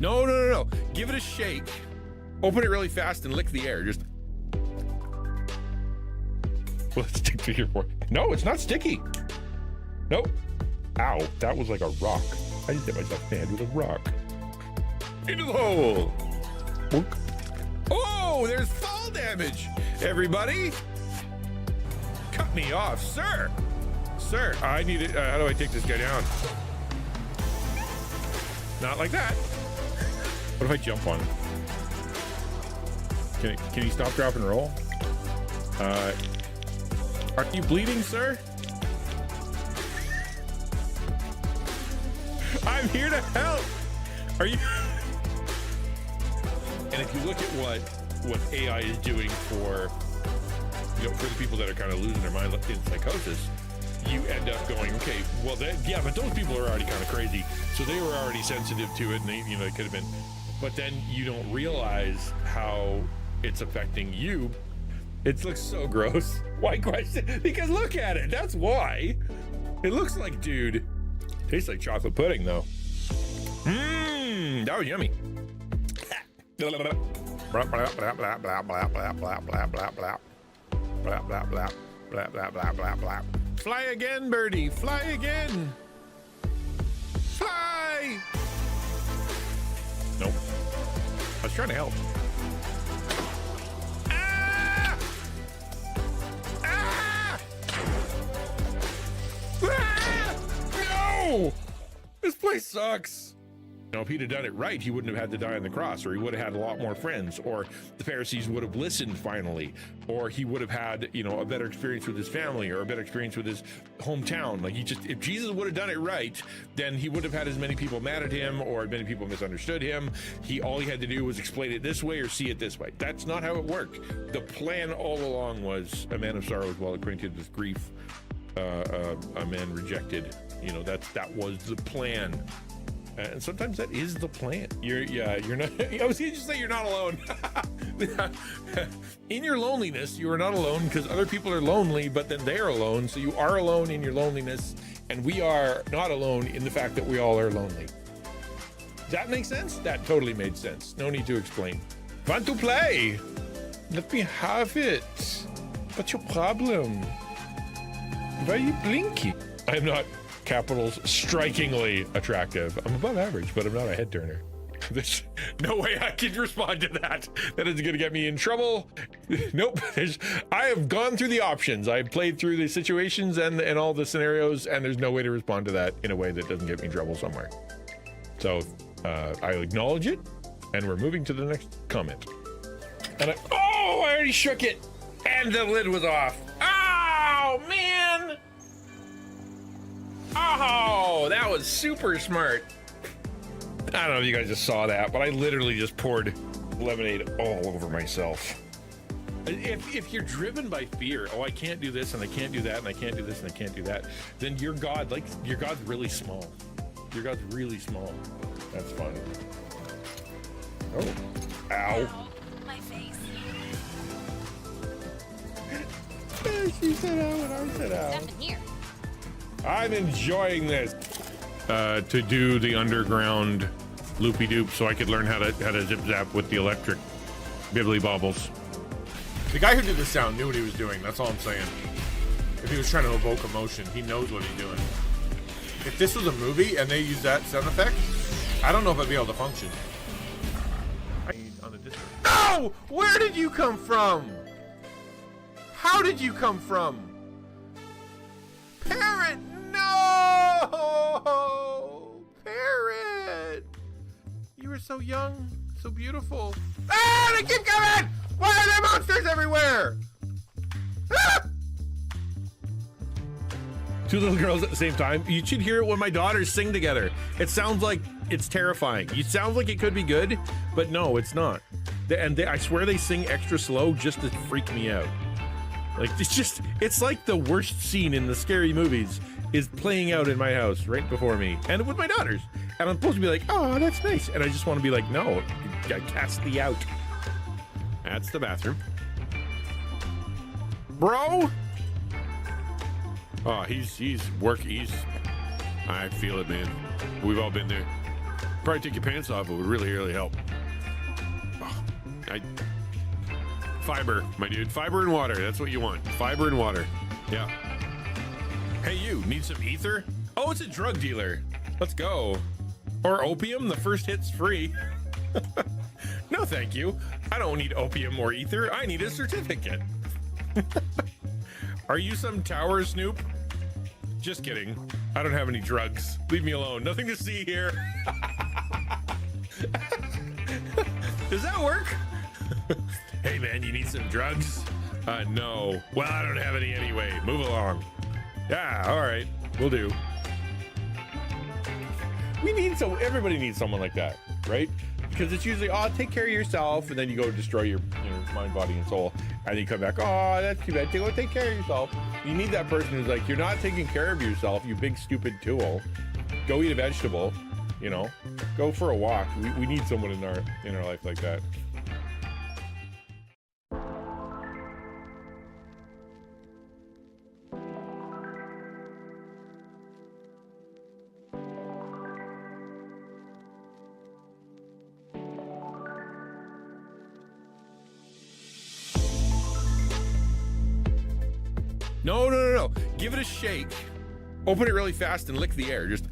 No. Give it a shake. Open it really fast and lick the air. Just. Will it stick to your fork? No, it's not sticky. Nope. Ow, that was like a rock. I just hit myself in the head with a rock. Into the hole. Boink. Oh, there's fall damage. Everybody. Cut me off, sir. Sir, I need it. How do I take this guy down? Not like that. What if I jump on him? Can you stop, drop, and roll? Are you bleeding, sir? I'm here to help. Are you? And if you look at what AI is doing for, for the people that are kind of losing their mind in psychosis, you end up going, okay, well, yeah, but those people are already kind of crazy, so they were already sensitive to it, and they, it could have been. But then you don't realize how it's affecting you. It looks so gross. Why question? Because look at it. That's why. It looks like, dude. Tastes like chocolate pudding, though. Mmm, that was yummy. Fly again, birdie. Fly again. Fly. Nope. I was trying to help. Ah! Ah! Ah! No! This place sucks. If he'd have done it right, he wouldn't have had to die on the cross, or he would have had a lot more friends, or the Pharisees would have listened finally, or he would have had, a better experience with his family, or a better experience with his hometown. Like if Jesus would have done it right, then he would have had as many people mad at him, or many people misunderstood him. All he had to do was explain it this way or see it this way. That's not how it worked. The plan all along was a man of sorrows, while acquainted with grief, a man rejected. That was the plan. And sometimes that is the plan. You're not. I was going to say you're not alone. In your loneliness, you are not alone, because other people are lonely, but then they're alone. So you are alone in your loneliness, and we are not alone in the fact that we all are lonely. Does that make sense? That totally made sense. No need to explain. Want to play? Let me have it. What's your problem? Why are you blinky? I'm not capitals strikingly attractive. I'm above average, but I'm not a head turner. There's no way I can respond to that. That is gonna get me in trouble. Nope. I have gone through the options. I've played through the situations and all the scenarios, and there's no way to respond to that in a way that doesn't get me in trouble somewhere. So I acknowledge it, and we're moving to the next comment. And I already shook it, and the lid was off. Oh man. Oh, that was super smart. I don't know if you guys just saw that, but I literally just poured lemonade all over myself. If you're driven by fear, I can't do this and I can't do that and I can't do this and I can't do that, then your God's really small. Your God's really small. That's fun. Oh, ow. My face. She said ow and I said ow. Nothing here. I'm enjoying this. To do the underground loopy doop, so I could learn how to zip zap with the electric bibbly bobbles. The guy who did the sound knew what he was doing. That's all I'm saying. If he was trying to evoke emotion, he knows what he's doing. If this was a movie and they used that sound effect, I don't know if I'd be able to function. No! Where did you come from? How did you come from? Parrot, no! Parrot! You were so young, so beautiful. Ah, they keep coming! Why are there monsters everywhere? Ah! Two little girls at the same time. You should hear it when my daughters sing together. It sounds like it's terrifying. It sounds like it could be good, but no, it's not. I swear they sing extra slow just to freak me out. Like, it's like the worst scene in the scary movies is playing out in my house right before me and with my daughters. And I'm supposed to be like, oh, that's nice. And I just want to be like, no, I cast thee out. That's the bathroom. Bro. Oh, he's I feel it, man. We've all been there. Probably take your pants off. It would really, really help. Fiber, my dude. Fiber and water. That's what you want. Fiber and water. Yeah. Hey, you need some ether? Oh, it's a drug dealer. Let's go. Or opium. The first hit's free. No, thank you. I don't need opium or ether. I need a certificate. Are you some tower snoop? Just kidding. I don't have any drugs. Leave me alone. Nothing to see here. Does that work? Hey man, you need some drugs? No. Well, I don't have any anyway. Move along. Yeah, all right. We'll do. We need everybody needs someone like that, right? Because it's usually, oh, take care of yourself, and then you go destroy your mind, body, and soul, and you come back, oh, that's too bad. Go take care of yourself. You need that person who's like, you're not taking care of yourself, you big stupid tool. Go eat a vegetable, you know. Go for a walk. We need someone in our life like that. No. Give it a shake. Open it really fast and lick the air. Just.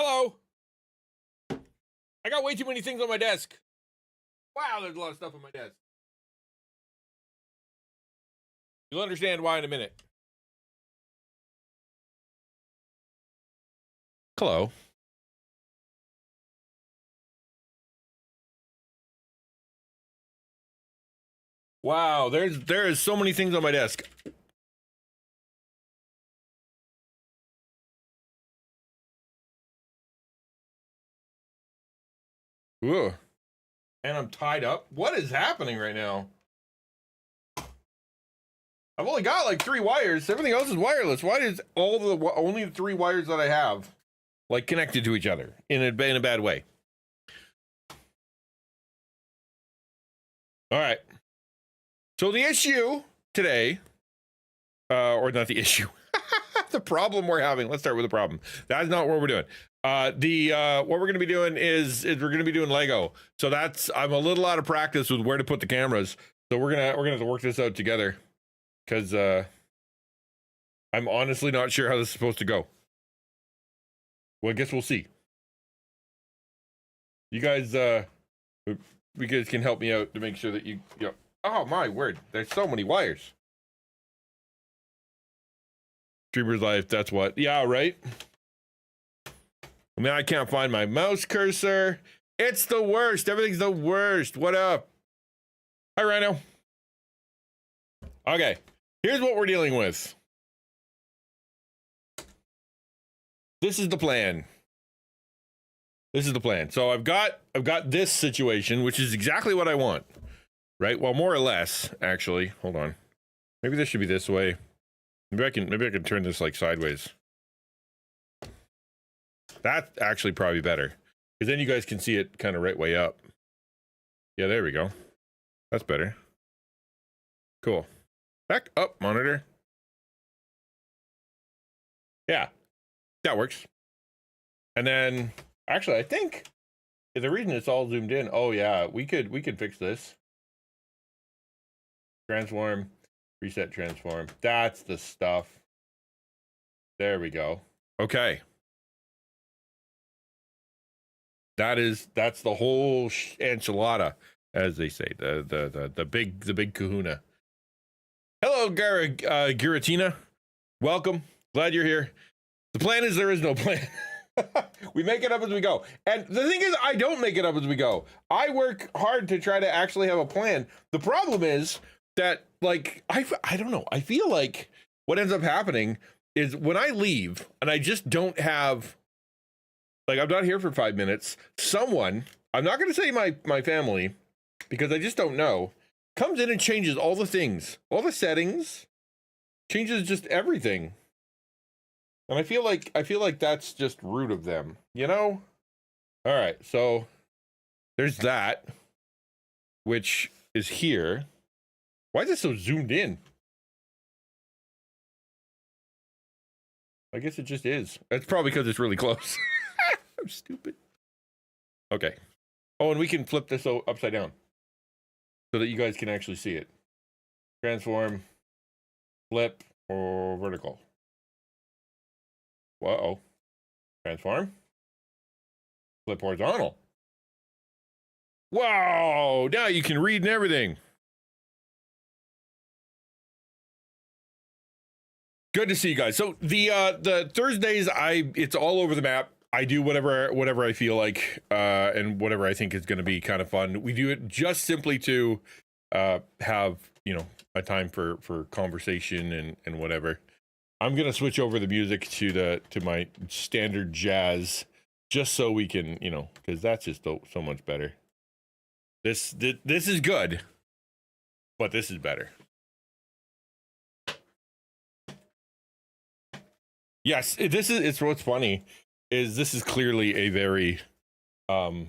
Hello. I got way too many things on my desk. Wow, there's a lot of stuff on my desk. You'll understand why in a minute. Hello. Wow, there is so many things on my desk. Ugh. And I'm tied up. What is happening right now? I've only got like 3 wires. Everything else is wireless. Why is only the 3 wires that I have like connected to each other in a bad way? All right. So the issue today, or not the issue, the problem we're having. Let's start with the problem. That's not what we're doing. What we're going to be doing is we're going to be doing Lego. So I'm a little out of practice with where to put the cameras. So we're gonna have to work this out together, because I'm honestly not sure how this is supposed to go. Well, I guess we'll see. You guys, you guys can help me out to make sure that you know. Oh my word! There's so many wires. Streamer's life. That's what. Yeah, right. I mean, I can't find my mouse cursor. It's the worst. Everything's the worst. What up? Hi, Rhino. Okay, here's what we're dealing with. This is the plan. This is the plan. So I've got this situation, which is exactly what I want, right? Well, more or less, actually. Hold on. Maybe this should be this way. Maybe I can turn this like sideways. That's actually probably better, because then you guys can see it kind of right way up. Yeah, there we go. That's better. Cool. Back up, monitor. Yeah, that works. And then, actually, I think the reason it's all zoomed in. Oh yeah, we could fix this. Transform, reset, transform. That's the stuff. There we go. Okay. That's the whole enchilada, as they say. The big kahuna. Hello, Giratina. Welcome. Glad you're here. The plan is there is no plan. We make it up as we go. And the thing is, I don't make it up as we go. I work hard to try to actually have a plan. The problem is that, like, I don't know. I feel like what ends up happening is when I leave and I just don't have, like, I'm not here for 5 minutes, someone, I'm not going to say my family, because I just don't know, comes in and changes all the things, all the settings, changes just everything. And I feel like that's just rude of them, you know? All right, so there's that, which is here. Why is it so zoomed in? I guess it just is. That's probably because it's really close. I'm stupid. Okay. Oh, and we can flip this upside down so that you guys can actually see it. Transform, flip, or vertical. Whoa. Transform. Flip horizontal. Wow! Now you can read and everything. Good to see you guys. So the Thursdays, it's all over the map. I do whatever I feel like, and whatever I think is going to be kind of fun. We do it just simply to have, you know, a time for conversation and whatever. I'm gonna switch over the music to my standard jazz, just so we can, you know, because that's just so much better. This is good, but this is better. Yes, it's what's funny is this is clearly a very what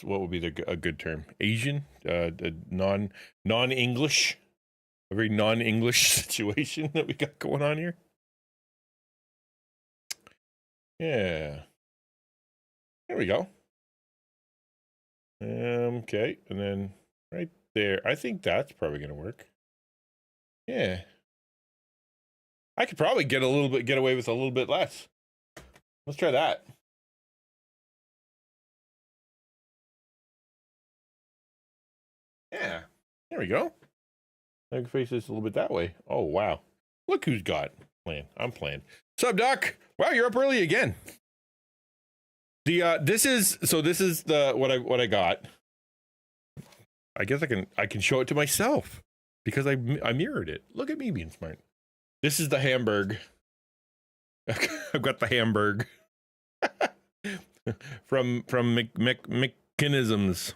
would be a good term? Asian, non-English, a very non-English situation that we got going on here. Yeah, there we go. Okay, and then right there, I think that's probably gonna work. Yeah, I could probably get away with a little bit less. Let's try that. Yeah, there we go. I can face this a little bit that way. Oh, wow. Look who's got plan. I'm playing. Sup, Doc? Wow, you're up early again. This is the what I got. I guess I can show it to myself because I mirrored it. Look at me being smart. This is the Hamburg. I've got the Hamburg from Mechanisms.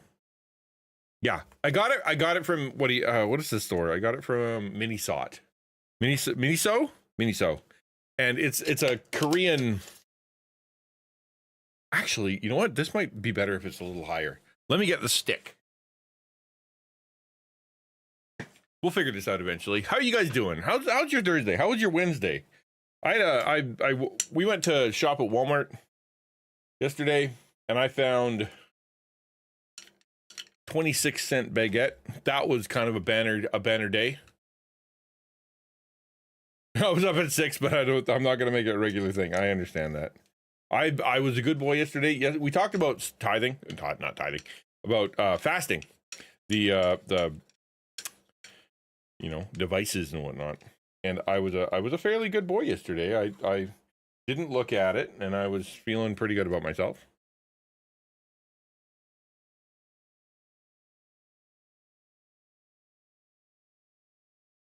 Yeah, I got it from what is this store? I got it from Miniso, and it's a Korean. Actually, you know what? This might be better if it's a little higher. Let me get the stick. We'll figure this out eventually. How are you guys doing? How's your Thursday? How was your Wednesday? We went to shop at Walmart yesterday, and I found 26-cent baguette. That was kind of a banner day. I was up at 6, but I'm not going to make it a regular thing. I understand that. I was a good boy yesterday. Yes, we talked about tithing, not tithing, about fasting, the you know, devices and whatnot. And I was a fairly good boy yesterday. I didn't look at it, and I was feeling pretty good about myself.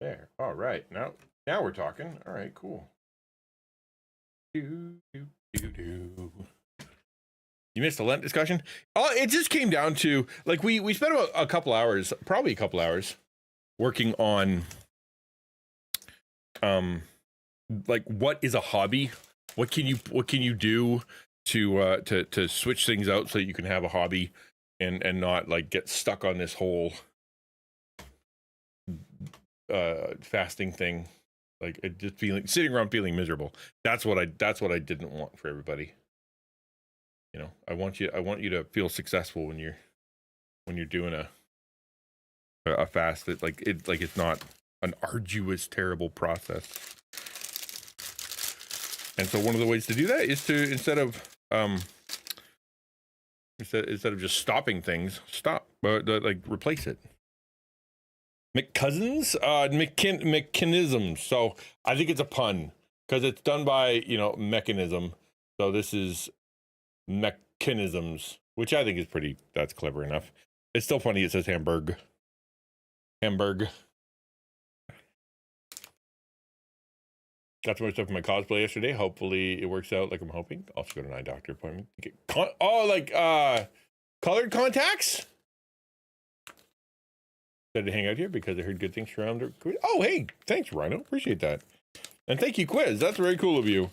There. All right. Now we're talking. All right. Cool. You missed the Lent discussion. Oh, it just came down to like we spent about a couple hours, probably a couple hours, working on like what is a hobby? What can you do to switch things out so that you can have a hobby and not like get stuck on this whole fasting thing, like it just feeling sitting around feeling miserable. That's what I didn't want for everybody. You know, I want you to feel successful when you're doing a fast that like it's not an arduous, terrible process. And so one of the ways to do that is to instead of just stopping things, like replace it. Mechanisms. So I think it's a pun because it's done by, mechanism. So this is mechanisms, which I think is that's clever enough. It's still funny. It says Hamburg. Got some more stuff in my cosplay yesterday. Hopefully it works out like I'm hoping. I'll also go to an eye doctor appointment. Colored contacts? Said to hang out here because I heard good things around. Oh, hey, thanks, Rhino. Appreciate that. And thank you, Quiz. That's very cool of you.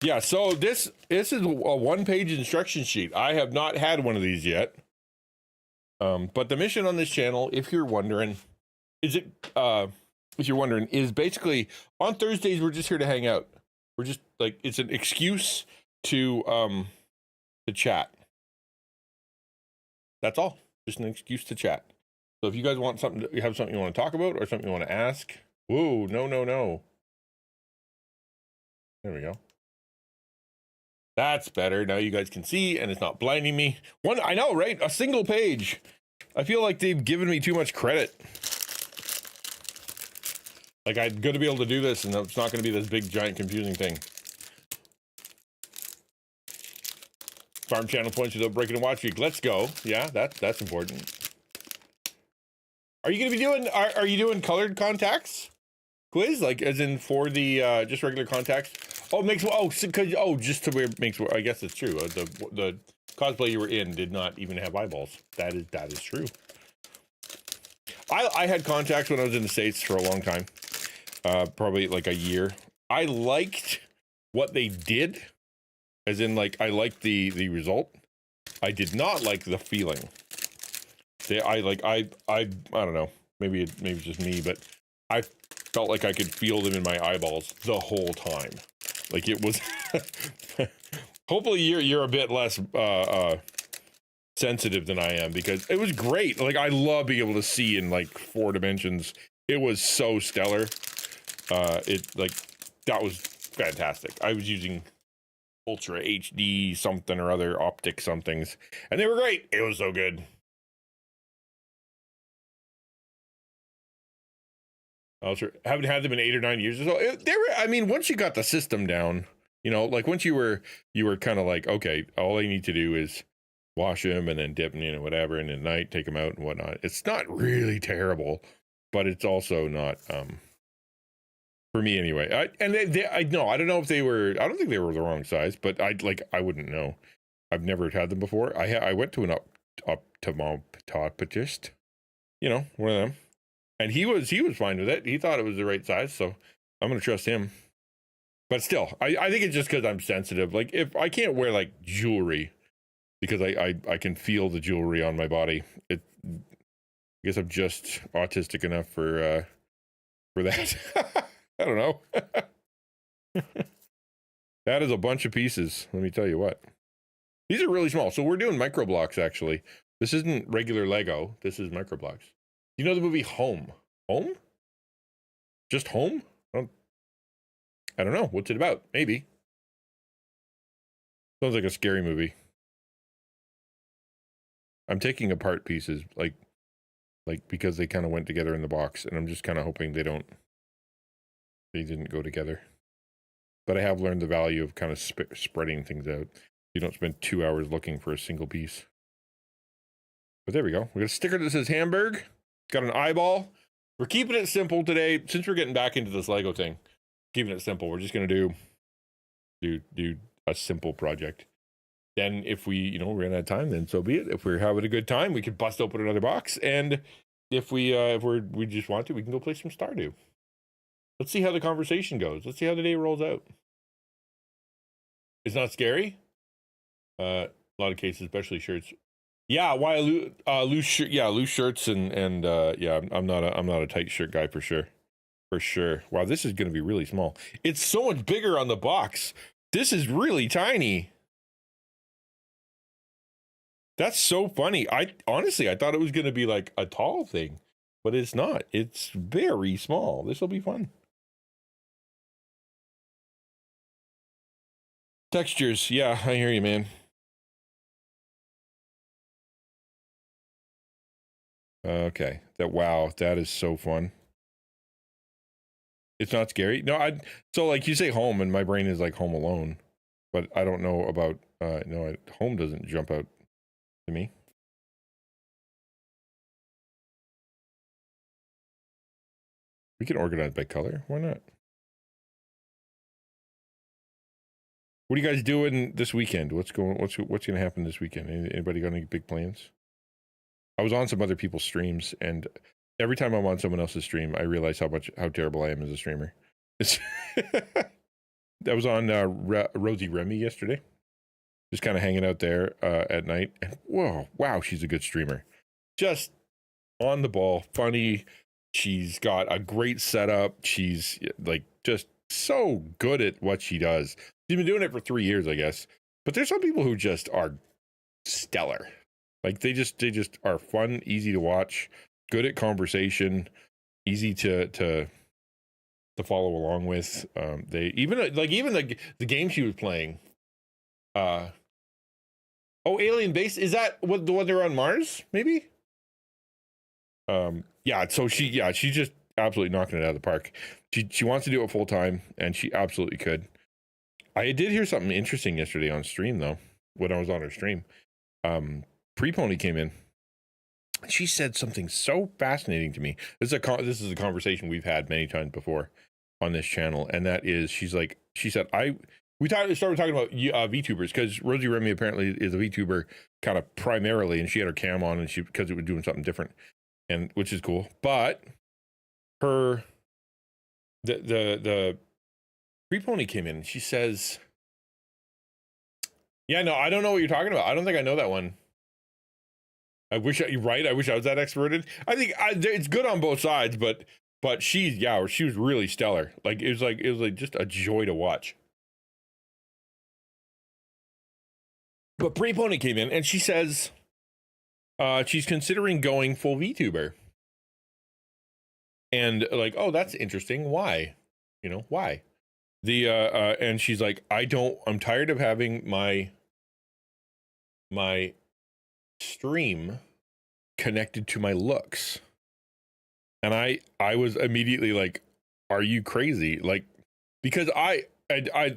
Yeah, so this is a one-page instruction sheet. I have not had one of these yet. But the mission on this channel, if you're wondering, is basically on Thursdays we're just here to hang out. We're just like it's an excuse to chat. That's all. Just an excuse to chat. So if you guys want you have something you want to talk about or something you want to ask. Whoa, no. There we go. That's better. Now you guys can see and it's not blinding me. I know, right? A single page. I feel like they've given me too much credit. Like I'm going to be able to do this and it's not going to be this big, giant, confusing thing. Farm channel points without breaking a watch week. Let's go. Yeah, that's important. Are you going to be doing, are you doing colored contacts? Quiz? Like as in for the, just regular contacts? Oh, just to where it makes, I guess it's true. The cosplay you were in did not even have eyeballs. That is true. I had contacts when I was in the States for a long time. Probably like a year. I liked what they did, as in like I liked the result. I did not like the feeling. I don't know. Maybe it's just me, but I felt like I could feel them in my eyeballs the whole time. Like it was. Hopefully you're a bit less sensitive than I am because it was great. Like I love being able to see in like 4 dimensions. It was so stellar. That was fantastic. I was using Ultra HD something or other optic somethings, and they were great. It was so good. I also haven't had them in 8 or 9 years or so. Once you got the system down, like once you were kind of like, okay, all I need to do is wash them and then dip them in and whatever, and at night take them out and whatnot. It's not really terrible, but it's also not, for me anyway. I don't know if they were, I don't think they were the wrong size, but I wouldn't know. I've never had them before. I went to an optometrist, one of them. And he was fine with it. He thought it was the right size, so I'm gonna trust him. But still, I think it's just because I'm sensitive. Like if I can't wear like jewelry because I can feel the jewelry on my body. I guess I'm just autistic enough for that. I don't know. That is a bunch of pieces. Let me tell you what. These are really small. So we're doing micro blocks actually. This isn't regular Lego. This is micro blocks. You know the movie Home? Home? Just Home? I don't know. What's it about? Maybe. Sounds like a scary movie. I'm taking apart pieces, like because they kind of went together in the box, and I'm just kind of hoping they didn't go together. But I have learned the value of kind of spreading things out. You don't spend 2 hours looking for a single piece. But there we go. We got a sticker that says Hamburg. Got an eyeball. We're keeping it simple today since we're getting back into this Lego thing. Keeping it simple. We're just gonna do a simple project. then if we, you know, ran out of time, then so be it. If we're having a good time, we could bust open another box. And if we just want to, we can go play some Stardew. Let's see how the conversation goes. Let's see how the day rolls out. It's not scary. A lot of cases, especially shirts. Yeah, why loose shirt? Yeah, loose shirts and yeah, I'm not a tight shirt guy for sure. For sure. Wow, this is going to be really small. It's so much bigger on the box. This is really tiny. That's so funny. I honestly, I thought it was going to be like a tall thing, but it's not. It's very small. This will be fun. Textures. Yeah, I hear you, man. Okay. Wow, that is so fun. It's not scary. No, so like you say home and my brain is like Home Alone, but I don't know about no, home doesn't jump out to me. We can organize by color. Why not? What are you guys doing this weekend? What's going to happen this weekend? Anybody got any big plans? I was on some other people's streams, and every time I'm on someone else's stream, I realize how terrible I am as a streamer. I was on Rosie Remy yesterday, just kind of hanging out there at night. And whoa, wow, she's a good streamer. Just on the ball, funny. She's got a great setup. She's like just so good at what she does. She's been doing it for 3 years, I guess. But there's some people who just are stellar. Like they just are fun, easy to watch, good at conversation, easy to follow along with. They even the game she was playing. Oh, Alien Base, is that what the one they're on Mars? Maybe. Yeah. So she's just absolutely knocking it out of the park. She wants to do it full time, and she absolutely could. I did hear something interesting yesterday on stream though. When I was on her stream, Pre-Pony came in. She said something so fascinating to me. This is a conversation we've had many times before on this channel, and that is, she said we started talking about VTubers, because Rosie Remy apparently is a VTuber kind of primarily, and she had her cam on, and because it was doing something different, and which is cool. But the Pre-Pony came in, and she says, "Yeah, no, I don't know what you're talking about. I don't think I know that one." You're right. I wish I was that experted. I think it's good on both sides, but she was really stellar. Like it was like just a joy to watch. But Pre-Pony came in and she says she's considering going full VTuber. And like, oh, that's interesting. Why? You know, why? And she's like, I'm tired of having my stream connected to my looks. And I was immediately like, are you crazy? Like, because I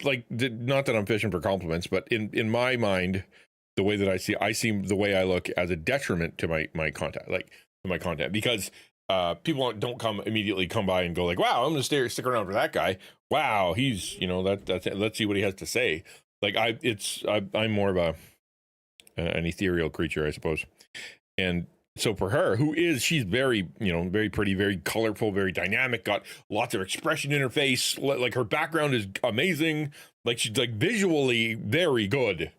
like, not that I'm fishing for compliments, but in my mind, the way that I see the way I look as a detriment to my content, because people don't immediately come by and go like, wow, I'm gonna stick around for that guy. Wow, he's, you know, that's it. Let's see what he has to say. Like I'm more of an ethereal creature, I suppose. And so for her, she's very, you know, very pretty, very colorful, very dynamic, got lots of expression in her face. Like her background is amazing. Like she's like visually very good.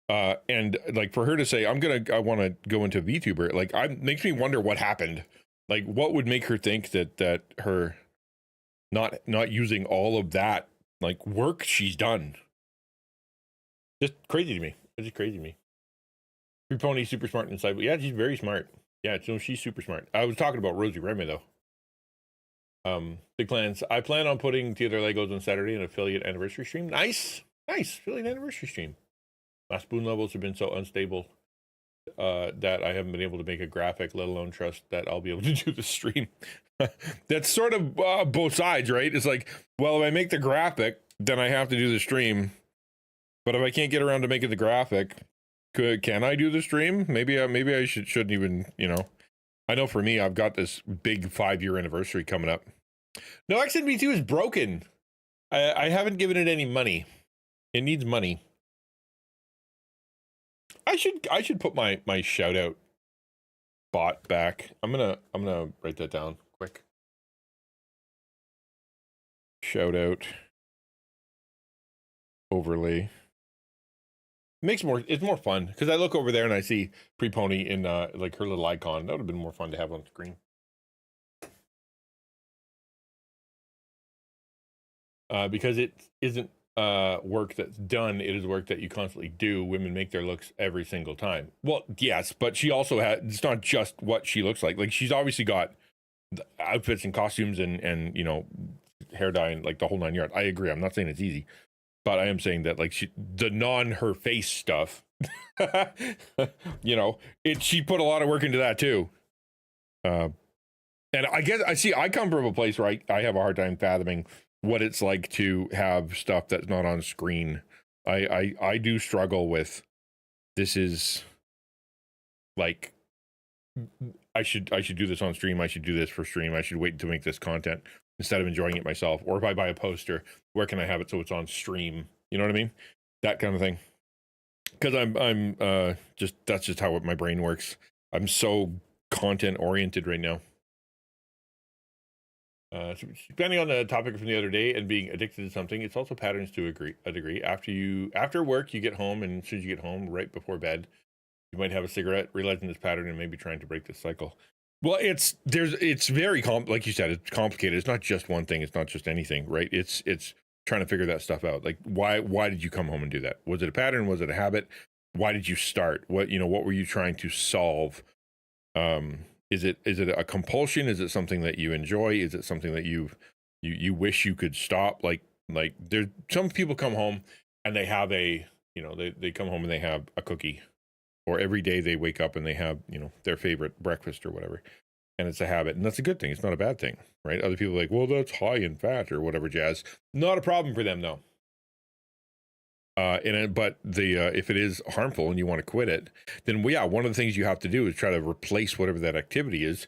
And like for her to say, I want to go into VTuber, like makes me wonder what happened. Like what would make her think that her not using all of that like work she's done. Just crazy to me. It's just crazy to me. Pre-Pony super smart and insightful. Yeah, she's very smart. Yeah, so she's super smart. I was talking about Rosie Remy though. Big plans. I plan on putting together Legos on Saturday, an affiliate anniversary stream. Nice affiliate anniversary stream. My spoon levels have been so unstable that I haven't been able to make a graphic, let alone trust that I'll be able to do the stream. That's sort of both sides, right? It's like, well, if I make the graphic, then I have to do the stream. But if I can't get around to making the graphic, can I do the stream? Maybe I shouldn't even, you know. I know for me, I've got this big 5-year anniversary coming up. No, XNB2 is broken. I haven't given it any money. It needs money. I should put my shout out bot back. I'm gonna write that down quick. Shout out overlay. It's more fun because I look over there and I see Pre-Pony in like her little icon. That would have been more fun to have on screen. Because it isn't work that's done, it is work that you constantly do. Women make their looks every single time. Well, yes, but she also had, it's not just what she looks like. Like, she's obviously got the outfits and costumes and you know, hair dye and like the whole 9 yards. I agree. I'm not saying it's easy, but I am saying that like the her face stuff, you know, she put a lot of work into that too. And I guess I come from a place where I have a hard time fathoming what it's like to have stuff that's not on screen. I do struggle with, this is like, I should do this on stream. I should do this for stream. I should wait to make this content instead of enjoying it myself. Or if I buy a poster, where can I have it so it's on stream? You know what I mean? That kind of thing. Because I'm that's just how my brain works. I'm so content oriented right now. So depending on the topic from the other day and being addicted to something, it's also patterns to a degree. After work, you get home, and as soon as you get home, right before bed, you might have a cigarette, realizing this pattern and maybe trying to break this cycle. Well, it's very like you said, it's complicated. It's not just one thing. It's not just anything, right? It's trying to figure that stuff out. Like, why did you come home and do that? Was it a pattern? Was it a habit? Why did you start? What were you trying to solve? Is it a compulsion? Is it something that you enjoy? Is it something that you wish you could stop? Like there's some people come home and they have they come home and they have a cookie, or every day they wake up and they have, their favorite breakfast or whatever. And it's a habit, and that's a good thing. It's not a bad thing, right? Other people are like, well, that's high in fat or whatever jazz. Not a problem for them though. But if it is harmful and you want to quit it, then one of the things you have to do is try to replace whatever that activity is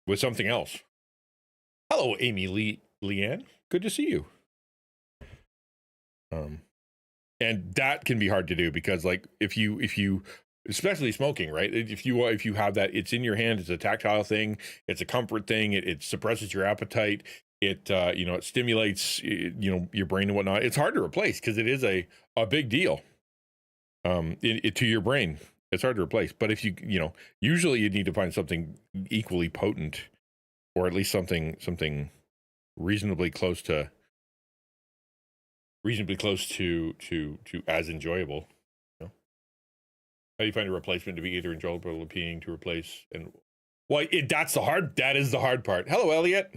with something else. Hello, Amy Leanne. Good to see you. And that can be hard to do because, like, if you especially smoking, right? If you have that, it's in your hand, it's a tactile thing, it's a comfort thing, it suppresses your appetite. It it stimulates your brain and whatnot. It's hard to replace because it is a big deal to your brain. It's hard to replace. But if usually you need to find something equally potent, or at least something reasonably close to as enjoyable. How do you find a replacement to be either enjoyable or appealing to replace? And that is the hard part. Hello, Elliot.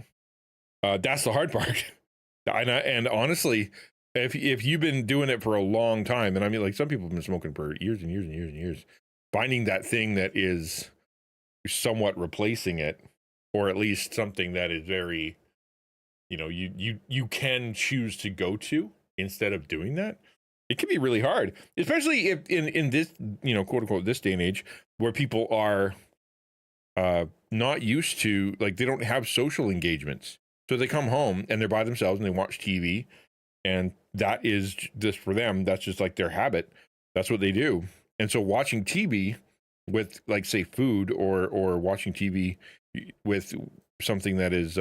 That's the hard part. And honestly, if you've been doing it for a long time, and I mean, like, some people have been smoking for years and years and years and years, finding that thing that is somewhat replacing it, or at least something that is very, you can choose to go to instead of doing that, it can be really hard, especially if in this, quote unquote, this day and age where people are not used to, like, they don't have social engagements. So they come home and they're by themselves and they watch TV, and that is just for them. That's just like their habit. That's what they do. And so watching TV with, like, say, food, or watching TV with something that is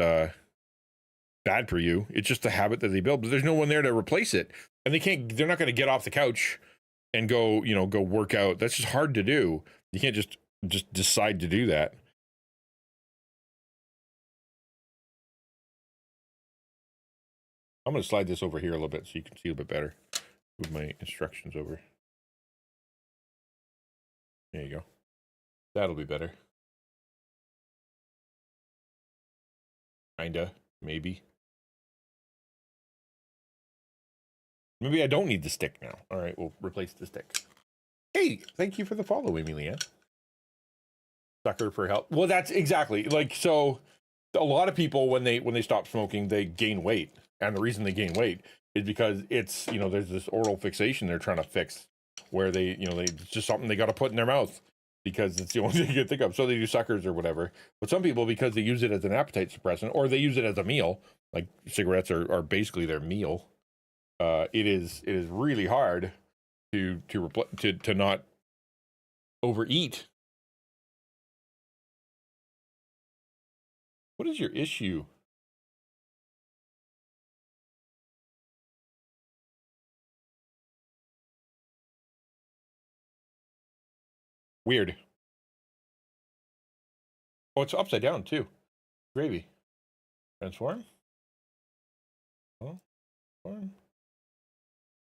bad for you, it's just a habit that they build, but there's no one there to replace it. And they're not going to get off the couch and go work out. That's just hard to do. You can't just decide to do that. I'm going to slide this over here a little bit so you can see a bit better. Move my instructions over. There you go. That'll be better. Kinda, maybe. Maybe I don't need the stick now. All right, we'll replace the stick. Hey, thank you for the follow, Amy Leanne. Sucker for help. Well, that's exactly, like, so a lot of people, when they stop smoking, they gain weight. And the reason they gain weight is because it's, there's this oral fixation they're trying to fix, where it's just something they got to put in their mouth because it's the only thing you can think of. So they do suckers or whatever. But some people, because they use it as an appetite suppressant, or they use it as a meal, like cigarettes are basically their meal. It is really hard to not overeat. What is your issue? Weird. Oh, it's upside down too. Gravy. Transform. Oh, transform.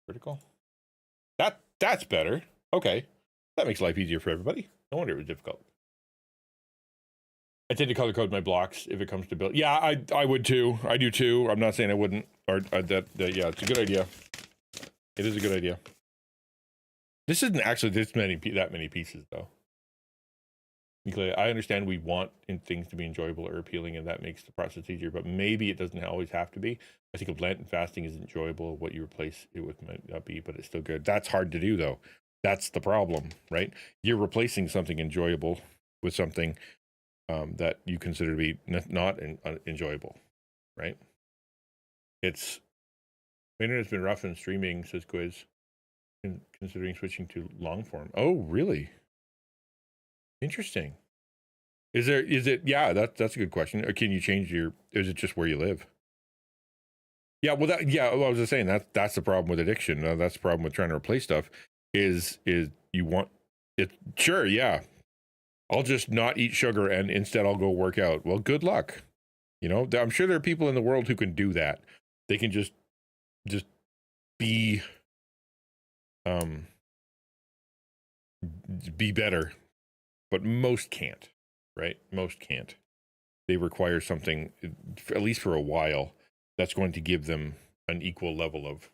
Critical. That's better. Okay. That makes life easier for everybody. No wonder it was difficult. I tend to color code my blocks if it comes to build. Yeah, I would too. I do too. I'm not saying I wouldn't. Or that yeah, it's a good idea. It is a good idea. This isn't actually that many pieces though. Because I understand we want things to be enjoyable or appealing, and that makes the process easier. But maybe it doesn't always have to be. I think if Lenten fasting is enjoyable, what you replace it with might not be, but it's still good. That's hard to do though. That's the problem, right? You're replacing something enjoyable with something that you consider to be not enjoyable, right? It's the internet's been rough in streaming, says Quiz, considering switching to long form. Oh, really? Interesting. Is it? Yeah, that's a good question. Or can you change is it just where you live? Yeah, well, I was just saying that's the problem with addiction. That's the problem with trying to replace stuff. Is you want it? Sure, yeah. I'll just not eat sugar and instead I'll go work out. Well, good luck. You know, I'm sure there are people in the world who can do that. They can just be better, but most can't, right? Most can't. They require something, at least for a while, that's going to give them an equal level of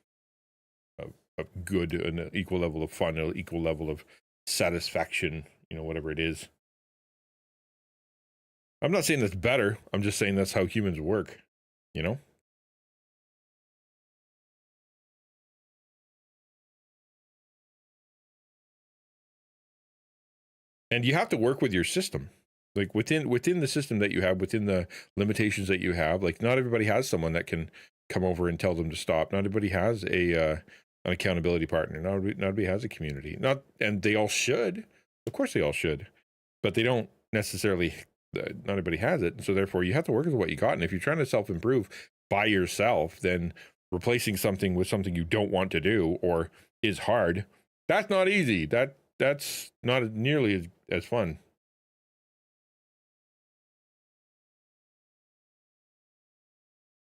good, an equal level of fun, an equal level of satisfaction, you know, whatever it is. I'm not saying that's better. I'm just saying that's how humans work, you know? And you have to work with your system. Like within the system that you have, within the limitations that you have, like not everybody has someone that can come over and tell them to stop. Not everybody has an accountability partner. Not everybody has a community. And they all should. Of course they all should. But they don't necessarily, not everybody has it. So therefore you have to work with what you got. And if you're trying to self-improve by yourself, then replacing something with something you don't want to do or is hard, that's not easy. That's not nearly as fun.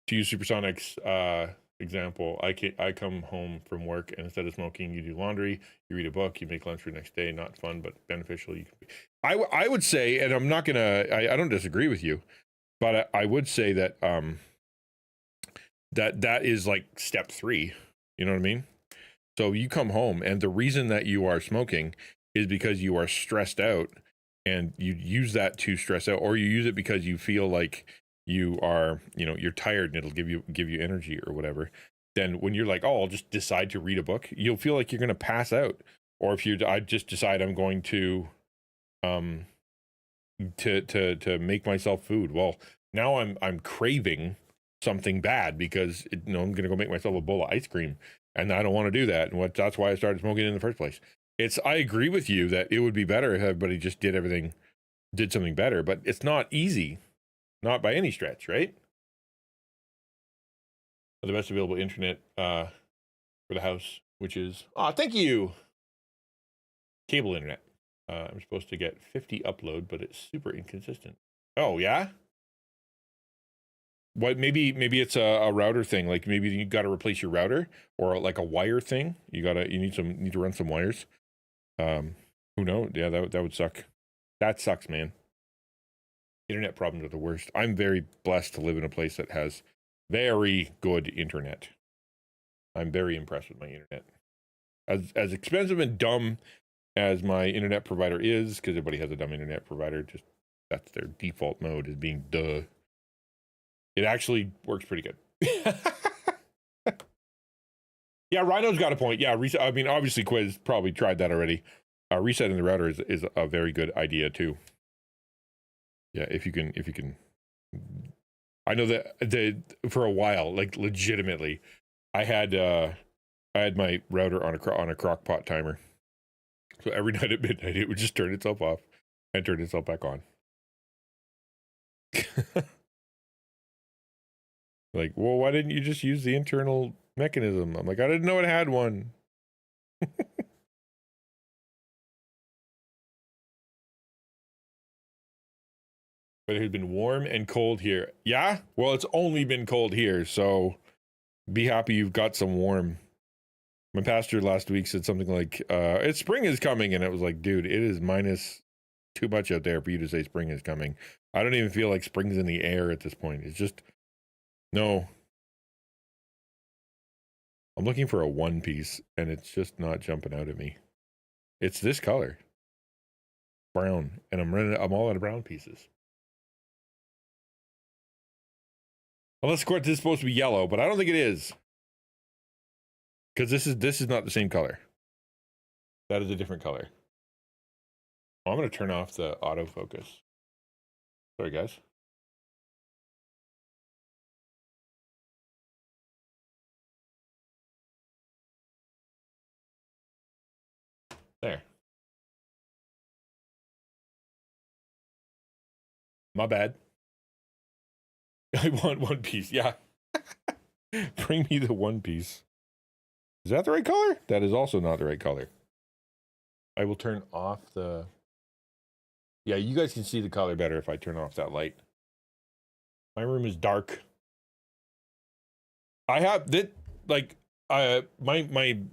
To use Supersonic's example, I come home from work and instead of smoking, you do laundry, you read a book, you make lunch for the next day. Not fun, but beneficial. I would say, and I'm not gonna, I don't disagree with you, but I would say that that is like step 3. You know what I mean? So you come home, and the reason that you are smoking is because you are stressed out, and you use that to stress out, or you use it because you feel like you are, you know, you're tired and it'll give you energy or whatever. Then when you're like, oh, I'll just decide to read a book, you'll feel like you're going to pass out. Or if I just decide I'm going to make myself food. Well, now I'm craving something bad because I'm going to go make myself a bowl of ice cream, and I don't want to do that. And that's why I started smoking in the first place. I agree with you that it would be better if everybody just did something better, but it's not easy. Not by any stretch, right? The best available internet for the house, which is, thank you, cable internet. I'm supposed to get 50 upload, but it's super inconsistent. Oh yeah. What? Maybe it's a router thing. Like maybe you got to replace your router, or like a wire thing. You need to run some wires. Who knows? Yeah, that would suck. That sucks, man. Internet problems are the worst. I'm very blessed to live in a place that has very good internet. I'm very impressed with my internet. As expensive and dumb as my internet provider is, because everybody has a dumb internet provider, just that's their default mode, is being duh. It actually works pretty good. Yeah, Rhino's got a point. Yeah, I mean, obviously Quiz probably tried that already. Resetting the router is a very good idea too. Yeah, if you can, I know that for a while, like legitimately, I had I had my router on a crock pot timer. So every night at midnight, it would just turn itself off and turn itself back on. Like, well, why didn't you just use the internal mechanism? I'm like, I didn't know it had one. But it had been warm and cold here. Yeah? Well, it's only been cold here, so be happy you've got some warm. My pastor last week said something like, it's spring is coming, and it was like, dude, it is minus too much out there for you to say spring is coming. I don't even feel like spring's in the air at this point. It's just, no. I'm looking for a one piece, and it's just not jumping out at me. It's this color. Brown, and I'm all out of brown pieces. Unless, of course, this is supposed to be yellow, but I don't think it is. Because this is not the same color. That is a different color. Oh, I'm going to turn off the autofocus. Sorry, guys. There. My bad. I want one piece. Yeah. Bring me the one piece. Is that the right color? That is also not the right color. I will turn off the... Yeah, you guys can see the color better if I turn off that light. My room is dark. I have that, like, my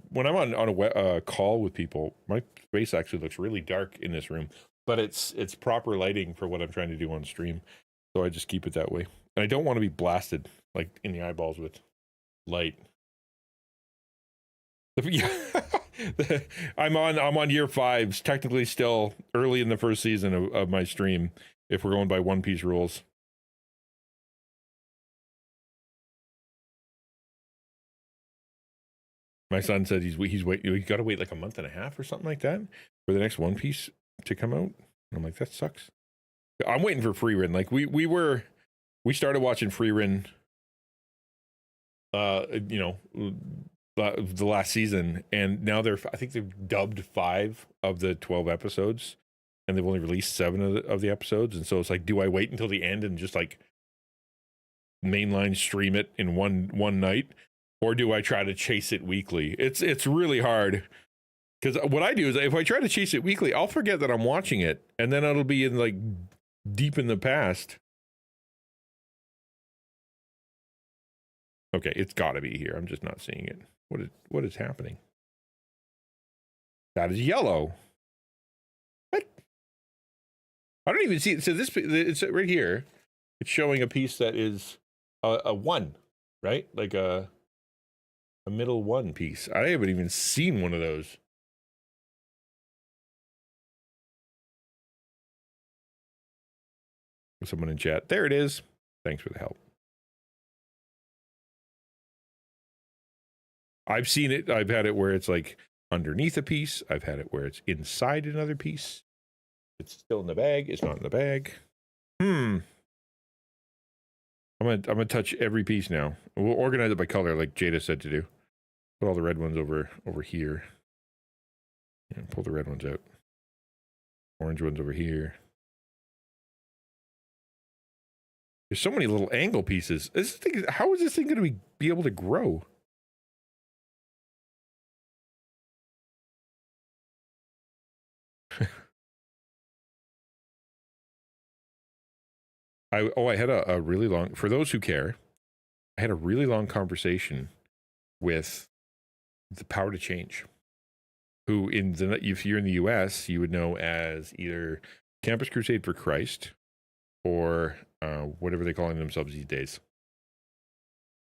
when I'm on a call with people, my space actually looks really dark in this room, but it's proper lighting for what I'm trying to do on stream, so I just keep it that way. And I don't want to be blasted like in the eyeballs with light. I'm on year 5, technically still early in the first season of my stream, if we're going by One Piece rules. My son said he's got to wait like a month and a half or something like that for the next One Piece to come out. And I'm like, that sucks. I'm waiting for Freerin. Like we started watching Freerin, the last season, and now I think they've dubbed 5 of the 12 episodes, and they've only released 7 of the episodes. And so it's like, do I wait until the end and just like mainline stream it in one night? Or do I try to chase it weekly? It's really hard, because what I do is if I try to chase it weekly, I'll forget that I'm watching it, and then it'll be in like deep in the past. Okay, it's got to be here. I'm just not seeing it. What is happening? That is yellow. What? I don't even see it. So it's right here. It's showing a piece that is a 1, right? Like a middle 1 piece. I haven't even seen one of those. Someone in chat. There it is. Thanks for the help. I've seen it. I've had it where it's like underneath a piece. I've had it where it's inside another piece. It's still in the bag. It's not in the bag. I'm gonna touch every piece now. We'll organize it by color, like Jada said to do. Put all the red ones over here. Yeah, pull the red ones out. Orange ones over here. There's so many little angle pieces. How is this thing going to be able to grow? I had a really long, for those who care, I had a really long conversation with the Power to Change, who if you're in the US, you would know as either Campus Crusade for Christ or whatever they're calling themselves these days.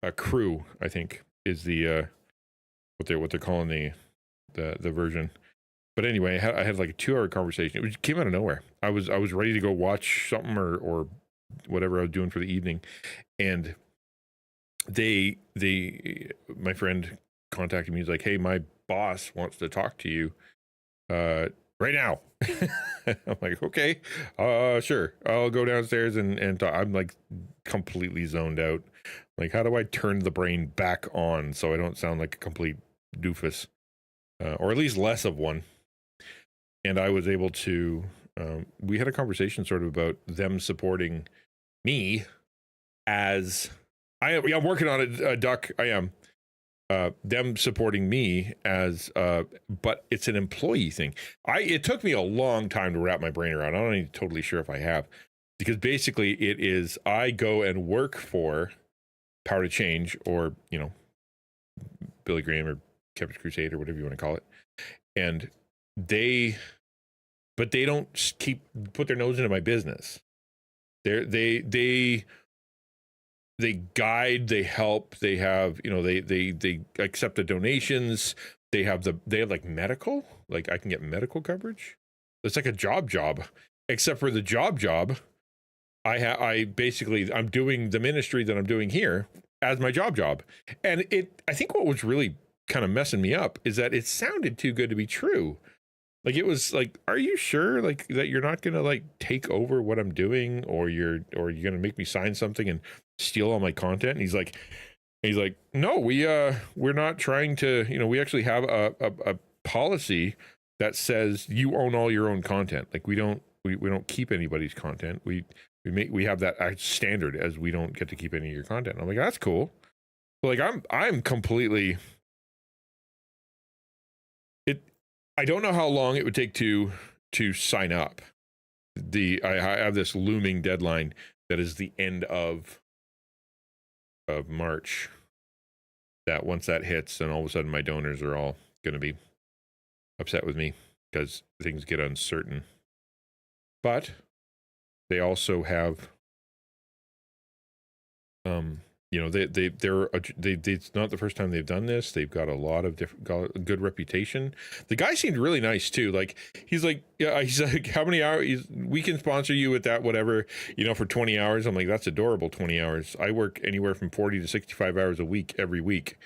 A crew, I think, is the what they're calling the version. But anyway, I had like a 2-hour conversation. It came out of nowhere. I was ready to go watch something or whatever I was doing for the evening, and my friend contacted me. He's like, "Hey, my boss wants to talk to you right now." I'm like, "Okay, sure. I'll go downstairs and talk." I'm like completely zoned out. Like, how do I turn the brain back on so I don't sound like a complete doofus, or at least less of one. And I was able to, we had a conversation sort of about them supporting me as I'm working on it, Duck. I am. Them supporting me as, but it's an employee thing. It took me a long time to wrap my brain around. I'm not even totally sure if I have, because basically it is, I go and work for Power to Change, or, you know, Billy Graham or Kevin's Crusade or whatever you want to call it. And they don't put their nose into my business. They guide, they help, they have, you know, they accept the donations. They have like medical, like I can get medical coverage. It's like a job, except for the job. I'm doing the ministry that I'm doing here as my job. And I think what was really kind of messing me up is that it sounded too good to be true. Like, it was like, are you sure, like, that you're not gonna like take over what I'm doing, or you're gonna make me sign something and steal all my content? And he's like, no, we're not trying to, you know, we actually have a policy that says you own all your own content. Like, we don't keep anybody's content. We have that standard as we don't get to keep any of your content. And I'm like, that's cool. But like, I'm completely, I don't know how long it would take to sign up. I have this looming deadline that is the end of March. That once that hits, then all of a sudden my donors are all going to be upset with me because things get uncertain. But they also have, you know, it's not the first time they've done this. They've got a lot of a good reputation. The guy seemed really nice too. Like, he's like, how many hours? We can sponsor you with that, whatever, you know, for 20 hours. I'm like, that's adorable. 20 hours. I work anywhere from 40 to 65 hours a week, every week.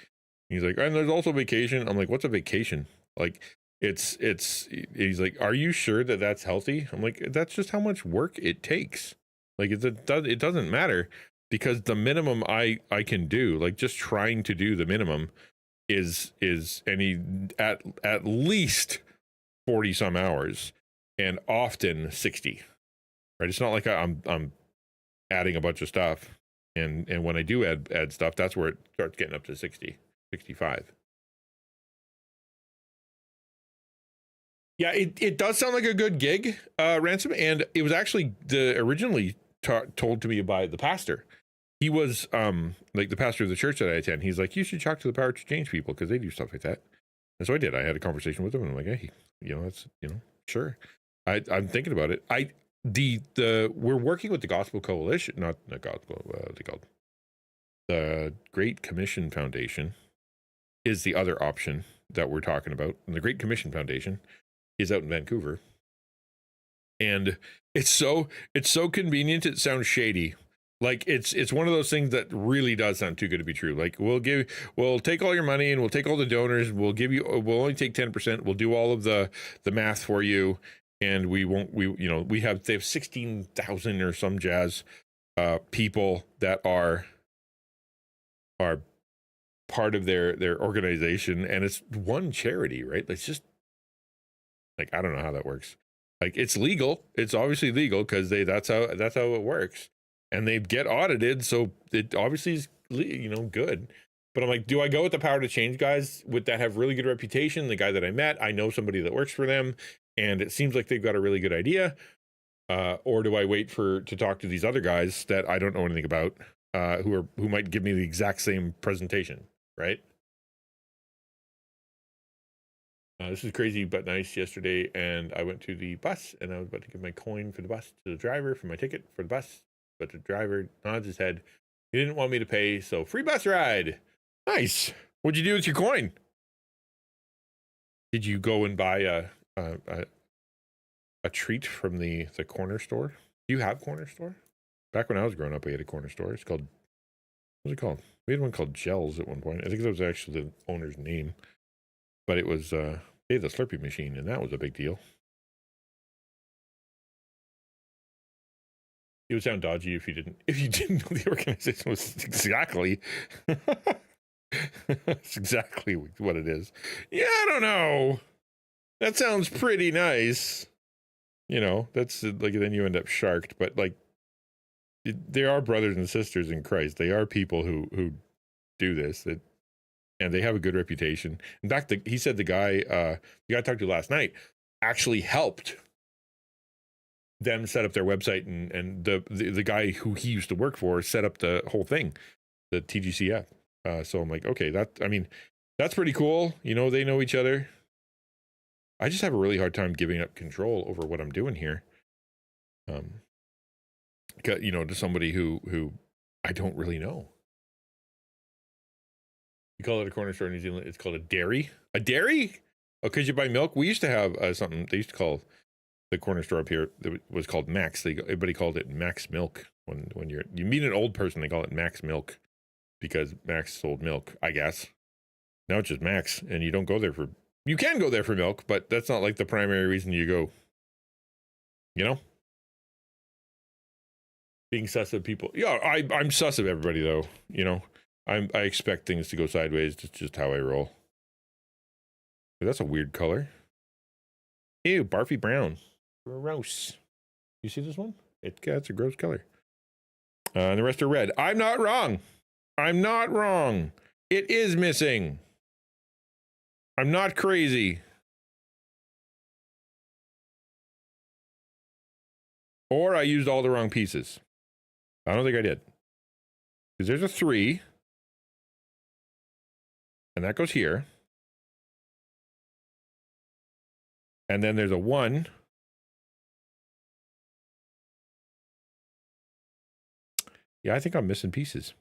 He's like, and there's also vacation. I'm like, what's a vacation? Like, he's like, are you sure that that's healthy? I'm like, that's just how much work it takes. Like, it doesn't matter. Because the minimum I can do, like just trying to do the minimum, is at least 40 some hours, and often 60. Right? It's not like I'm adding a bunch of stuff, and when I do add stuff, that's where it starts getting up to 60, 65. Yeah, it does sound like a good gig, Ransom, and it was actually originally told to me by the pastor. He was like the pastor of the church that I attend. He's like, you should talk to the Power to Change people because they do stuff like that. And so I did. I had a conversation with him, and I'm like, hey, you know, that's, you know, sure. I'm thinking about it. We're working with the Gospel Coalition, not the Gospel. What they called? The Great Commission Foundation is the other option that we're talking about, and the Great Commission Foundation is out in Vancouver, and it's so convenient. It sounds shady. Like, it's one of those things that really does sound too good to be true. Like, we'll take all your money, and we'll take all the donors. We'll only take 10%. We'll do all of the math for you. And they have 16,000 or some jazz, people that are part of their organization. And it's one charity, right? It's just like, I don't know how that works. Like, it's legal. It's obviously legal because that's how it works. And they get audited, so it obviously is, you know, good. But I'm like, do I go with the Power to Change guys that have really good reputation? The guy that I met, I know somebody that works for them, and it seems like they've got a really good idea. Or do I wait to talk to these other guys that I don't know anything about, who might give me the exact same presentation, right? This is crazy but nice. Yesterday, and I went to the bus, and I was about to give my coin for the bus to the driver for my ticket for the bus. But the driver nods his head. He didn't want me to pay, so free bus ride. Nice. What'd you do with your coin? Did you go and buy a treat from the corner store? Do you have corner store? Back when I was growing up, we had a corner store. It's called, what's it called? We had one called Gels at one point. I think that was actually the owner's name. But it was, they had the Slurpee machine, and that was a big deal. It would sound dodgy if you didn't know the organization was exactly. That's exactly what it is. Yeah, I don't know. That sounds pretty nice. You know, that's like, then you end up sharked, but like, they are brothers and sisters in Christ. They are people who do this, and they have a good reputation. In fact, he said the guy I talked to last night actually helped them set up their website, and the guy who he used to work for set up the whole thing, the TGCF. So I'm like, okay, that's pretty cool. You know, they know each other. I just have a really hard time giving up control over what I'm doing here. You know, to somebody who I don't really know. You call it a corner store in New Zealand. It's called a dairy. A dairy? Oh, because you buy milk? We used to have something they used to call the corner store up here. That was called Max. Everybody called it Max Milk. When you meet an old person, they call it Max Milk because Max sold milk, I guess. Now it's just Max, and you don't go there for... You can go there for milk, but that's not like the primary reason you go. You know? Being sus of people. Yeah, I'm sus of everybody, though. You know? I expect things to go sideways. It's just how I roll. But that's a weird color. Ew, barfy brown. Gross. You see this one? It's a gross color. And the rest are red. I'm not wrong. I'm not wrong. It is missing. I'm not crazy. Or I used all the wrong pieces. I don't think I did. Because there's a 3. And that goes here. And then there's a 1. Yeah, I think I'm missing pieces.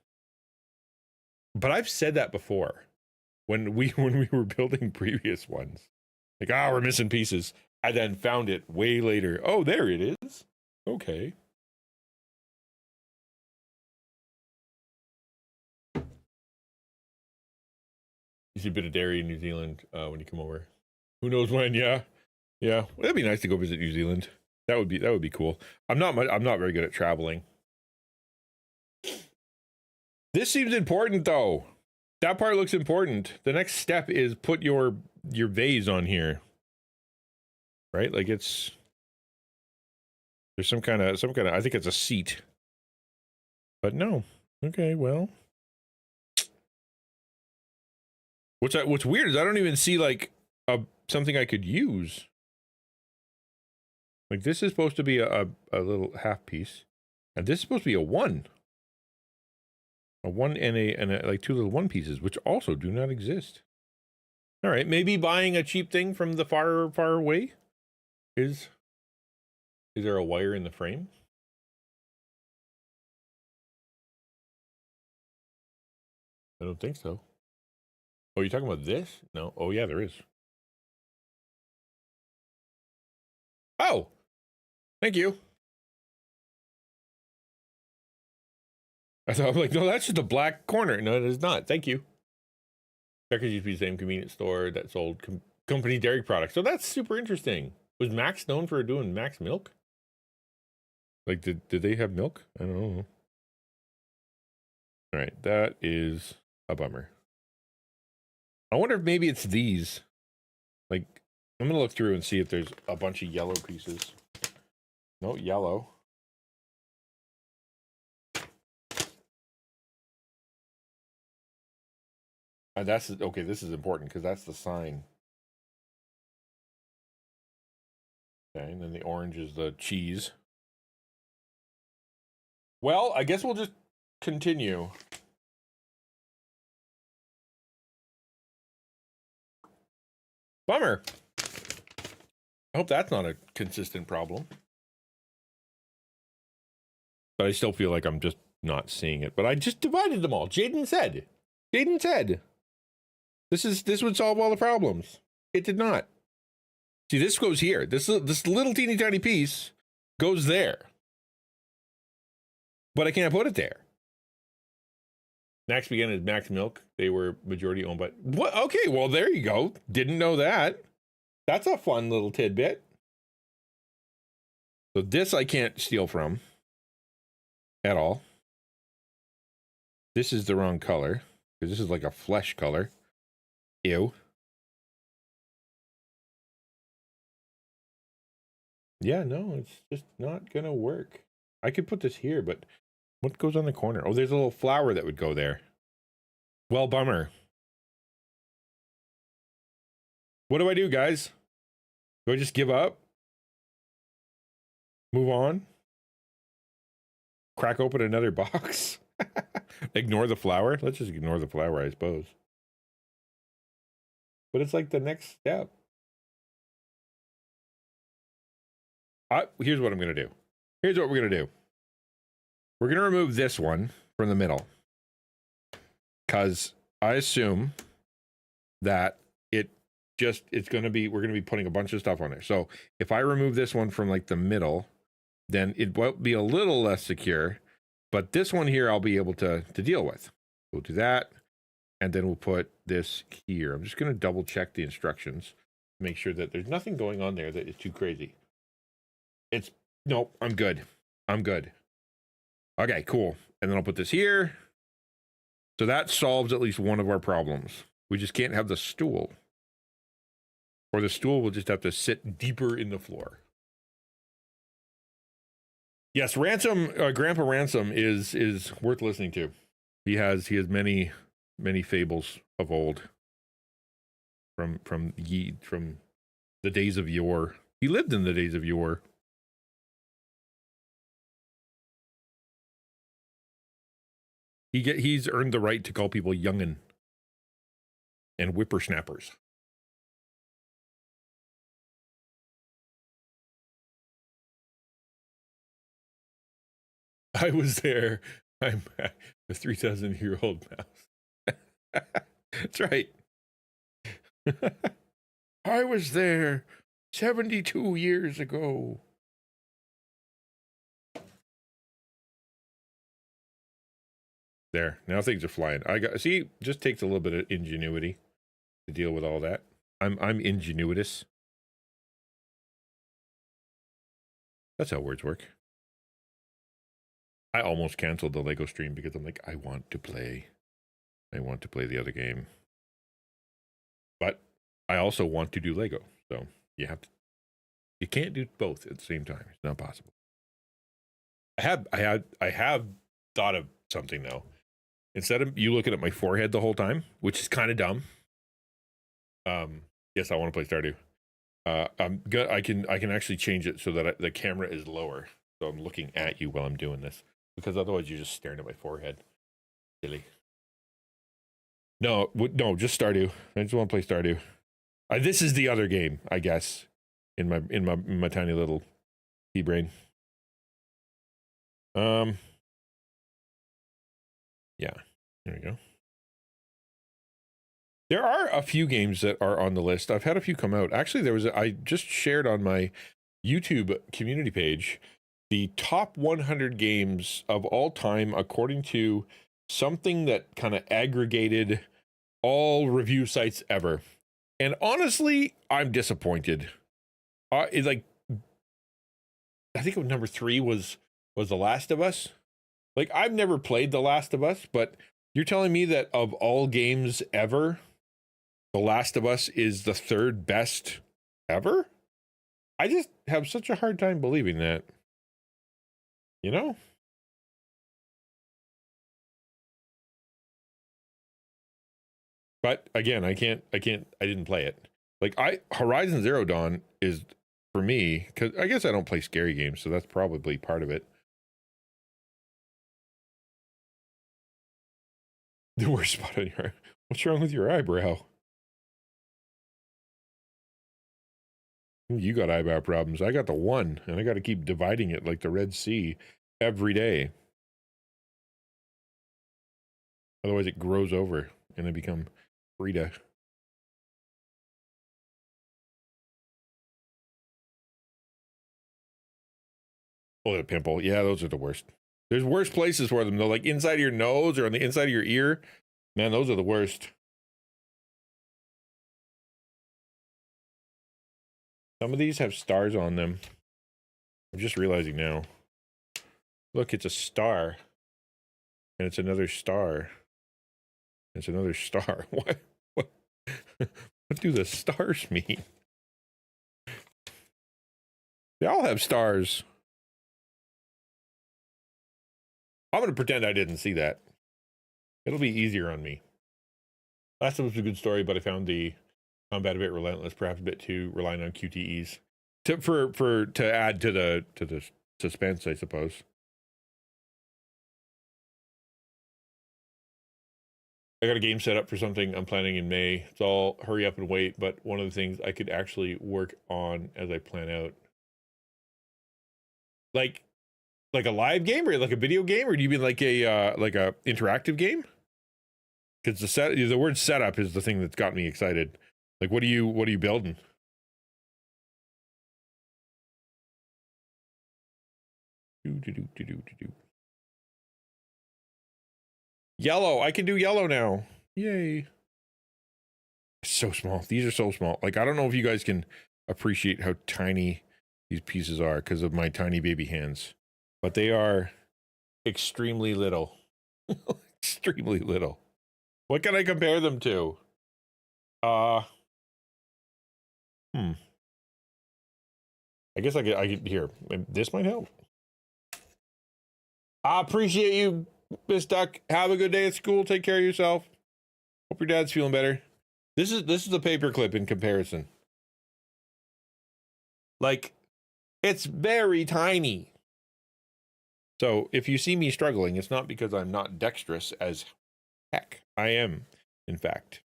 But I've said that before. When we were building previous ones. Like, we're missing pieces. I then found it way later. Oh, there it is. Okay. You see a bit of dairy in New Zealand when you come over. Who knows when? Yeah. Well, it'd be nice to go visit New Zealand. That would be cool. I'm not very good at traveling. This seems important though. That part looks important. The next step is put your vase on here. Right? Like there's some kind of I think it's a seat. But no. Okay, well. What's weird is I don't even see like something I could use. Like this is supposed to be a little half piece. And this is supposed to be a 1. A 1 and a like 2 little 1 pieces, which also do not exist. All right, maybe buying a cheap thing from the far away is there a wire in the frame? I don't think so. Oh, you're talking about this? No. Oh yeah, there is. Oh, thank you. I thought, I'm like, no, that's just a black corner. No, it is not. Thank you. Checkers used to be the same convenience store that sold company dairy products. So that's super interesting. Was Max known for doing Max milk? Like, did they have milk? I don't know. All right, that is a bummer. I wonder if maybe it's these. Like, I'm gonna look through and see if there's a bunch of yellow pieces. No yellow. That's okay. This is important because that's the sign. Okay, and then the orange is the cheese. Well, I guess we'll just continue. Bummer. I hope that's not a consistent problem. But I still feel like I'm just not seeing it. But I just divided them all. Jaden said. This would solve all the problems. It did not. See, this goes here. This little teeny tiny piece goes there. But I can't put it there. Max began as Max Milk. They were majority owned by... What? Okay, well, there you go. Didn't know that. That's a fun little tidbit. So this I can't steal from. At all. This is the wrong color. because this is like a flesh color. Ew. Yeah, no, it's just not gonna work. I could put this here, but what goes on the corner? Oh, there's a little flower that would go there. Well, bummer. What do I do, guys? Do I just give up? Move on? Crack open another box? Ignore the flower? Let's just ignore the flower, I suppose. But it's like the next step. Here's what I'm going to do. Here's what we're going to do. We're going to remove this one from the middle. Because I assume that we're going to be putting a bunch of stuff on there. So if I remove this one from like the middle, then it will be a little less secure. But this one here, I'll be able to deal with. We'll do that. And then we'll put this here. I'm just going to double check the instructions. Make sure that there's nothing going on there that is too crazy. Nope, I'm good. I'm good. Okay, cool. And then I'll put this here. So that solves at least one of our problems. We just can't have the stool. Or the stool will just have to sit deeper in the floor. Yes, Grandpa Ransom is worth listening to. He has many fables of old. From the days of yore. He lived in the days of yore. He's earned the right to call people youngin' and whippersnappers. I was there. I'm a 3,000-year-old mouse. That's right. I was there 72 years ago. There. Now things are flying. Just takes a little bit of ingenuity to deal with all that. I'm ingenuitous. That's how words work. I almost canceled the Lego stream because I'm like, I want to play the other game. But I also want to do Lego. So you can't do both at the same time. It's not possible. I have thought of something though. Instead of you looking at my forehead the whole time, which is kind of dumb. Yes, I want to play Stardew. I can actually change it so that the camera is lower. So I'm looking at you while I'm doing this. Because otherwise you're just staring at my forehead. Silly. No, just Stardew. I just want to play Stardew. This is the other game, I guess. In my tiny little pea brain. Yeah, there we go. There are a few games that are on the list. I've had a few come out. Actually, I just shared on my YouTube community page the top 100 games of all time according to something that kind of aggregated all review sites ever. And honestly, I'm disappointed. I think number 3 was The Last of Us. Like, I've never played The Last of Us, but you're telling me that of all games ever, The Last of Us is the 3rd best ever? I just have such a hard time believing that. You know? But again, I didn't play it. Like, Horizon Zero Dawn is, for me, because I guess I don't play scary games, so that's probably part of it. The worst spot on your, what's wrong with your eyebrow? You got eyebrow problems. I got the one, and I got to keep dividing it like the Red Sea every day. Otherwise, it grows over, and I become Frida. Oh, the pimple. Yeah, those are the worst. There's worse places for them, though, like inside of your nose or on the inside of your ear. Man, those are the worst. Some of these have stars on them. I'm just realizing now. Look, it's a star. And it's another star. It's another star. What, what do the stars mean? They all have stars. I'm going to pretend I didn't see that. It'll be easier on me. Last time was a good story, but I found the combat a bit relentless, perhaps a bit too reliant on QTEs to add to the suspense, I suppose. I got a game set up for something I'm planning in May. It's all hurry up and wait, but one of the things I could actually work on as I plan out. Like a live game or like a video game, or do you mean like a interactive game? Because the word setup is the thing that's got me excited. Like, what are you building? Yellow. I can do yellow now. Yay. So small. These are so small. Like, I don't know if you guys can appreciate how tiny these pieces are because of my tiny baby hands, but they are extremely little. Extremely little. What can I compare them to? I guess I could here. This might help. I appreciate you, Miss Duck. Have a good day at school. Take care of yourself. Hope your dad's feeling better. This is a paperclip in comparison. Like, it's very tiny. So if you see me struggling, it's not because I'm not dexterous as heck. I am, in fact.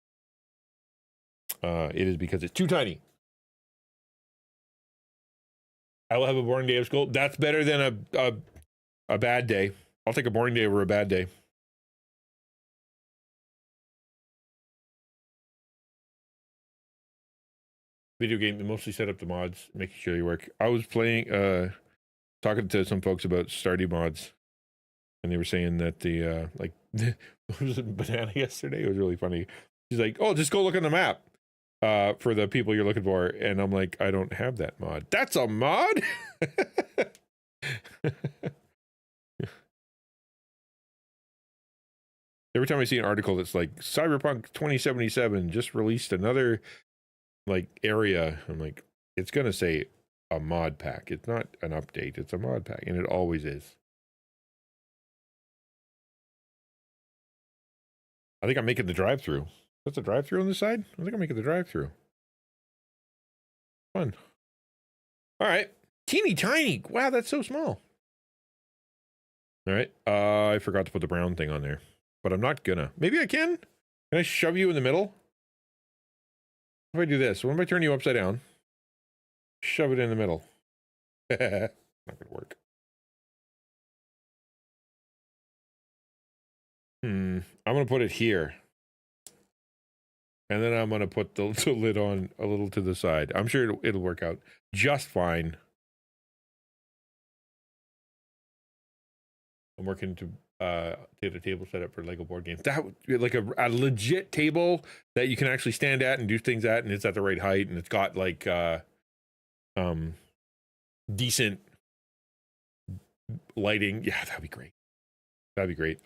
It is because it's too tiny. I will have a boring day of school. That's better than a bad day. I'll take a boring day over a bad day. Video game, mostly set up the mods, making sure they work. I was playing, talking to some folks about Stardew mods, and they were saying that the, like, was it Banana yesterday? It was really funny. She's like, oh, just go look on the map for the people you're looking for. And I'm like, I don't have that mod. That's a mod? Every time I see an article that's like, Cyberpunk 2077 just released another, like, area, I'm like, it's going to say a mod pack. It's not an update. It's a mod pack. And it always is. I think I'm making the drive-through. That's a drive-through on this side? I think I'm making the drive-through. Fun. All right. Teeny tiny. Wow, that's so small. All right. I forgot to put the brown thing on there, but I'm not gonna. Maybe I can. Can I shove you in the middle? If I do this, what if I turn you upside down? Shove it in the middle. Not gonna work. I'm gonna put it here. And then I'm gonna put the lid on a little to the side. I'm sure it'll work out just fine. I'm working to get a table set up for Lego board games. That would be like a legit table that you can actually stand at and do things at, and it's at the right height, and it's got like decent lighting. Yeah, that'd be great. That'd be great.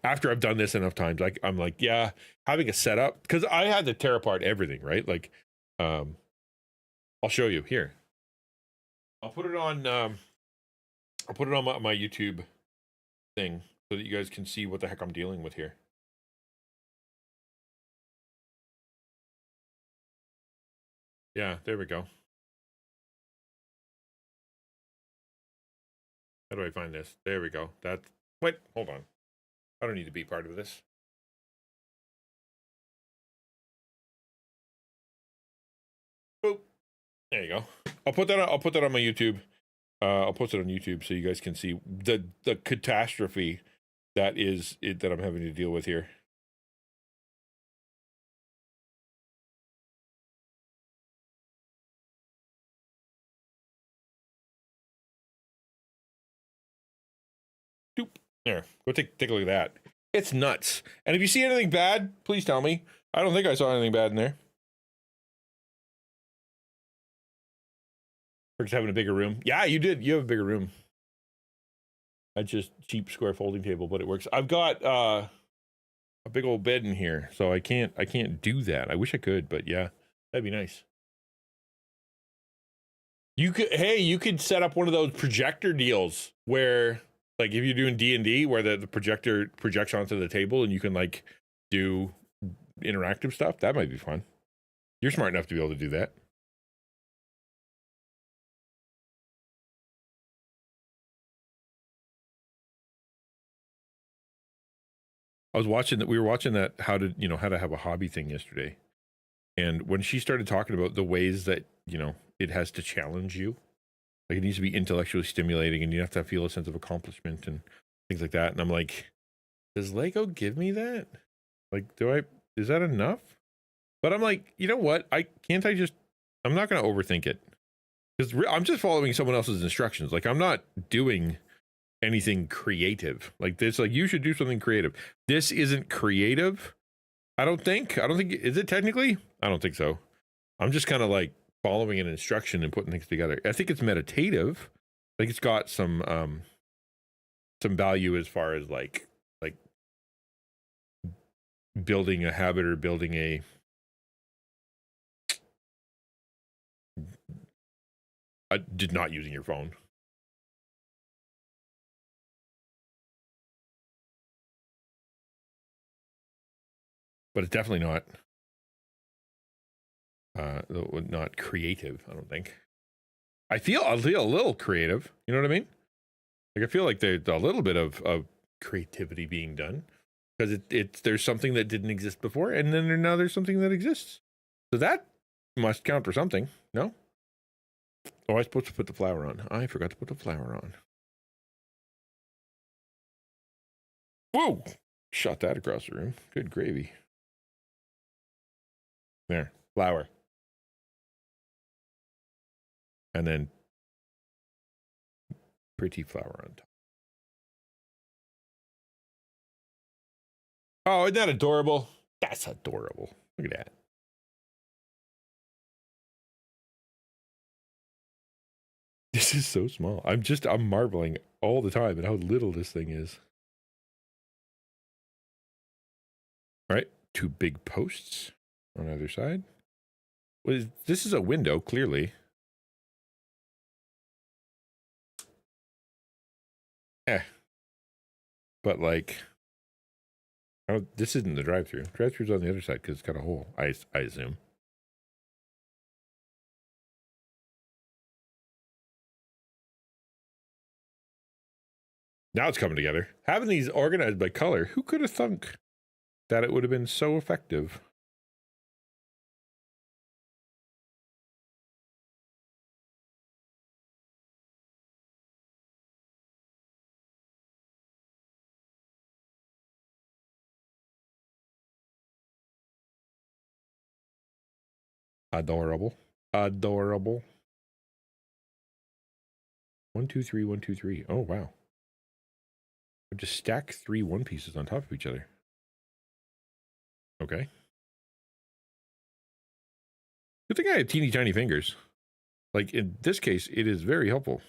After I've done this enough times, I'm like, yeah, having a setup, because I had to tear apart everything, right? Like, I'll show you here. I'll put it on my YouTube thing so that you guys can see what the heck I'm dealing with here. Yeah, there we go. How do I find this? There we go. Wait, hold on. I don't need to be part of this. Boop. There you go. I'll put that on my YouTube. I'll post it on YouTube so you guys can see the catastrophe that is it that I'm having to deal with here. Doop. There. Go take a look at that. It's nuts. And if you see anything bad, please tell me. I don't think I saw anything bad in there. Or just having a bigger room. Yeah, you did. You have a bigger room. That's just cheap square folding table, but it works. I've got a big old bed in here, so I can't do that. I wish I could, but yeah, that'd be nice. You could set up one of those projector deals where, like, if you're doing D&D, where the projector projects onto the table and you can like do interactive stuff. That might be fun. You're smart enough to be able to do that. I was watching that. We were watching that how to have a hobby thing yesterday, and when she started talking about the ways that it has to challenge you, like it needs to be intellectually stimulating, and you have to feel a sense of accomplishment and things like that. And I'm like, does Lego give me that? Like, is that enough? But I'm like, you know what? I'm not going to overthink it, because I'm just following someone else's instructions. Like, I'm not doing anything creative like this. Like, you should do something creative. This isn't creative. I don't think, is it technically? I don't think so. I'm just kind of like following an instruction and putting things together. I think it's meditative. I think it's got some value as far as like building a habit or building a not using your phone. But it's definitely not creative, I don't think. I feel a little creative, you know what I mean? Like, I feel like there's a little bit of creativity being done, because there's something that didn't exist before, and then now there's something that exists. So that must count for something, no? Oh, I was supposed to put the flower on. I forgot to put the flower on. Whoa! Shot that across the room. Good gravy. There, flower. And then pretty flower on top. Oh, isn't that adorable? That's adorable. Look at that. This is so small. I'm marveling all the time at how little this thing is. All right, 2 big posts on either side. This is a window, clearly. But like, this isn't the drive-through. Drive-through's on the other side because it's got a hole, I assume. Now it's coming together. Having these organized by color, who could have thunk that it would have been so effective? Adorable. Adorable. 1, 2, 3, 1, 2, 3. Oh, wow. I just stack 3 one pieces on top of each other. Okay. Good thing I had teeny tiny fingers. Like, in this case, it is very helpful.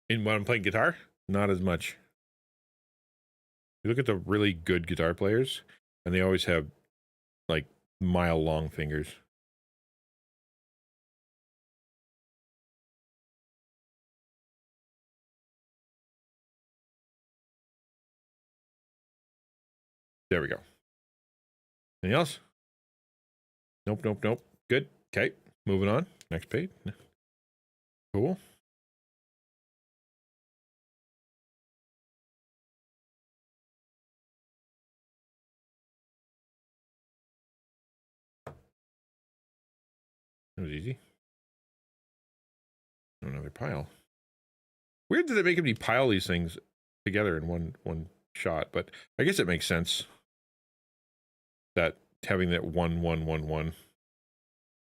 And when I'm playing guitar, not as much. You look at the really good guitar players, and they always have like mile-long fingers. There we go. Anything else? Nope, nope, nope. Good. Okay, moving on. Next page. Cool. That was easy. Another pile. Weird that they make me pile these things together in one shot, but I guess it makes sense that having that 1, 1, 1, 1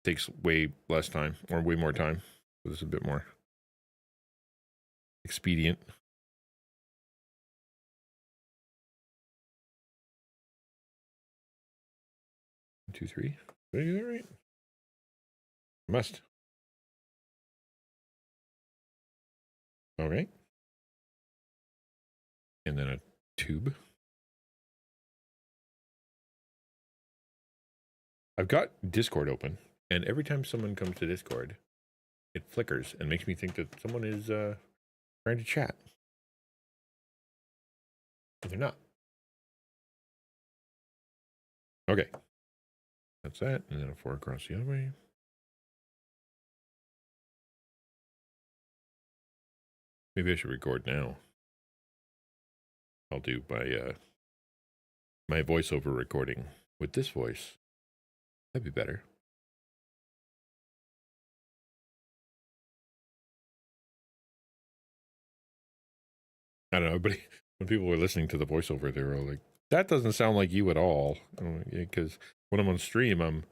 takes way less time, or way more time. So this is a bit more expedient. 1, 2, 3. Did I do that right? Must. All right. And then a tube. I've got Discord open, and every time someone comes to Discord, it flickers and makes me think that someone is trying to chat. But they're not. Okay. That's that. And then a 4 across the other way. Maybe I should record now. I'll do my voiceover recording with this voice. That'd be better. I don't know, but when people were listening to the voiceover, they were all like, that doesn't sound like you at all. Because when I'm on stream, I'm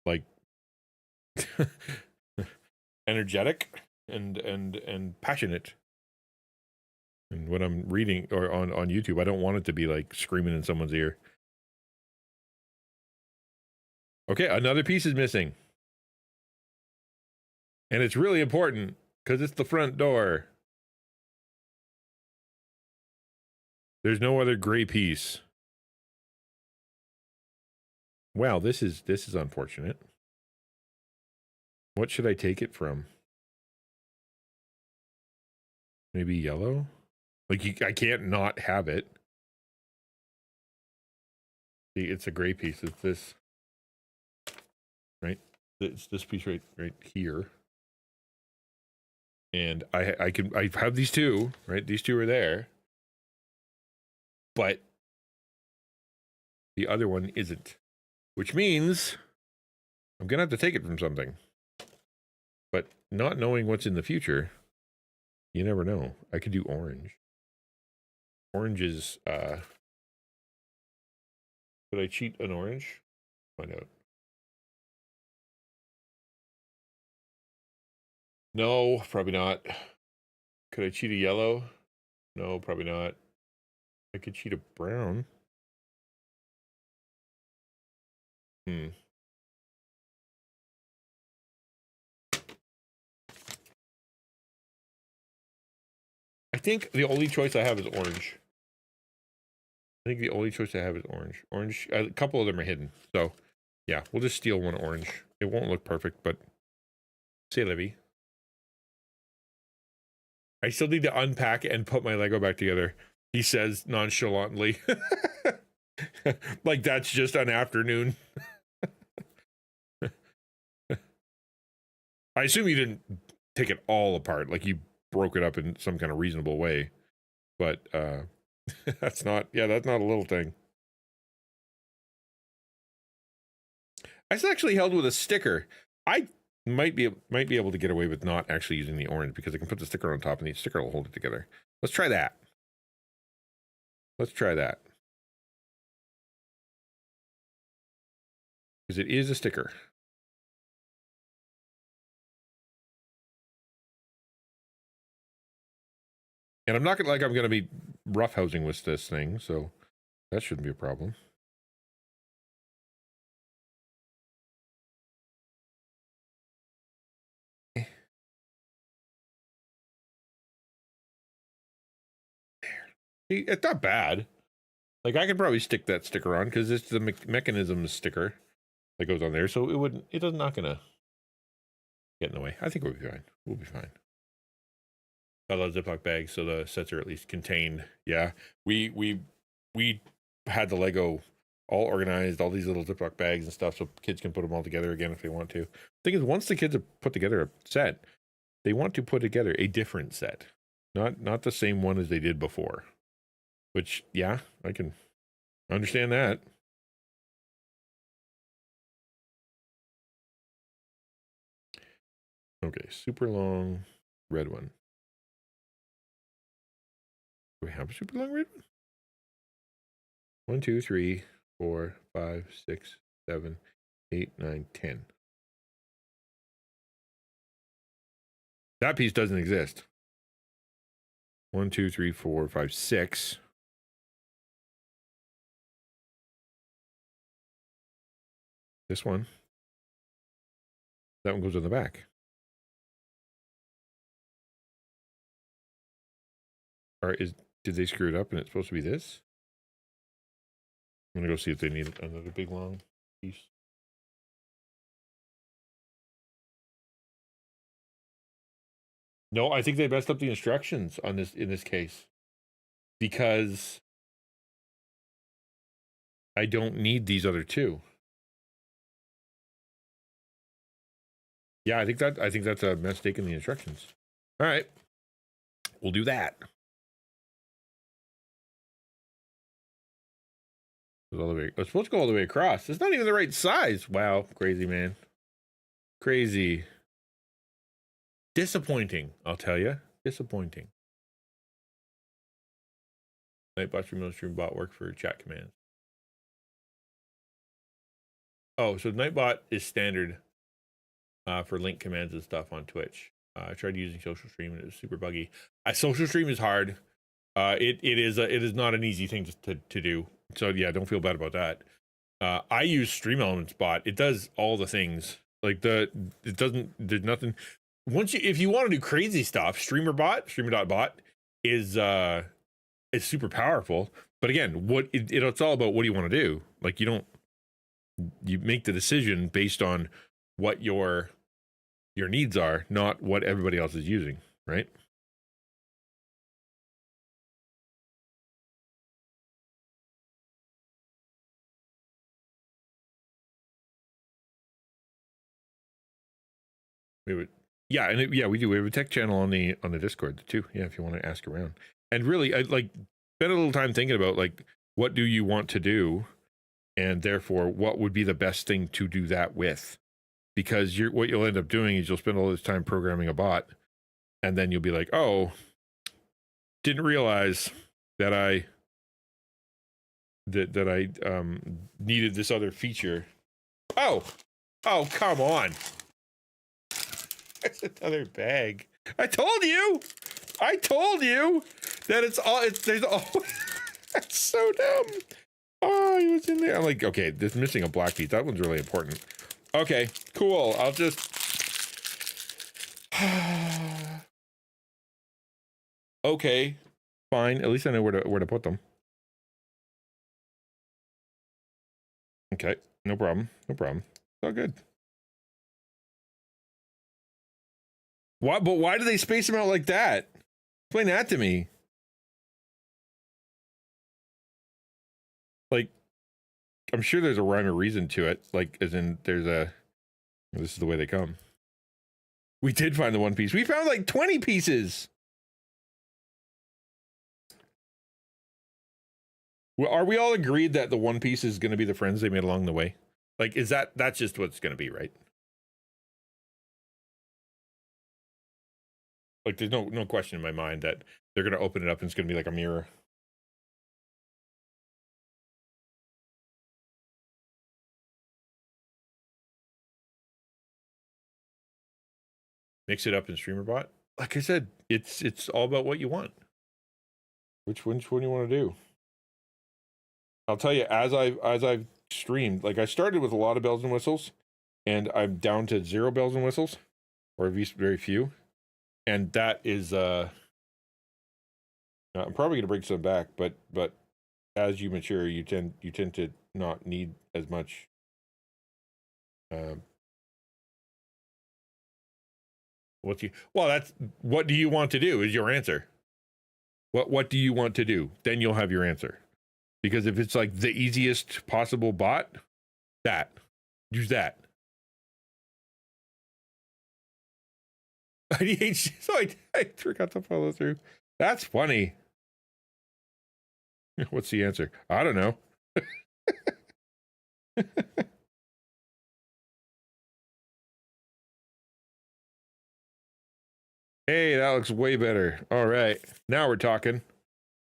like energetic and passionate. And when I'm reading or on YouTube, I don't want it to be like screaming in someone's ear. Okay, another piece is missing. And it's really important because it's the front door. There's no other gray piece. Wow, this is unfortunate. What should I take it from? Maybe yellow? Like I can't not have it. See, it's a gray piece. It's this, right? It's this piece right here. And I have these two, right? These two are there. But the other one isn't. Which means I'm gonna have to take it from something. But not knowing what's in the future, you never know. I could do orange. Orange is could I cheat an orange? Find out. No, probably not. Could I cheat a yellow? No, probably not. I could cheat a brown. I think the only choice I have is orange. I think the only choice I have is orange. Orange, a couple of them are hidden. So, yeah, we'll just steal one orange. It won't look perfect, but say Livy. I still need to unpack and put my Lego back together, he says nonchalantly. Like that's just an afternoon. I assume you didn't take it all apart, like you broke it up in some kind of reasonable way. But that's not a little thing. It's actually held with a sticker. I might be able to get away with not actually using the orange because I can put the sticker on top and the sticker will hold it together. Let's try that. Let's try that. Because it is a sticker. And I'm not gonna I'm gonna be roughhousing with this thing, so that shouldn't be a problem. See, it's not bad. Like I could probably stick that sticker on because it's the mechanism sticker that goes on there, so it's not gonna get in the way. I think we'll be fine. We'll be fine. I love Ziploc bags, so the sets are at least contained. Yeah, we had the Lego all organized, all these little Ziploc bags and stuff, so kids can put them all together again if they want to. The thing is, once the kids have put together a set, they want to put together a different set, not the same one as they did before. Which, yeah, I can understand that. Okay, super long red one. Do we have a super long red one? 1, 2, 3, 4, 5, 6, 7, 8, 9, 10. That piece doesn't exist. 1, 2, 3, 4, 5, 6. This one. That one goes on the back. Or did they screw it up and it's supposed to be this? I'm gonna go see if they need another big long piece. No, I think they messed up the instructions on this in this case. Because I don't need these other two. Yeah, I think that's a mistake in the instructions. All right. We'll do that. All the way, it's supposed to go all the way across. It's not even the right size. Wow, crazy, man. Crazy. Disappointing, I'll tell you. Disappointing. Nightbot stream bot work for chat commands. Oh, so Nightbot is standard for link commands and stuff on Twitch. I tried using social stream and it was super buggy. Social stream is hard. It is not an easy thing to do. So yeah, don't feel bad about that. I use Stream Elements bot. It does all the things. Like there's nothing. If you want to do crazy stuff, streamer.bot is super powerful. But again, it's all about what do you want to do? Like you make the decision based on what your needs are, not what everybody else is using, right? We do. We have a tech channel on the Discord too. Yeah, if you want to ask around. And really, I spend a little time thinking about like what do you want to do, and therefore what would be the best thing to do that with, because what you'll end up doing is you'll spend all this time programming a bot, and then you'll be like, oh, didn't realize that I needed this other feature. Oh, come on. That's another bag. I told you that there's all that's so dumb. Oh, he was in there. I'm like, okay, this missing a black piece. That one's really important. Okay, cool. I'll just okay, fine. At least I know where to put them. Okay, no problem. It's all good. Why? But why do they space them out like that? Explain that to me. Like, I'm sure there's a rhyme or reason to it. Like, as in, this is the way they come. We did find the one piece. We found like 20 pieces. Well, are we all agreed that the one piece is going to be the friends they made along the way? Like, that's just what it's going to be, right? Like, there's no question in my mind that they're going to open it up and it's going to be like a mirror. Mix it up in StreamerBot. Like I said, it's all about what you want. Which one you want to do? I'll tell you, as I've streamed, like I started with a lot of bells and whistles, and I'm down to 0 bells and whistles, or at least very few. And that is I'm probably gonna bring some back, but as you mature, you tend to not need as much what do you want to do is your answer. What do you want to do? Then you'll have your answer. Because if it's like the easiest possible bot, use that. So I forgot to follow through. That's funny. What's the answer? I don't know. Hey, that looks way better. All right. Now we're talking.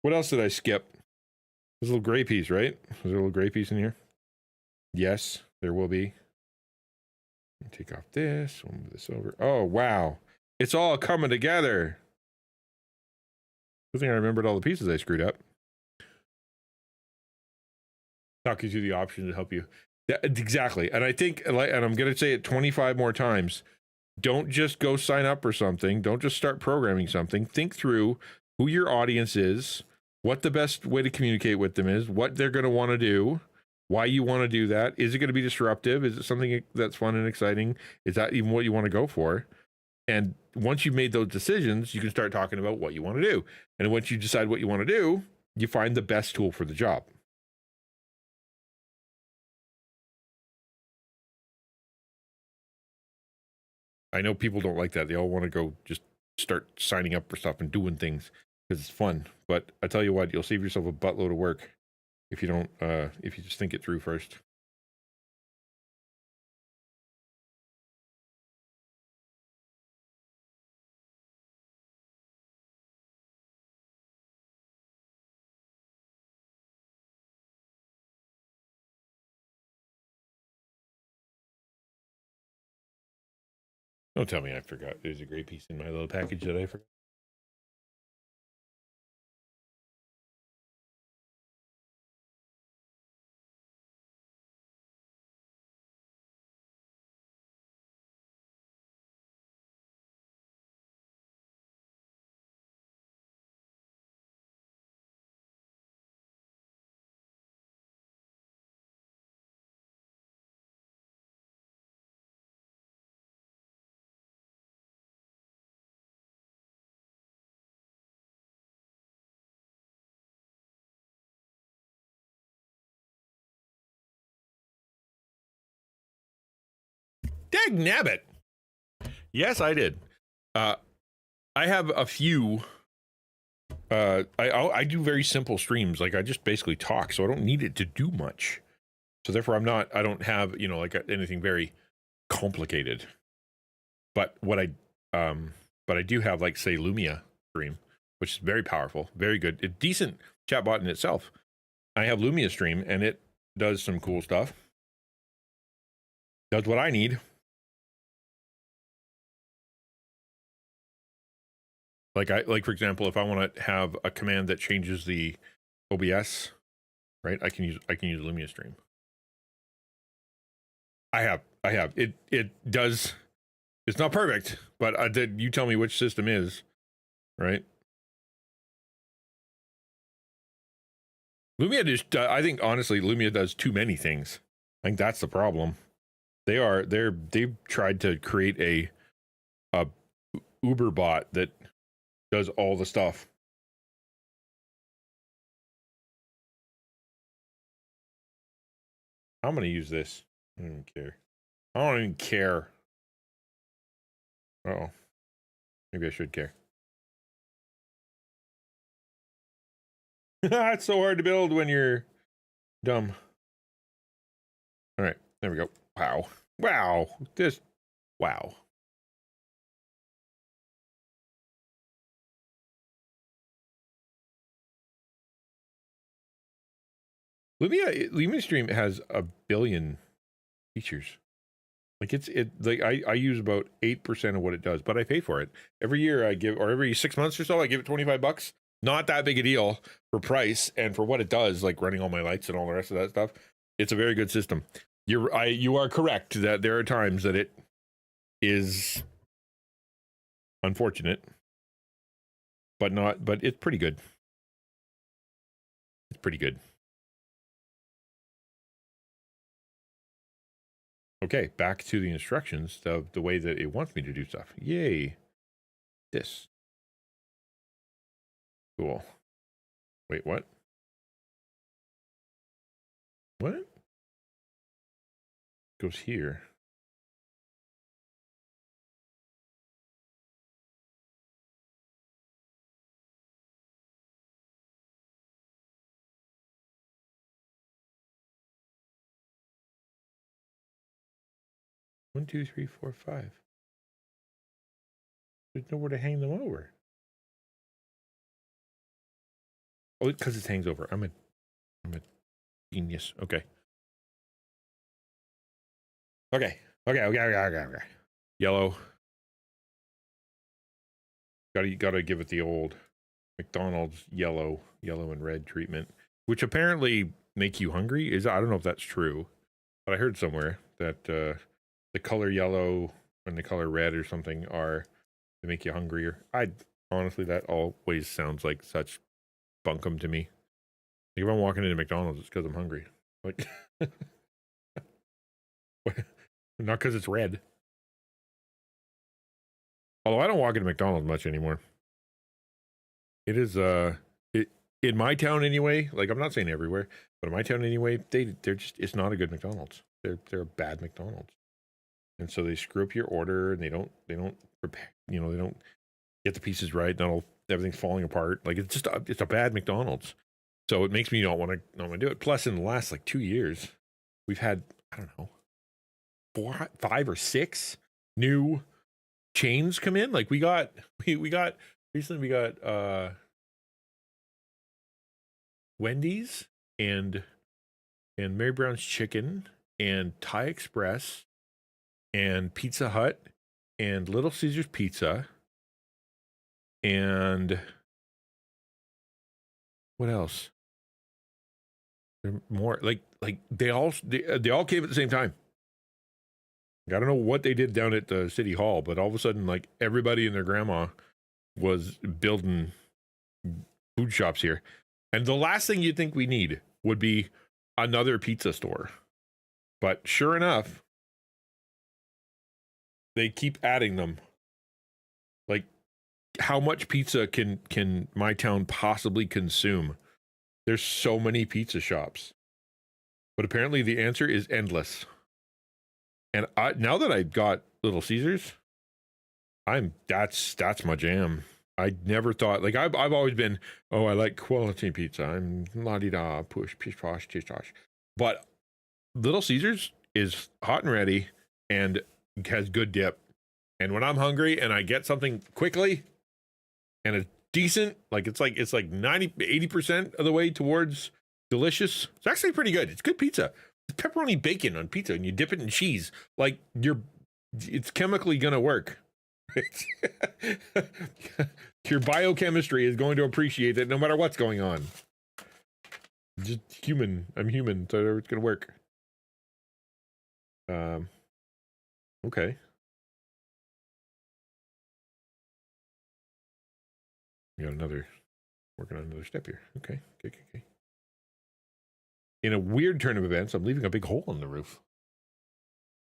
What else did I skip? There's a little gray piece, right? Is there a little gray piece in here? Yes, there will be. Take off this. We'll move this over. Oh, wow. It's all coming together. Good thing I remembered all the pieces I screwed up. Talk you through the options to help you Yeah, exactly. And I think, and I'm going to say it 25 more times, don't just go sign up for something. Don't just start programming something. Think through who your audience is, what the best way to communicate with them is, what they're going to want to do, why you want to do that. Is it going to be disruptive? Is it something that's fun and exciting? Is that even what you want to go for? And once you've made those decisions, you can start talking about what you want to do. And once you decide what you want to do, you find the best tool for the job. I know people don't like that. They all want to go just start signing up for stuff and doing things because it's fun. But I tell you what, you'll save yourself a buttload of work if you don't, if you just think it through first. Don't tell me I forgot. There's a great piece in my little package that I forgot. Dag nabbit. Yes, I did. I have a few. I do very simple streams. Like I just basically talk, so I don't need it to do much. So therefore, I don't have, you know, like anything very complicated. But what but I do have, like, say, Lumia stream, which is very powerful, very good, a decent chatbot in itself. I have Lumia stream, and it does some cool stuff. Does what I need. Like for example, if I want to have a command that changes the OBS, right? I can use Lumia stream. I have it does. It's not perfect, but you tell me which system is, right? Lumia just, I think honestly, Lumia does too many things. I think that's the problem. They've tried to create a Uber bot that does all the stuff. I'm gonna use this. I don't even care. I don't even care. Uh-oh. Maybe I should care. It's so hard to build when you're dumb. All right, there we go. Wow. Wow. Wow. Lumia Stream has a billion features. Like I use about 8% of what it does, but I pay for it. Every year I give, or every 6 months or so, I give it $25. Not that big a deal for price and for what it does, like running all my lights and all the rest of that stuff. It's a very good system. You are correct that there are times that it is unfortunate, but it's pretty good. It's pretty good. Okay, back to the instructions, the way that it wants me to do stuff. Yay. This. Cool. Wait, what? What? Goes here. One, two, three, four, five. There's nowhere to hang them over. Oh, because it hangs over. I'm a genius. Okay. Okay. Yellow. Gotta give it the old McDonald's yellow and red treatment, which apparently make you hungry. I don't know if that's true. but I heard somewhere that the color yellow and the color red or something are they make you hungrier. I honestly, that always sounds like such bunkum to me. Like if I'm walking into McDonald's, it's because I'm hungry. Like, not because it's red. Although I don't walk into McDonald's much anymore. It is in my town anyway. Like I'm not saying everywhere, but in my town anyway, they're just it's not a good McDonald's. They're a bad McDonald's, and so they screw up your order and they don't prepare. You know, they don't get the pieces right. Not everything's falling apart. Like it's a bad McDonald's. So it makes me not want to do it. Plus, in the last like 2 years, we've had I don't know 4, 5, or 6 new chains come in. Like we got recently we got Wendy's and Mary Brown's Chicken and Thai Express and Pizza Hut and Little Caesars Pizza and what else? There more like they all came at the same time. I don't know what they did down at the city hall, but all of a sudden, like everybody and their grandma was building food shops here. And the last thing you'd think we need would be another pizza store. But sure enough, they keep adding them. Like, how much pizza can my town possibly consume? There's so many pizza shops. But apparently the answer is endless. And now that I got Little Caesars, that's my jam. I never thought, like I've always been, oh, I like quality pizza. I'm la-di-da, push, pish, posh, tish, tosh. But Little Caesars is hot and ready and has good dip. And when I'm hungry and I get something quickly and it's decent, like it's like 80% of the way towards delicious, it's actually pretty good. It's good pizza. It's pepperoni bacon on pizza and you dip it in cheese. Like it's chemically gonna work. Your biochemistry is going to appreciate it no matter what's going on. Just human. I'm human, so it's gonna work. Okay. We got working on another step here. Okay. In a weird turn of events, I'm leaving a big hole in the roof.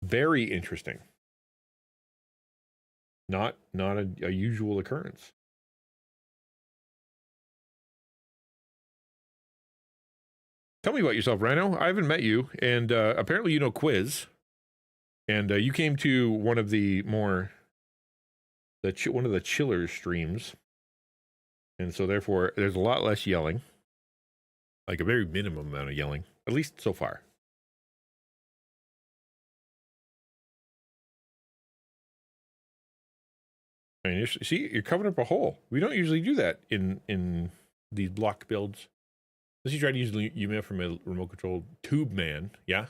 Very interesting. Not a usual occurrence. Tell me about yourself, Rhino. I haven't met you, and apparently you know Quiz, and you came to one of the one of the chiller streams, and so therefore there's a lot less yelling, like a very minimum amount of yelling, at least so far. I mean, see, you're covering up a hole. We don't usually do that in these block builds. Unless you try to use Lumia from a remote control tube man, yeah.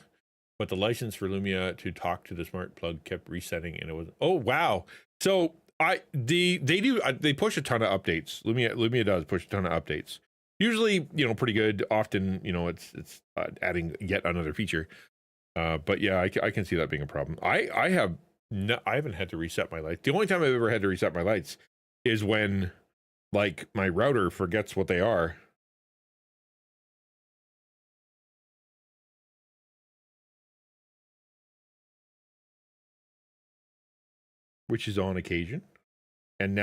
But the license for Lumia to talk to the smart plug kept resetting, and it was oh wow. So they push a ton of updates. Lumia does push a ton of updates. Usually, pretty good. Often, it's adding yet another feature. But yeah, I can see that being a problem. I haven't had to reset my lights. The only time I've ever had to reset my lights is when, like, my router forgets what they are. Which is on occasion. And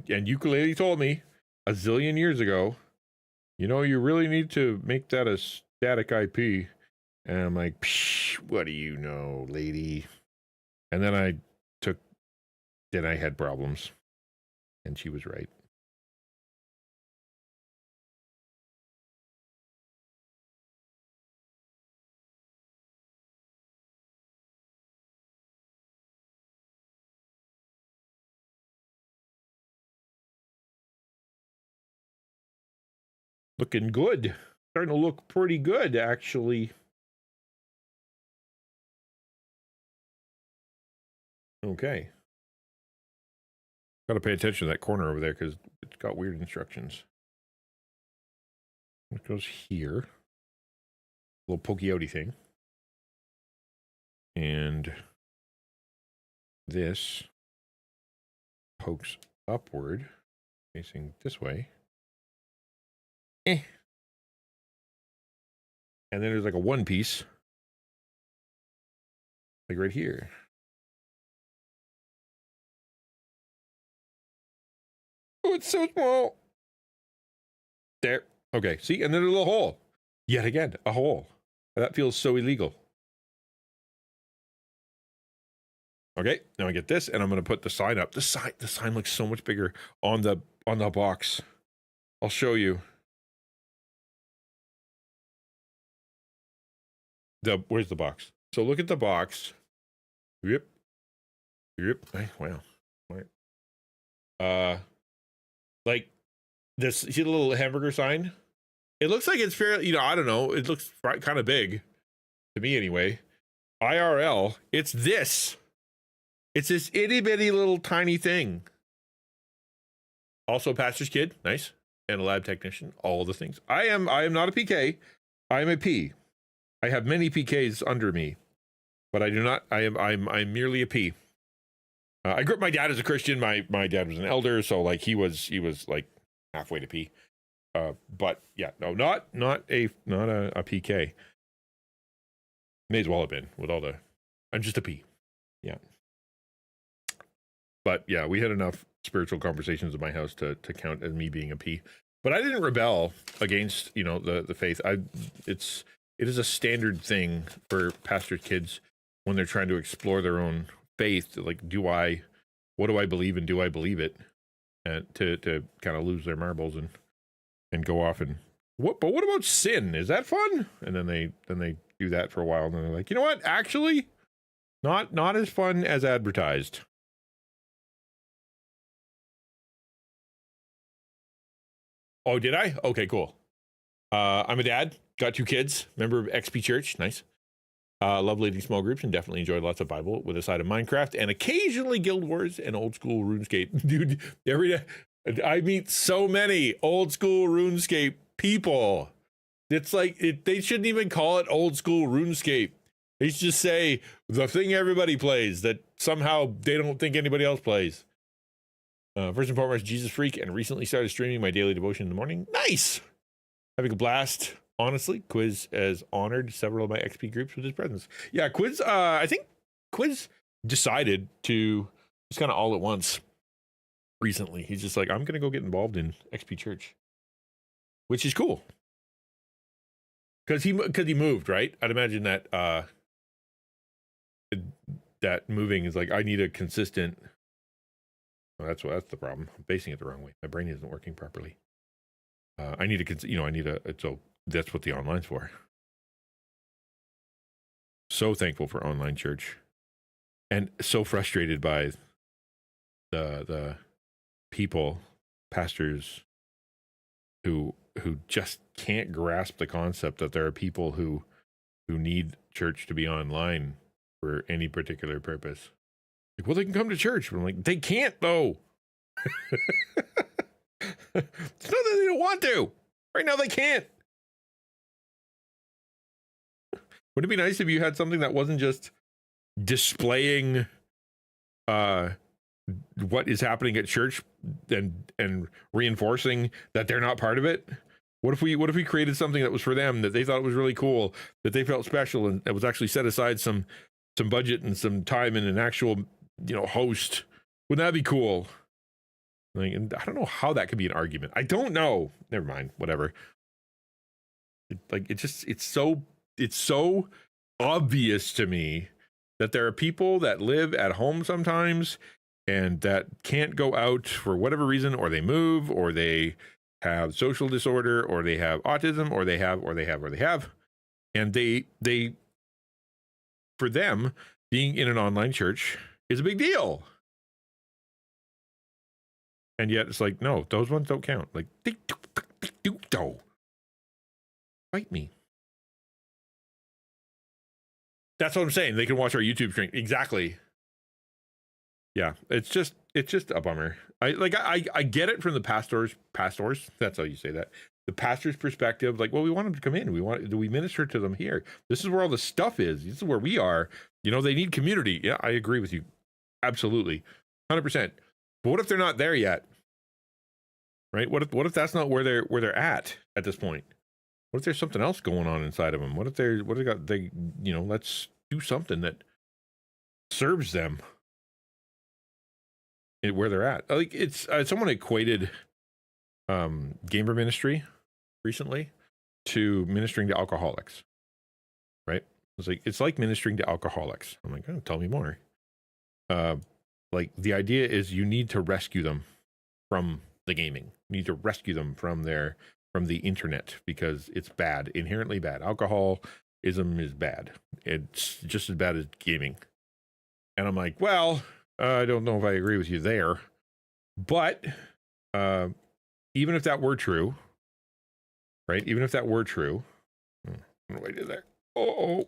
Ukulele told me a zillion years ago, you really need to make that a static IP. And I'm like, psh, what do you know, lady? And then I had problems. And she was right. Looking good. Starting to look pretty good, actually. Okay. Got to pay attention to that corner over there because it's got weird instructions. It goes here. A little pokey outy thing. And this pokes upward, facing this way. And then there's like a one piece, like right here. Oh, it's so small. There. Okay, see? And then there's a little hole. Yet again, a hole. That feels so illegal. Okay, now I get this, and I'm going to put the sign up. The sign looks so much bigger on the box. I'll show you. Where's the box? So look at the box. Yep. Wow. Like this. See the little hamburger sign? It looks like it's fairly. I don't know. It looks kind of big to me, anyway. IRL. It's this. It's this itty bitty little tiny thing. Also, pastor's kid, nice, and a lab technician. All the things. I am not a PK. I am a P. I have many PKs under me, but I do not. I'm merely a P. I grew up. My dad is a Christian. My dad was an elder, so like he was like halfway to P. But yeah, no, not a PK. May as well have been with all the. I'm just a P. Yeah. But yeah, we had enough spiritual conversations in my house to count as me being a P. But I didn't rebel against the faith. It is a standard thing for pastor kids when they're trying to explore their own faith. Like, what do I believe, and do I believe it? And to kind of lose their marbles and go off and what about sin? Is that fun? And then they do that for a while, and then they're like, you know what? Actually, not as fun as advertised. Oh, did I? Okay, cool. I'm a dad, got 2 kids, member of XP Church, nice. Love leading small groups and definitely enjoy lots of Bible with a side of Minecraft and occasionally Guild Wars and old school RuneScape. Dude, every day I meet so many old school RuneScape people. It's like, they shouldn't even call it old school RuneScape. They should just say the thing everybody plays that somehow they don't think anybody else plays. First and foremost, Jesus freak, and recently started streaming my daily devotion in the morning. Nice! Having a blast. Honestly, Quiz has honored several of my XP groups with his presence. Yeah, Quiz, I think Quiz decided to just kind of all at once recently. He's just like, I'm going to go get involved in XP Church, which is cool. Because he moved, right? I'd imagine that that moving is like, I need a consistent. Well, that's the problem. I'm basing it the wrong way. My brain isn't working properly. I need so that's what the online's for. So thankful for online church, and so frustrated by the people, pastors, who just can't grasp the concept that there are people who need church to be online for any particular purpose. Like, well, they can come to church. But I'm like, they can't though. It's not that they don't want to. Right now they can't. Would it be nice if you had something that wasn't just displaying what is happening at church and reinforcing that they're not part of it? What if we created something that was for them, that they thought was really cool, that they felt special, and it was actually set aside some budget and some time and an actual host? Wouldn't that be cool? Like, and I don't know how that could be an argument. I don't know. Never mind. Whatever. It's so obvious to me that there are people that live at home sometimes and that can't go out for whatever reason, or they move, or they have social disorder, or they have autism, or they have, and they for them, being in an online church is a big deal. And yet it's like, no, those ones don't count. Like, they do though. Fight me. That's what I'm saying. They can watch our YouTube stream. Exactly. Yeah, it's just a bummer. I get it from the pastors. That's how you say that. The pastor's perspective, like, well, we want them to come in. We minister to them here. This is where all the stuff is. This is where we are. They need community. Yeah, I agree with you. Absolutely. 100%. But what if they're not there yet? Right? What if that's not where they're at this point? What if there's something else going on inside of them? What if let's do something that serves them where they're at. Like, it's someone equated gamer ministry recently to ministering to alcoholics, right? It's like ministering to alcoholics. I'm like, oh, tell me more. Like, the idea is you need to rescue them from the gaming. You need to rescue them from the internet, because it's bad, inherently bad. Alcoholism is bad. It's just as bad as gaming. And I'm like, well, I don't know if I agree with you there, but even if that were true, right? Even if that were true, what do I do there? Oh,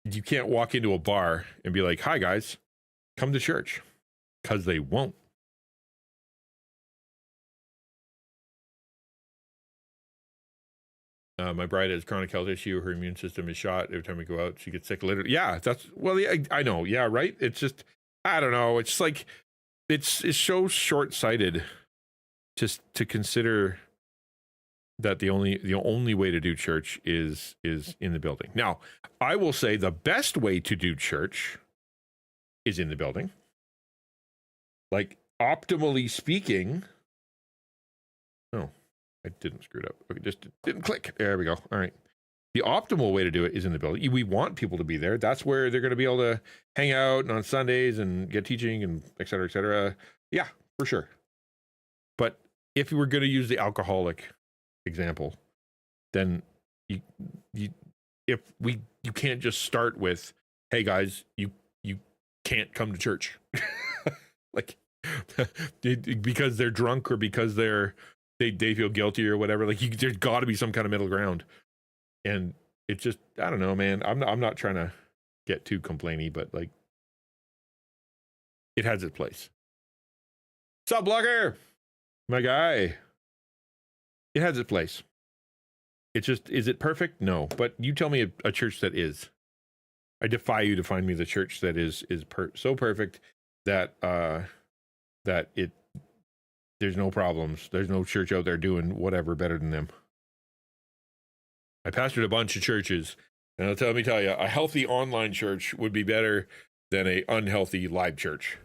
you can't walk into a bar and be like, "Hi guys, come to church," because they won't. My bride has chronic health issue. Her immune system is shot. Every time we go out, she gets sick. Literally, yeah. I know. Yeah, right. It's just, I don't know. It's like, it's so short-sighted to consider that the only way to do church is in the building. Now, I will say the best way to do church is in the building. Like, optimally speaking. Oh, I didn't screw it up. Okay, just didn't click. There we go. All right. The optimal way to do it is in the building. We want people to be there. That's where they're going to be able to hang out and on Sundays and get teaching and et cetera, et cetera. Yeah, for sure. But if we were going to use the alcoholic example, then you can't just start with, hey guys, you can't come to church. Like, because they're drunk or because they feel guilty or whatever. Like, there's got to be some kind of middle ground. And it's just, I don't know, man. I'm not trying to get too complainy, but like, it has its place. Sup, Blogger? My guy. It has its place. It's just, is it perfect? No. But you tell me a church that is. I defy you to find me the church that is so perfect that there's no problems. There's no church out there doing whatever better than them. I pastored a bunch of churches, and let me tell you, a healthy online church would be better than a unhealthy live church.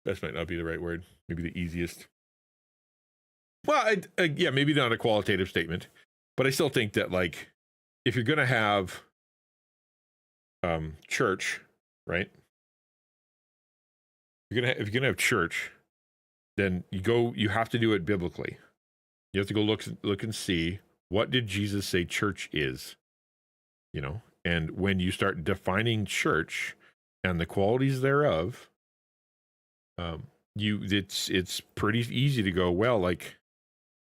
Best might not be the right word. Maybe the easiest. Well, yeah, maybe not a qualitative statement, but I still think that, like, if you're gonna have church, right? If you're gonna have church, then you have to do it biblically. You have to go look and see, what did Jesus say church is? And when you start defining church and the qualities thereof, it's pretty easy to go, well, like,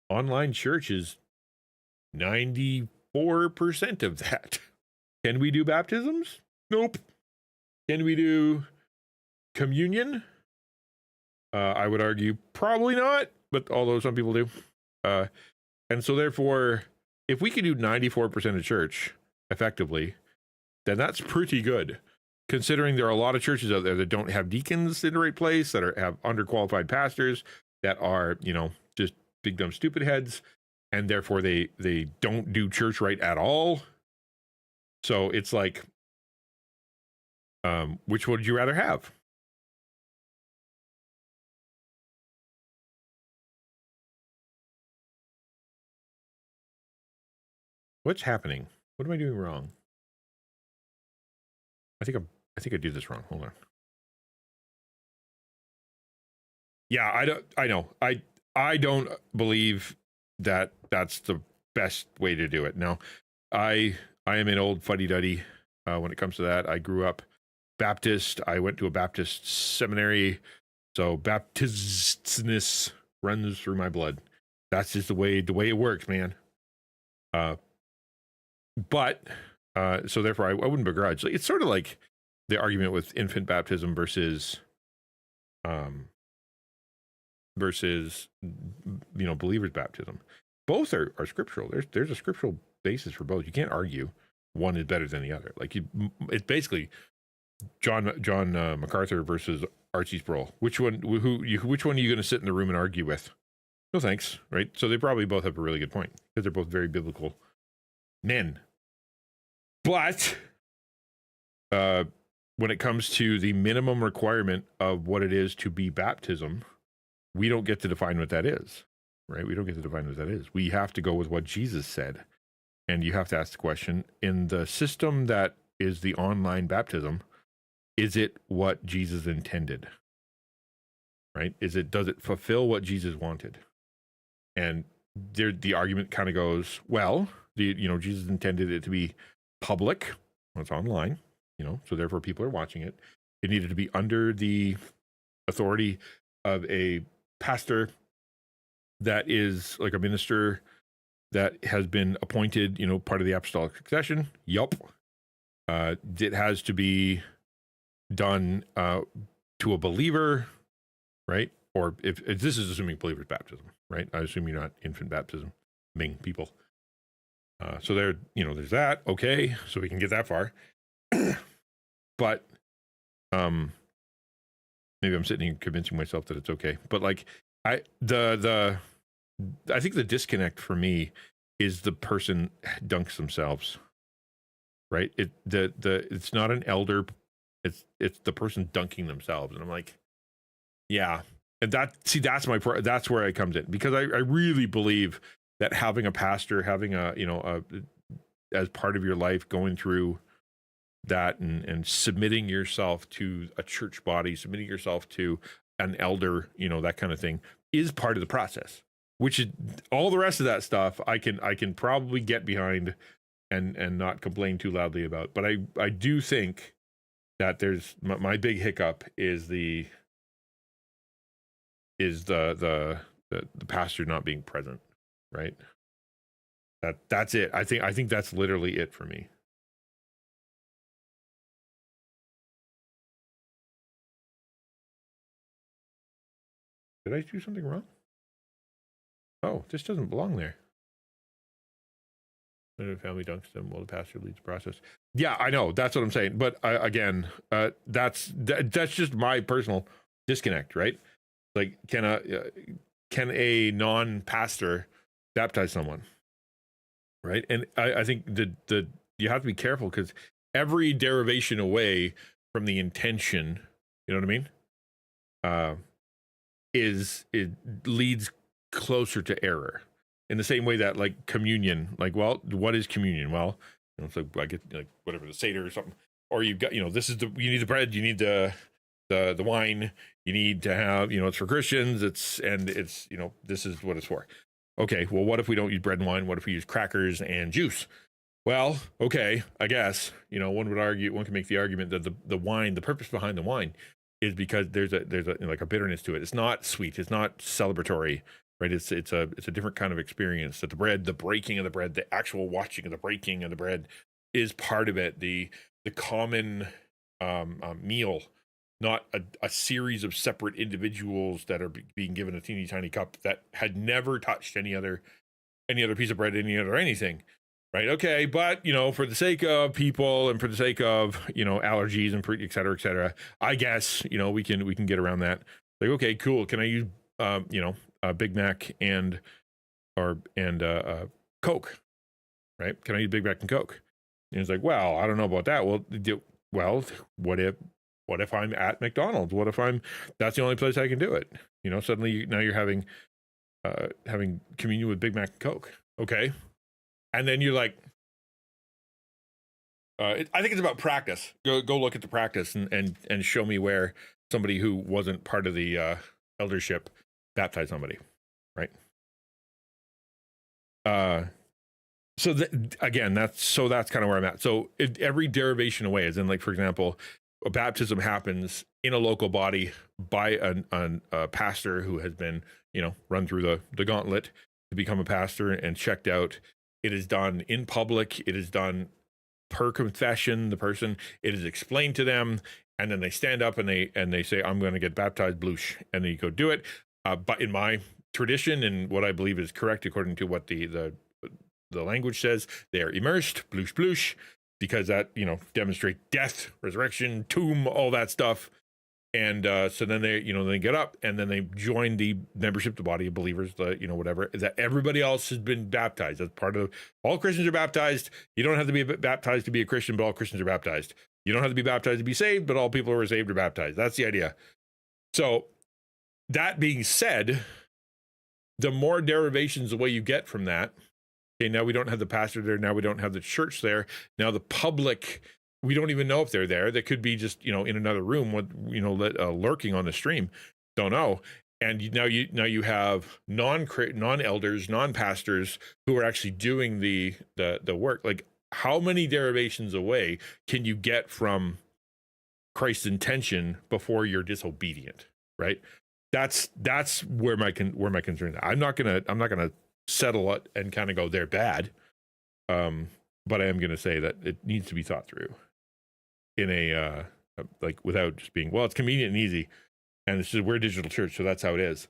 online church is 94% of that. Can we do baptisms? Nope. Can we do communion? I would argue probably not, but although some people do. And so therefore, if we can do 94% of church effectively, then that's pretty good. Considering there are a lot of churches out there that don't have deacons in the right place, that have underqualified pastors, that are, just big dumb stupid heads, and therefore they don't do church right at all. So it's like, which would you rather have? What's happening? What am I doing wrong? I think I did this wrong. Hold on. Yeah, I know. I don't believe that that's the best way to do it. Now, I am an old fuddy-duddy when it comes to that. I grew up Baptist. I went to a Baptist seminary, so Baptistness runs through my blood. That's just the way it works, man. But so therefore I wouldn't begrudge. It's sort of like the argument with infant baptism versus believers baptism. Both are scriptural. There's a scriptural basis for both. You can't argue one is better than the other. Like it's basically John MacArthur versus Archie Sproul. Which one are you going to sit in the room and argue with? No thanks, right? So they probably both have a really good point because they're both very biblical men. But when it comes to the minimum requirement of what it is to be baptism, we don't get to define what that is, right? We don't get to define what that is. We have to go with what Jesus said. And you have to ask the question, in the system that is the online baptism, is it what Jesus intended? Right? Does it fulfill what Jesus wanted? And the argument kind of goes, well, Jesus intended it to be public. Well, it's online, so therefore people are watching it. It needed to be under the authority of a pastor that is like a minister that has been appointed, part of the apostolic succession. Yup. It has to be done to a believer, right? Or if this is assuming believer's baptism, right? I assume you're not infant baptism, people. So there's that. Okay, so we can get that far. But maybe I'm sitting here convincing myself that it's okay. But like I think the disconnect for me is the person dunks themselves, right? It's not an elder, it's the person dunking themselves, and I'm like, yeah. And that's where it comes in, because I really believe that having a pastor, having as part of your life, going through that and submitting yourself to a church body, submitting yourself to an elder, that kind of thing, is part of the process. Which is all the rest of that stuff I can probably get behind and not complain too loudly about. But I do think that there's my big hiccup is the pastor not being present, right? That's it. I think that's literally it for me. Did I do something wrong? Oh, this doesn't belong there. The family dunks them while the pastor leads the process. Yeah, I know. That's what I'm saying. But again, that's just my personal disconnect, right? Like, can a non-pastor baptize someone, right? And I think that you have to be careful, because every derivation away from the intention, you know what I mean? It leads closer to error. In the same way that, like, communion, like, well, what is communion? Well, it's like, I get, like, whatever, the Seder or something. Or you've got, this is you need the bread, you need the wine, you need to have, it's for Christians, it's this is what it's for. Okay, well, what if we don't use bread and wine? What if we use crackers and juice? Well, okay, I guess, one can make the argument that the wine, the purpose behind the wine is because there's a like a bitterness to it. It's not sweet, it's not celebratory, right? It's a different kind of experience. That the bread, the breaking of the bread, the actual watching of the breaking of the bread is part of it. The common meal, not a series of separate individuals that are being given a teeny tiny cup that had never touched any other piece of bread, anything, right? Okay, but for the sake of people and for the sake of allergies and et cetera, I guess we can get around that. Like, okay, cool. Can I use Big Mac and Coke, right? Can I use Big Mac and Coke? And it's like, well, I don't know about that. Well, what if I'm at McDonald's? What if that's the only place I can do it? Suddenly now you're having communion with Big Mac and Coke. Okay. And then you're like, I think it's about practice. Go look at the practice and show me where somebody who wasn't part of the eldership baptized somebody, right? So again, that's kind of where I'm at. So every derivation away, as in, like, for example, a baptism happens in a local body by a pastor who has been, run through the gauntlet to become a pastor and checked out It is done in public. It is done per confession. The person, it is explained to them, and then they stand up and they say, "I'm going to get baptized," bloosh, and then you go do it. But in my tradition and what I believe is correct according to what the language says, they are immersed, bloosh bloosh, because that demonstrates death, resurrection, tomb, all that stuff. And so then they get up and then they join the membership, the body of believers, whatever, that everybody else has been baptized. That's part of, all Christians are baptized. You don't have to be baptized to be a Christian, but all Christians are baptized. You don't have to be baptized to be saved, but all people who are saved are baptized. That's the idea. So that being said, the more derivations away you get from that, okay, now we don't have the pastor there. Now we don't have the church there. Now the public, we don't even know if they're there. They could be just, in another room with, lurking on the stream. Don't know. And now you have non-elders, non-pastors who are actually doing the work. Like, how many derivations away can you get from Christ's intention before you're disobedient, right? That's where my concern is. I'm not gonna settle it and kind of go, they're bad. But I am gonna say that it needs to be thought through in a like, without just being, well, it's convenient and easy, and it's just, we're a digital church, so that's how it is.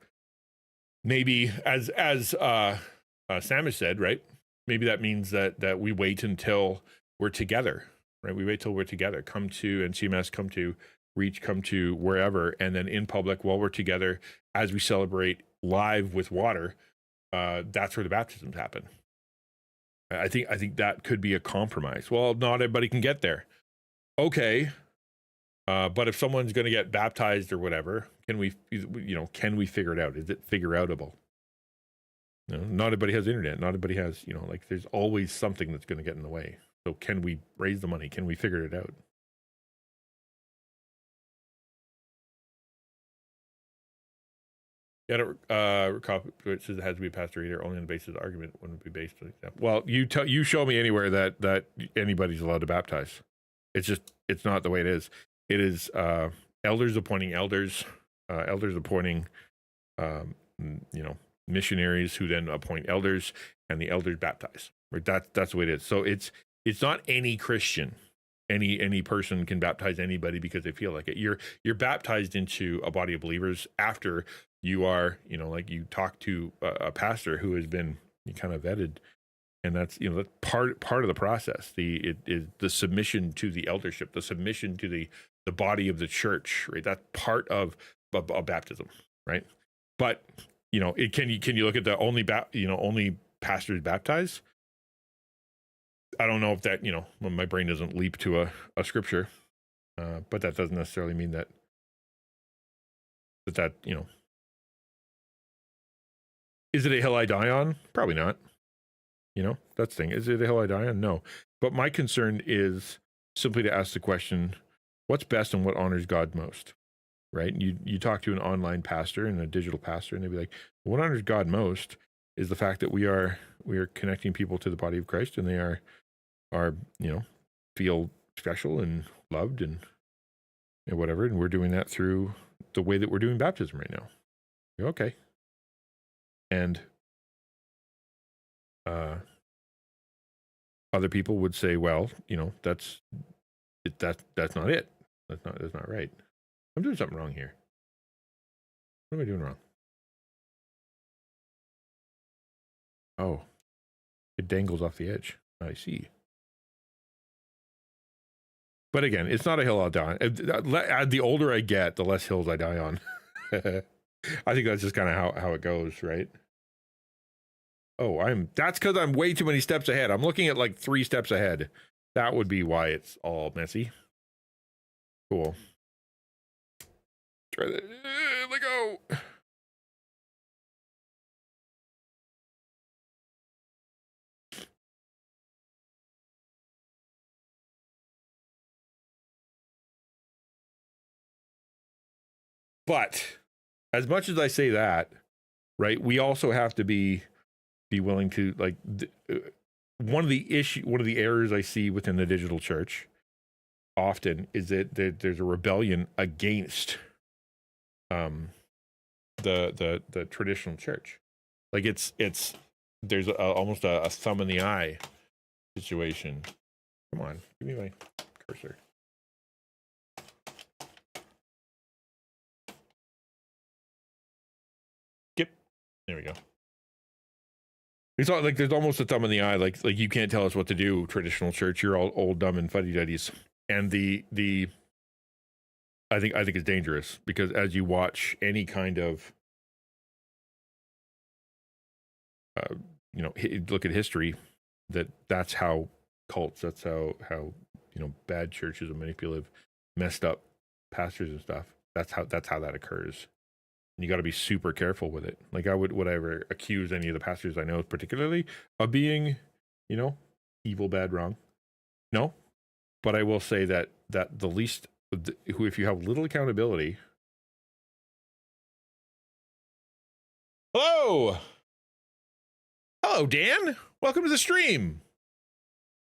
Maybe as Sam has said, right? Maybe that means that we wait until we're together, right? We wait till we're together. Come to NCMS, come to Reach, come to wherever, and then in public while we're together, as we celebrate live with water, that's where the baptisms happen. I think that could be a compromise. Well, not everybody can get there. Okay. But if someone's going to get baptized or whatever, can we figure it out? Is it figure outable? Not everybody has internet. Not everybody has, there's always something that's going to get in the way. So can we raise the money? Can we figure it out? Yeah, it says it has to be a pastor either, only on the basis of the argument wouldn't be based on example. Well, you show me anywhere that anybody's allowed to baptize. It's not the way it is. It is elders appointing elders, elders appointing missionaries who then appoint elders, and the elders baptize. Right? That's the way it is. So it's not any Christian. Any person can baptize anybody because they feel like it. You're baptized into a body of believers after you are, like, you talk to a pastor who has been kind of vetted, and that's that's part of the process. It is the submission to the eldership, the submission to the body of the church, right? That's part of baptism, right? But can you look at the only pastors baptized? I don't know if that, when my brain doesn't leap to a scripture, but that doesn't necessarily mean that is it a hill I die on? Probably not. That's the thing. Is it a hill I die on? No. But my concern is simply to ask the question, what's best and what honors God most, right? You talk to an online pastor and a digital pastor, and they'd be like, what honors God most is the fact that we are connecting people to the body of Christ, and they are feel special and loved and whatever, and we're doing that through the way that we're doing baptism right now. Okay. And other people would say, well, that's not it. That's not right. I'm doing something wrong here. What am I doing wrong? Oh, it dangles off the edge. I see. But again, it's not a hill I'll die on. The older I get, the less hills I die on. I think that's just kind of how it goes, right? Oh, that's because I'm way too many steps ahead. I'm looking at like 3 steps ahead. That would be why it's all messy. Cool. Try that. Let go. But as much as I say that, right, we also have to be willing to, like, one of the errors I see within the digital church often is that there's a rebellion against the traditional church. Like, it's there's almost a thumb in the eye situation. Come on, give me my cursor. Skip. There we go. It's all, like there's almost a thumb in the eye. Like you can't tell us what to do. Traditional church, you're all old, dumb, and fuddy-duddies. And the I think it's dangerous, because as you watch any kind of look at history, that's how cults, that's how bad churches and manipulative, messed up pastors and stuff. That's how that occurs. And you got to be super careful with it. Like would I ever accuse any of the pastors I know particularly of being, evil, bad, wrong? No, but I will say that the least, if you have little accountability. Hello, Dan. Welcome to the stream.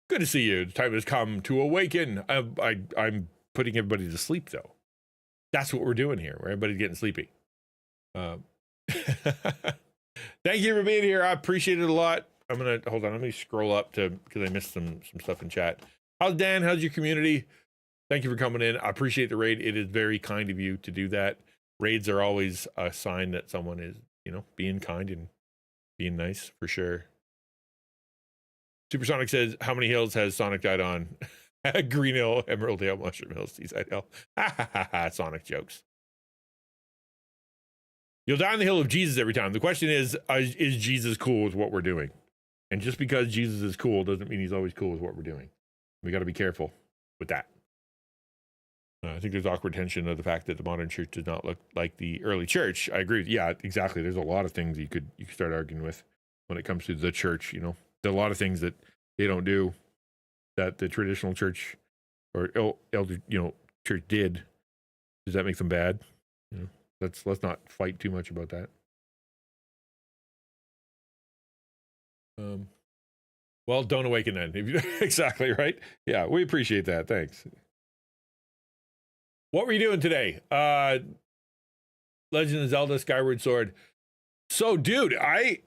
Good to see you. The time has come to awaken. I'm putting everybody to sleep, though. That's what we're doing here. Everybody's getting sleepy. Thank you for being here. I appreciate it a lot. I'm gonna hold on. Let me scroll up because I missed some stuff in chat. How's Dan? How's your community? Thank you for coming in. I appreciate the raid. It is very kind of you to do that. Raids are always a sign that someone is, being kind and being nice, for sure. Supersonic says, how many hills has Sonic died on? Green Hill, Emerald Hill, Mushroom Hill, Seaside Hill. Sonic jokes. You'll die on the hill of Jesus every time. The question is Jesus cool with what we're doing? And just because Jesus is cool doesn't mean he's always cool with what we're doing. We got to be careful with that. I think there's awkward tension of the fact that the modern church does not look like the early church. I agree. Yeah, exactly. There's a lot of things you could start arguing with when it comes to the church. There are a lot of things that they don't do that the traditional church or elder, church did. Does that make them bad? Let's not fight too much about that. Well, don't awaken then. Exactly right. Yeah, we appreciate that. Thanks. What were you doing today? Legend of Zelda Skyward Sword. So, dude, I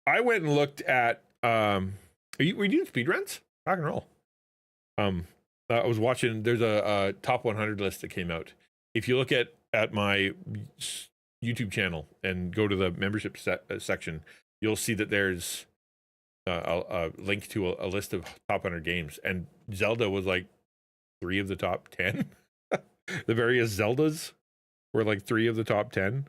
went and looked at were you doing speedruns? Rock and roll. I was watching, there's a top 100 list that came out. If you look at my YouTube channel and go to the membership section, you'll see that there's a link to a list of top 100 games, and Zelda was like 3 of the top 10. The various Zeldas were like 3 of the top 10.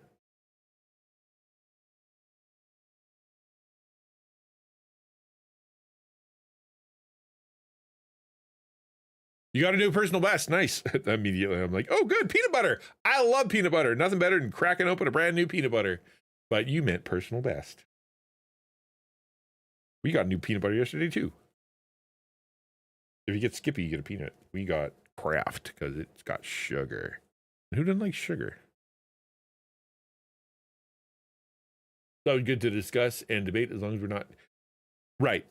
You got a new personal best. Nice. Immediately, I'm like, oh, good. Peanut butter. I love peanut butter. Nothing better than cracking open a brand new peanut butter. But you meant personal best. We got new peanut butter yesterday, too. If you get Skippy, you get a peanut. We got Kraft because it's got sugar. Who doesn't like sugar? So good to discuss and debate as long as we're not right.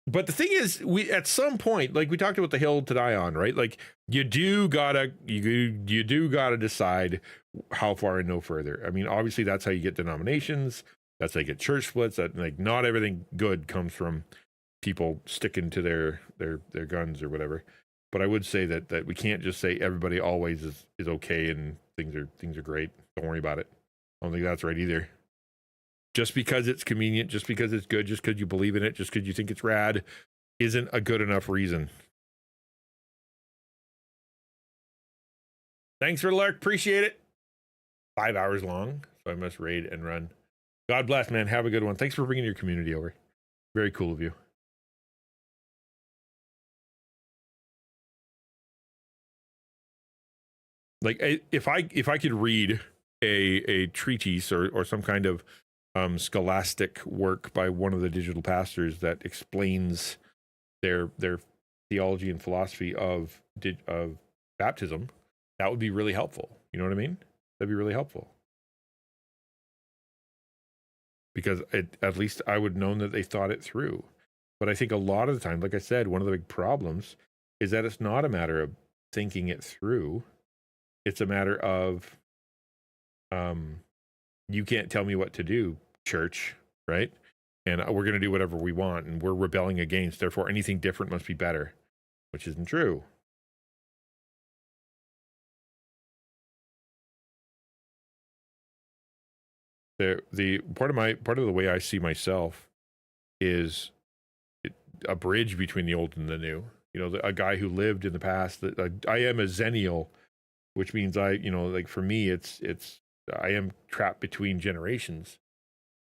But the thing is, we at some point, like we talked about the hill to die on, right? Like you do gotta decide how far and no further. I mean, obviously that's how you get denominations. That's how you get church splits. That, like, not everything good comes from people sticking to their guns or whatever. But I would say that we can't just say everybody always is okay and things are great. Don't worry about it. I don't think that's right either. Just because it's convenient, just because it's good, just because you believe in it, just because you think it's rad, isn't a good enough reason. Thanks for the lurk. Appreciate it. 5 hours long, so I must raid and run. God bless, man. Have a good one. Thanks for bringing your community over. Very cool of you. Like, if I could read a treatise or some kind of scholastic work by one of the digital pastors that explains their theology and philosophy of baptism, that would be really helpful. You know what I mean? That'd be really helpful. Because at least I would know that they thought it through. But I think a lot of the time, like I said, one of the big problems is that it's not a matter of thinking it through. It's a matter of, you can't tell me what to do, church, right? and we're going to do whatever we want, and we're rebelling against. Therefore, anything different must be better, which isn't true. The part of the way I see myself is a bridge between the old and the new. You know, a guy who lived in the past. I am a Xennial, which means like for me, it's I am trapped between generations.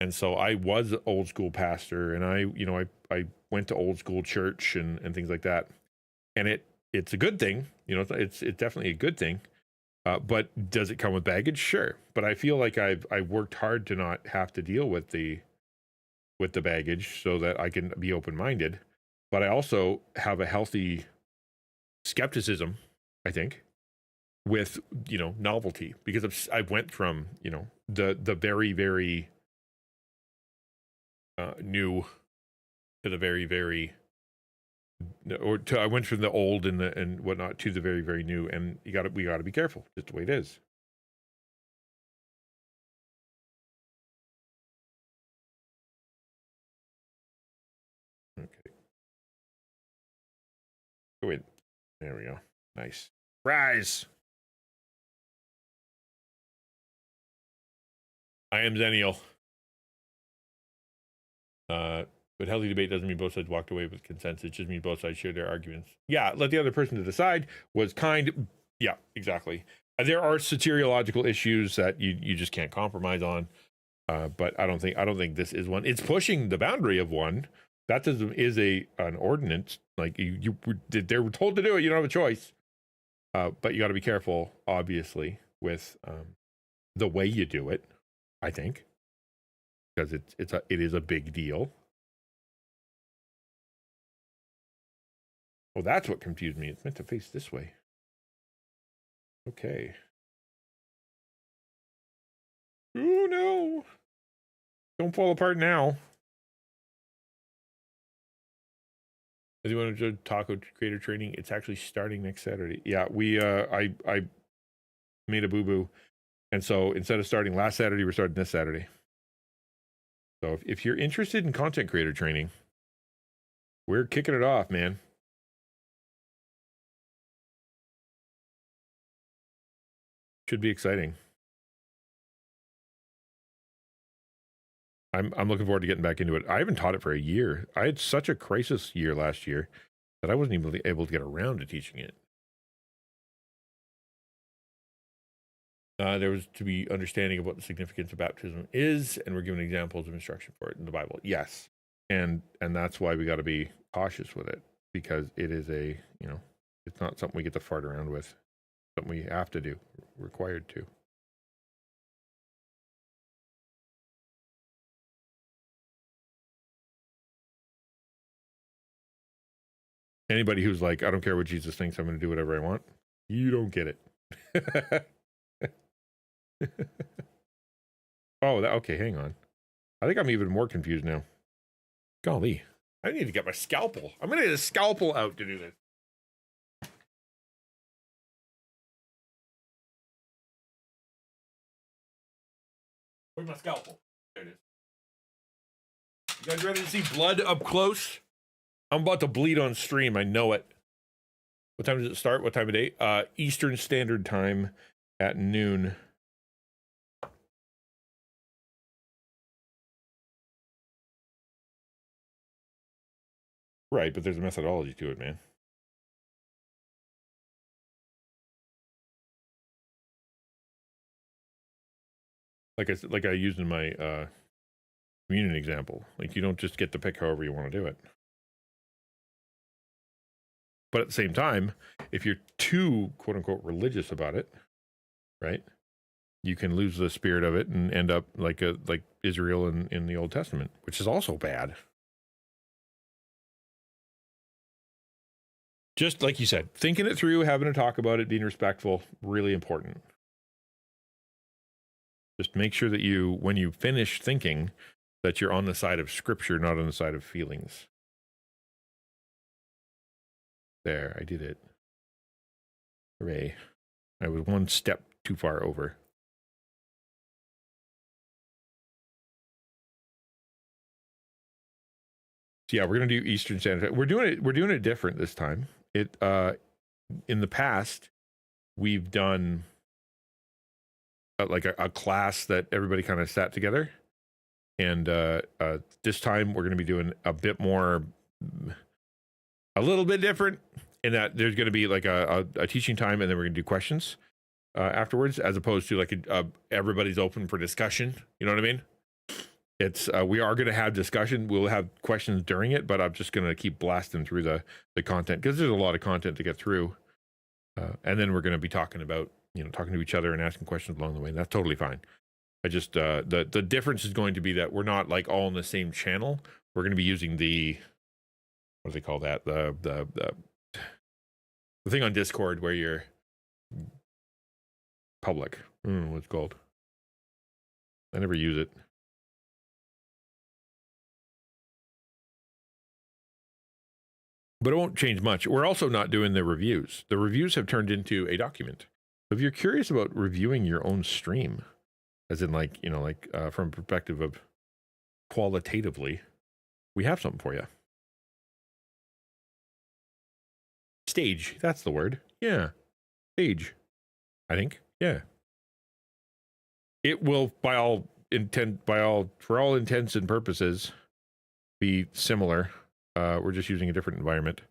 And so I was an old school pastor, and I went to old school church and things like that. And it's a good thing, it's definitely a good thing. But does it come with baggage? Sure. But I feel like I worked hard to not have to deal with the baggage so that I can be open-minded. But I also have a healthy skepticism, I think, with, novelty, because I went from, the very, very new to the very, very, I went from the old and whatnot to the very, very new, and we got to be careful, just the way it is. Okay. Oh, wait. There we go. Nice. Rise. I am Xennial. But healthy debate doesn't mean both sides walked away with consensus. It just means both sides shared their arguments. Yeah, let the other person to decide was kind. Yeah, exactly. There are soteriological issues that you just can't compromise on. But I don't think this is one. It's pushing the boundary of one. Baptism is an ordinance. Like they were told to do it. You don't have a choice. But you got to be careful, obviously, with the way you do it. I think, because it is a big deal. Oh, that's what confused me. It's meant to face this way. Okay. Oh no! Don't fall apart now. As you want to do taco creator training, it's actually starting next Saturday. Yeah, I made a boo-boo, and so instead of starting last Saturday, we're starting this Saturday. So if you're interested in content creator training, we're kicking it off, man. Should be exciting. I'm looking forward to getting back into it. I haven't taught it for a year. I had such a crisis year last year that I wasn't even able to get around to teaching it. There was to be understanding of what the significance of baptism is, and we're given examples of instruction for it in the Bible. Yes, and that's why we got to be cautious with it, because it is it's not something we get to fart around with. Something we have to do, required to. Anybody who's like, I don't care what Jesus thinks, I'm going to do whatever I want, you don't get it. Oh, okay, hang on. I think I'm even more confused now. Golly, I need to get my scalpel. I'm going to get a scalpel out to do this. Where's my scalpel? There it is. You guys ready to see blood up close? I'm about to bleed on stream. I know it. What time does it start? What time of day? Eastern Standard Time at noon. Right, but there's a methodology to it, man. Like I used in my communion example. Like, you don't just get to pick however you want to do it. But at the same time, if you're too quote unquote religious about it, right, you can lose the spirit of it and end up like Israel in the Old Testament, which is also bad. Just like you said, thinking it through, having a talk about it, being respectful, really important. Just make sure that when you finish thinking, that you're on the side of Scripture, not on the side of feelings. There, I did it. Hooray. I was one step too far over. So yeah, we're gonna do Eastern Standard Time. We're doing it different this time. It in the past we've done like a class that everybody kind of sat together, and this time we're gonna be doing a bit more, a little bit different in that there's gonna be like a teaching time, and then we're gonna do questions afterwards, as opposed to like everybody's open for discussion. You know what I mean? It's we are going to have discussion. We'll have questions during it, but I'm just going to keep blasting through the content, because there's a lot of content to get through, and then we're going to be talking about, talking to each other and asking questions along the way. And that's totally fine. I just the difference is going to be that we're not like all on the same channel. We're going to be using the, what do they call that, the thing on Discord where you're public. What's it called? I never use it. But it won't change much. We're also not doing the reviews. The reviews have turned into a document. If you're curious about reviewing your own stream, as in like, from a perspective of qualitatively, we have something for you. Stage, that's the word. Yeah. Stage, I think. Yeah. It will, for all intents and purposes, be similar. We're just using a different environment, a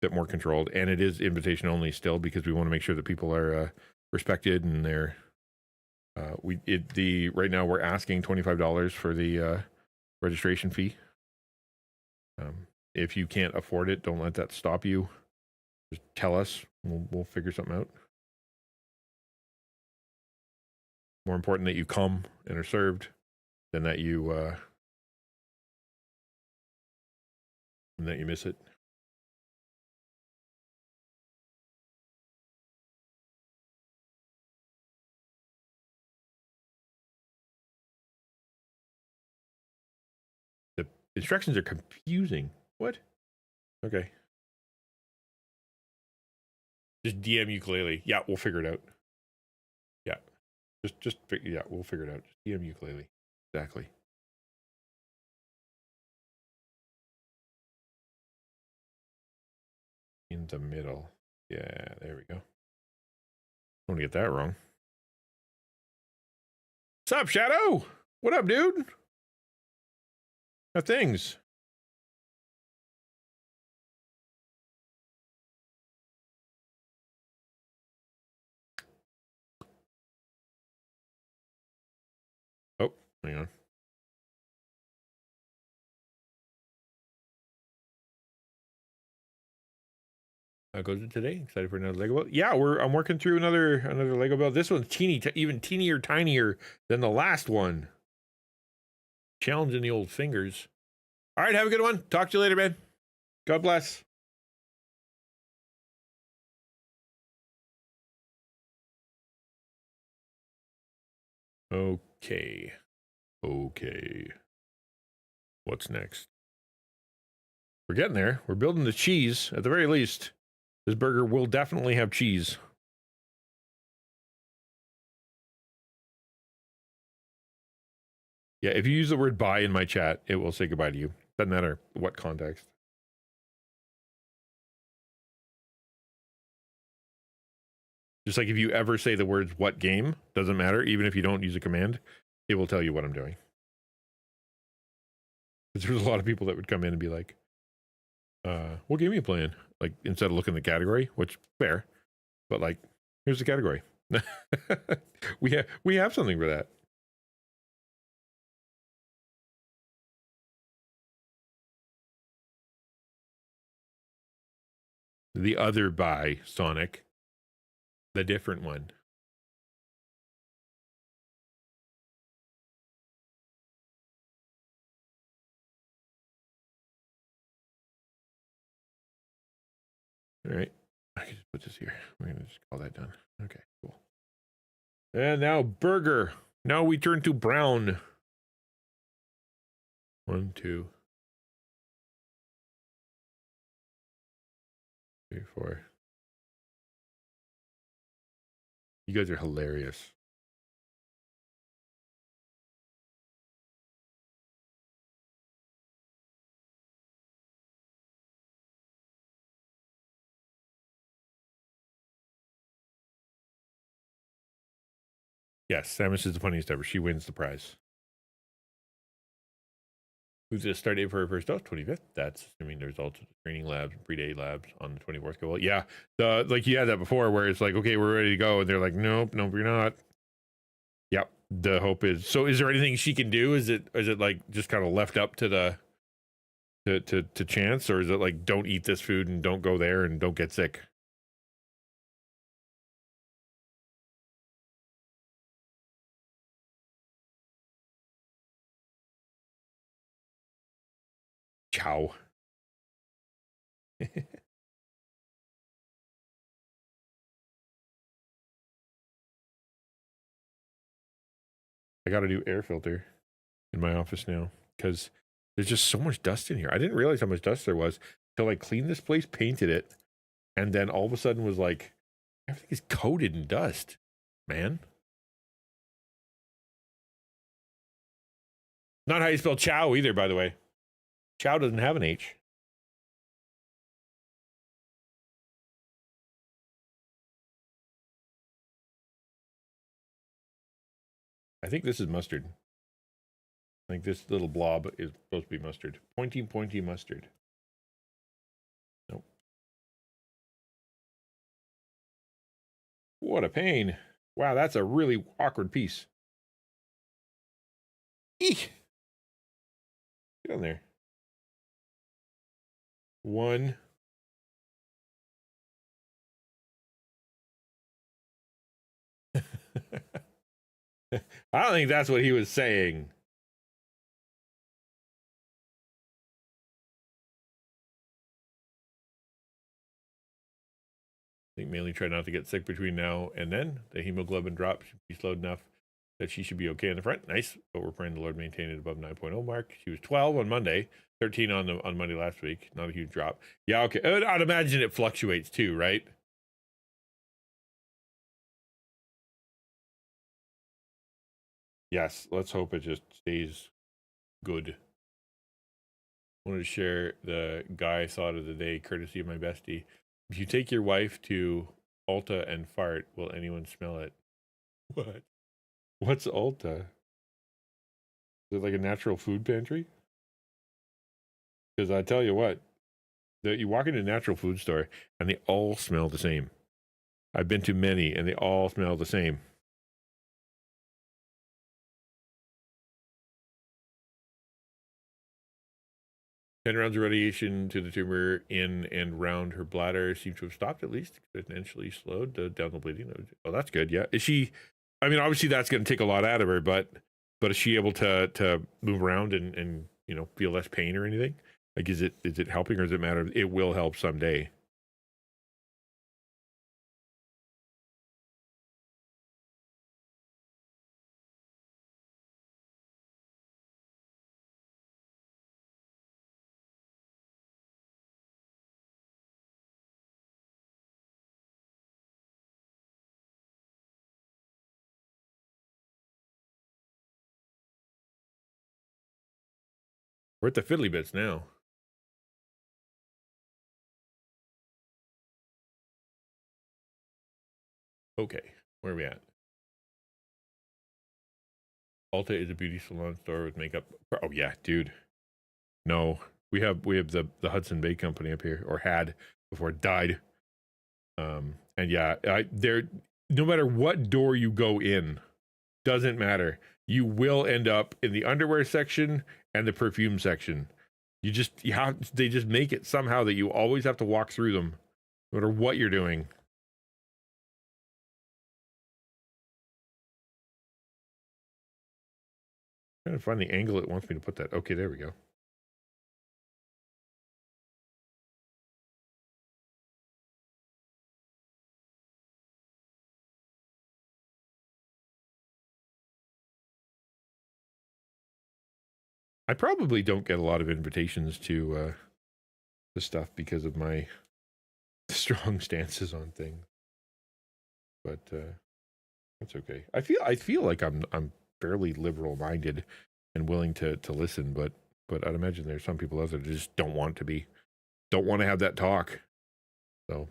bit more controlled, and it is invitation only still, because we want to make sure that people are respected, and they're right now we're asking $25 for the registration fee. If you can't afford it, don't let that stop you. Just tell us. We'll figure something out. More important that you come and are served than that you miss it. The instructions are confusing. What? Okay. Just DM ukulele. Yeah, we'll figure it out. Yeah. Yeah, we'll figure it out. Just DM ukulele. Exactly. In the middle. Yeah, there we go. Don't want to get that wrong. What's up, Shadow? What up, dude? How things? Oh, hang on. How goes it today? Excited for another Lego build? Yeah, I'm working through another Lego build. This one's even teenier, tinier than the last one. Challenging the old fingers. All right, have a good one. Talk to you later, man. God bless. Okay. What's next? We're getting there. We're building the cheese, at the very least. This burger will definitely have cheese. Yeah, if you use the word bye in my chat, it will say goodbye to you. Doesn't matter what context. Just like if you ever say the words what game, doesn't matter. Even if you don't use a command, it will tell you what I'm doing. Because there's a lot of people that would come in and be like, what game are you playing? Like, instead of looking at the category, which fair, but like, here's the category. we have something for that. The other by Sonic, the different one. All right, I can just put this here. We're gonna just call that done. Okay, cool. And now burger. Now we turn to brown. 1, 2, 3, 4. You guys are hilarious. Yes, Samus is the funniest ever. She wins the prize. Who's the start date for her first dose? 25th. That's assuming there's also training labs and pre-day labs on the 24th. Well, yeah, like you had that before where it's like, okay, we're ready to go, and they're like, nope, you're not. Yep. The hope is. So, is there anything she can do? Is it like just kind of left up to the to chance, or is it like don't eat this food and don't go there and don't get sick? Ciao. I got a new air filter in my office now because there's just so much dust in here. I didn't realize how much dust there was till I cleaned this place, painted it, and then all of a sudden was like, everything is coated in dust, man. Not how you spell chow either, by the way. Chow doesn't have an H. I think this is mustard. I think this little blob is supposed to be mustard. Pointy mustard. Nope. What a pain. Wow, that's a really awkward piece. Eek! Get on there. One. I don't think that's what he was saying. I think mainly try not to get sick between now and then. The hemoglobin drop should be slowed enough that she should be okay in the front. Nice. But we're praying the Lord maintain it above 9.0 mark. She was 12 on Monday, 13 on Monday last week. Not a huge drop. Yeah, okay. I'd imagine it fluctuates too, right? Yes, let's hope it just stays good. I wanted to share the guy thought of the day, courtesy of my bestie. If you take your wife to Ulta and fart, will anyone smell it? What? What's Ulta? Is it like a natural food pantry? Because I tell you what, you walk into a natural food store and they all smell the same. I've been to many and they all smell the same. 10 rounds of radiation to the tumor in and round her bladder seem to have stopped, at least potentially slowed down the bleeding. Oh, that's good. Yeah. Is she, I mean, obviously that's going to take a lot out of her, but is she able to move around and feel less pain or anything? Like, is it helping, or does it matter? It will help someday. We're at the fiddly bits now. Okay, where are we at? Ulta is a beauty salon store with makeup. Oh yeah, dude. No, we have the Hudson Bay Company up here, or had before it died. And yeah, there. No matter what door you go in, doesn't matter. You will end up in the underwear section and the perfume section. They just make it somehow that you always have to walk through them, no matter what you're doing. I'm trying to find the angle it wants me to put that. Okay, there we go. I probably don't get a lot of invitations to the stuff because of my strong stances on things, but that's okay. I feel like I'm fairly liberal minded and willing to listen, but I'd imagine there's some people out there that just don't want to have that talk. So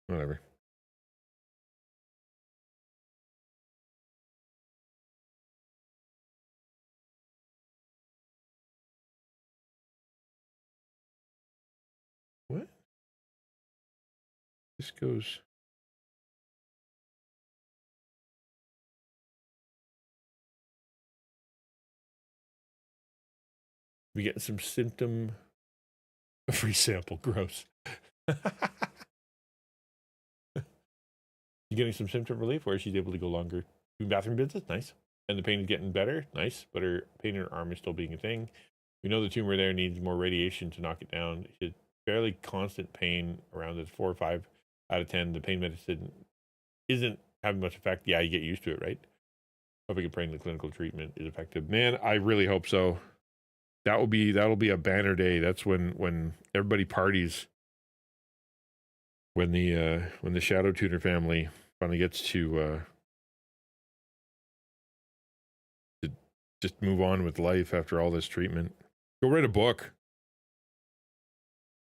whatever. this goes. We get some symptom free sample. Gross. You getting some symptom relief where she's able to go longer doing bathroom visits? Nice. And the pain is getting better? Nice. But her pain in her arm is still being a thing. We know the tumor there needs more radiation to knock it down. She had fairly constant pain around this 4 or 5 out of 10. The pain medicine isn't having much effect. Yeah, you get used to it, right? Hoping and praying the clinical treatment is effective. Man, I really hope so. That'll be a banner day. That's when everybody parties. When the Shadow Tuner family finally gets to just move on with life after all this treatment. Go write a book.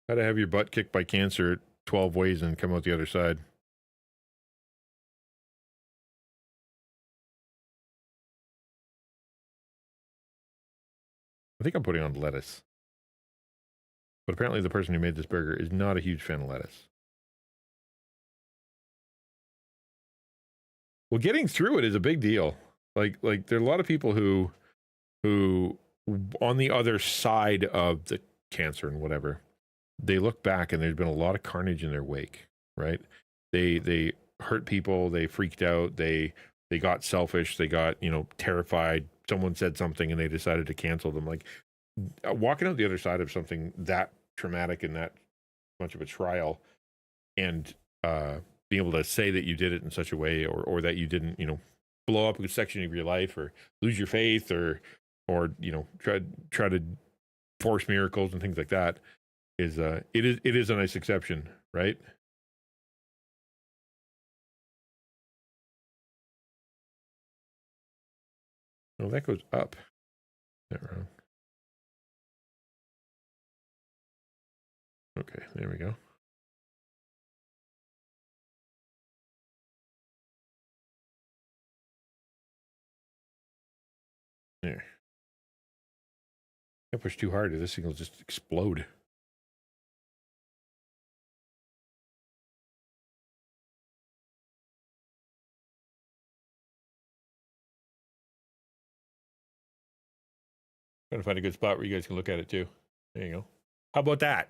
How to have your butt kicked by cancer 12 ways and come out the other side. I think I'm putting on lettuce. But apparently the person who made this burger is not a huge fan of lettuce. Well, getting through it is a big deal. Like there are a lot of people who on the other side of the cancer and whatever, they look back and there's been a lot of carnage in their wake, right? They hurt people, they freaked out, they got selfish, they got, terrified. Someone said something and they decided to cancel them. Like walking out the other side of something that traumatic and that much of a trial, and being able to say that you did it in such a way, or that you didn't, blow up a section of your life, or lose your faith, or try to force miracles and things like that, is it is a nice exception, right? Oh, that goes up. Is that wrong? Okay, there we go. There. If I push too hard, this thing will just explode. Trying to find a good spot where you guys can look at it too. There you go. How about that?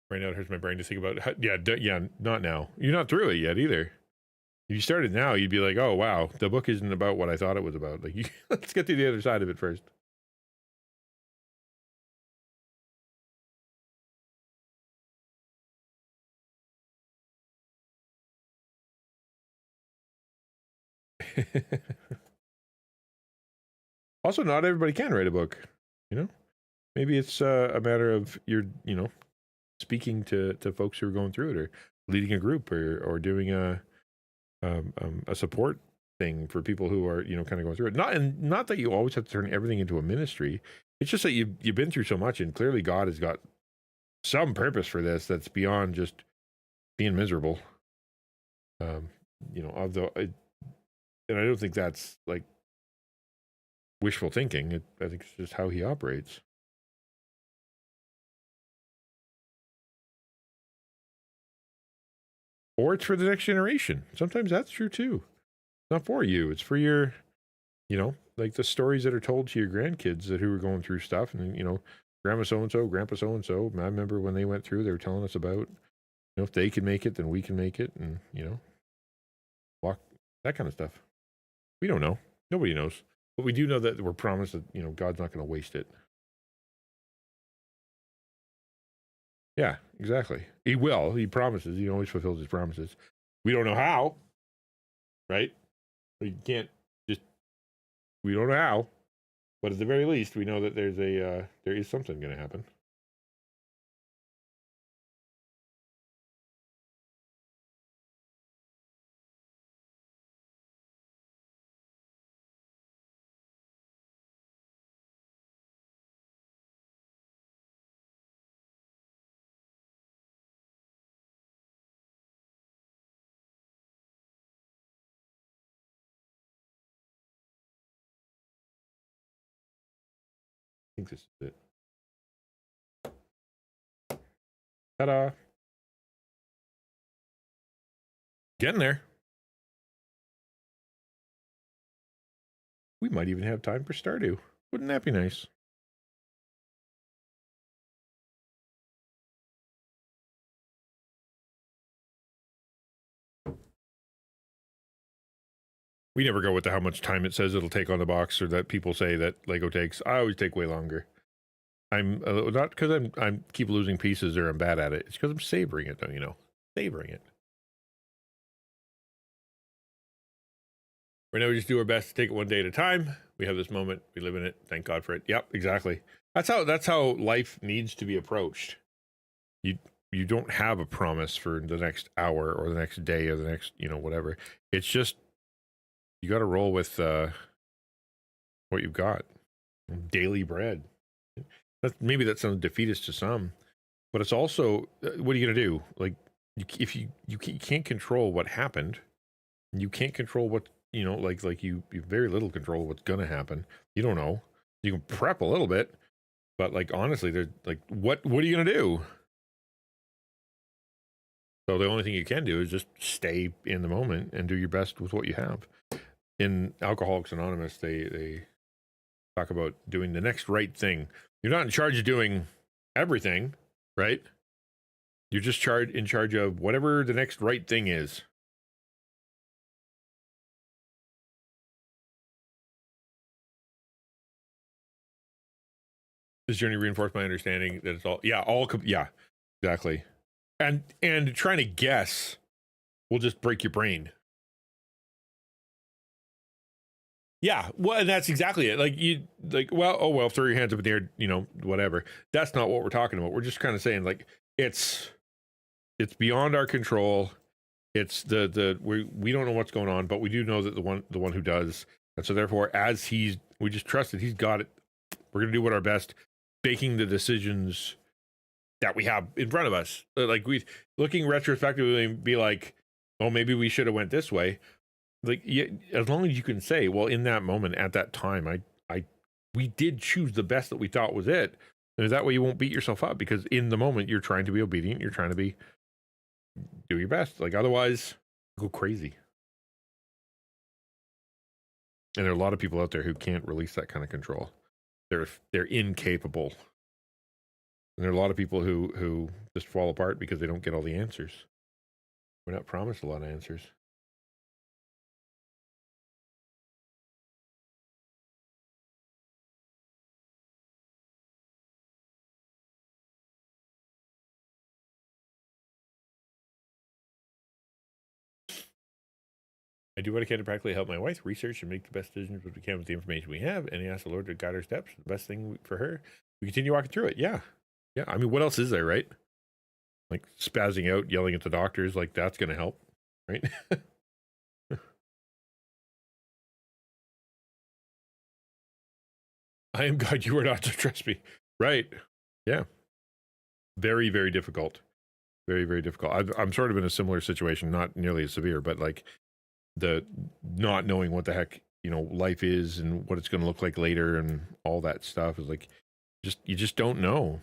Right now it hurts my brain to think about. Yeah, not now. You're not through it yet either. If you started now, you'd be like, oh, wow, the book isn't about what I thought it was about. Like, let's get to the other side of it first. Also, not everybody can write a book, Maybe it's a matter of you're, speaking to folks who are going through it, or leading a group, or doing a support thing for people who are, kind of going through it. Not that you always have to turn everything into a ministry. It's just that you've been through so much, and clearly God has got some purpose for this that's beyond just being miserable. Although, and I don't think that's like wishful thinking. I think it's just how he operates. Or it's for the next generation. Sometimes that's true too. It's not for you. It's for your, like the stories that are told to your grandkids who are going through stuff, and grandma so and so, grandpa so and so. I remember when they went through, they were telling us about, if they can make it, then we can make it, and walk, that kind of stuff. We don't know. Nobody knows, but we do know that we're promised that God's not going to waste it. Yeah, exactly. He will. He promises. He always fulfills his promises. We don't know how, right? We can't just. We don't know how, but at the very least, we know that there is something going to happen. I think this is it. Ta-da! Getting there. We might even have time for Stardew. Wouldn't that be nice? We never go with how much time it says it'll take on the box, or that people say that Lego takes. I always take way longer. I'm not because I'm keep losing pieces or I'm bad at it. It's because I'm savoring it, don't you know? Savoring it. Right now, we just do our best to take it one day at a time. We have this moment. We live in it. Thank God for it. Yep, exactly. That's how life needs to be approached. You don't have a promise for the next hour or the next day or the next, whatever. It's just you got to roll with what you've got. Daily bread. Maybe that sounds defeatist to some, but it's also what are you gonna do? Like, if you can't control what happened, you can't control what like you very little control what's gonna happen. You don't know. You can prep a little bit, but like honestly, there's like what are you gonna do? So the only thing you can do is just stay in the moment and do your best with what you have. In Alcoholics Anonymous, they talk about doing the next right thing. You're not in charge of doing everything, right? You're just in charge of whatever the next right thing is. This journey reinforced my understanding that it's yeah, exactly. And trying to guess will just break your brain. Yeah, well, and that's exactly it. Throw your hands up in the air, whatever. That's not what we're talking about. We're just kind of saying like it's beyond our control. It's we don't know what's going on, but we do know that the one who does, and so therefore, we just trust that he's got it. We're gonna do what our best, making the decisions that we have in front of us. Like we looking retrospectively and be like, oh, maybe we should have went this way. Like, yeah, as long as you can say, well, in that moment, at that time, we did choose the best that we thought was it. And that way you won't beat yourself up, because in the moment you're trying to be obedient. You're trying to do your best. Like otherwise, go crazy. And there are a lot of people out there who can't release that kind of control. They're incapable. And there are a lot of people who just fall apart because they don't get all the answers. We're not promised a lot of answers. I do what I can to practically help my wife research and make the best decisions we can with the information we have, and ask the Lord to guide our steps. The best thing for her, we continue walking through it. Yeah. I mean, what else is there, right? Like spazzing out, yelling at the doctors, like that's going to help, right? I am God, you are not to trust me. Right. Yeah. Very, very difficult. Very, very difficult. I'm sort of in a similar situation, not nearly as severe, but like the not knowing what the heck life is and what it's going to look like later and all that stuff is like you just don't know.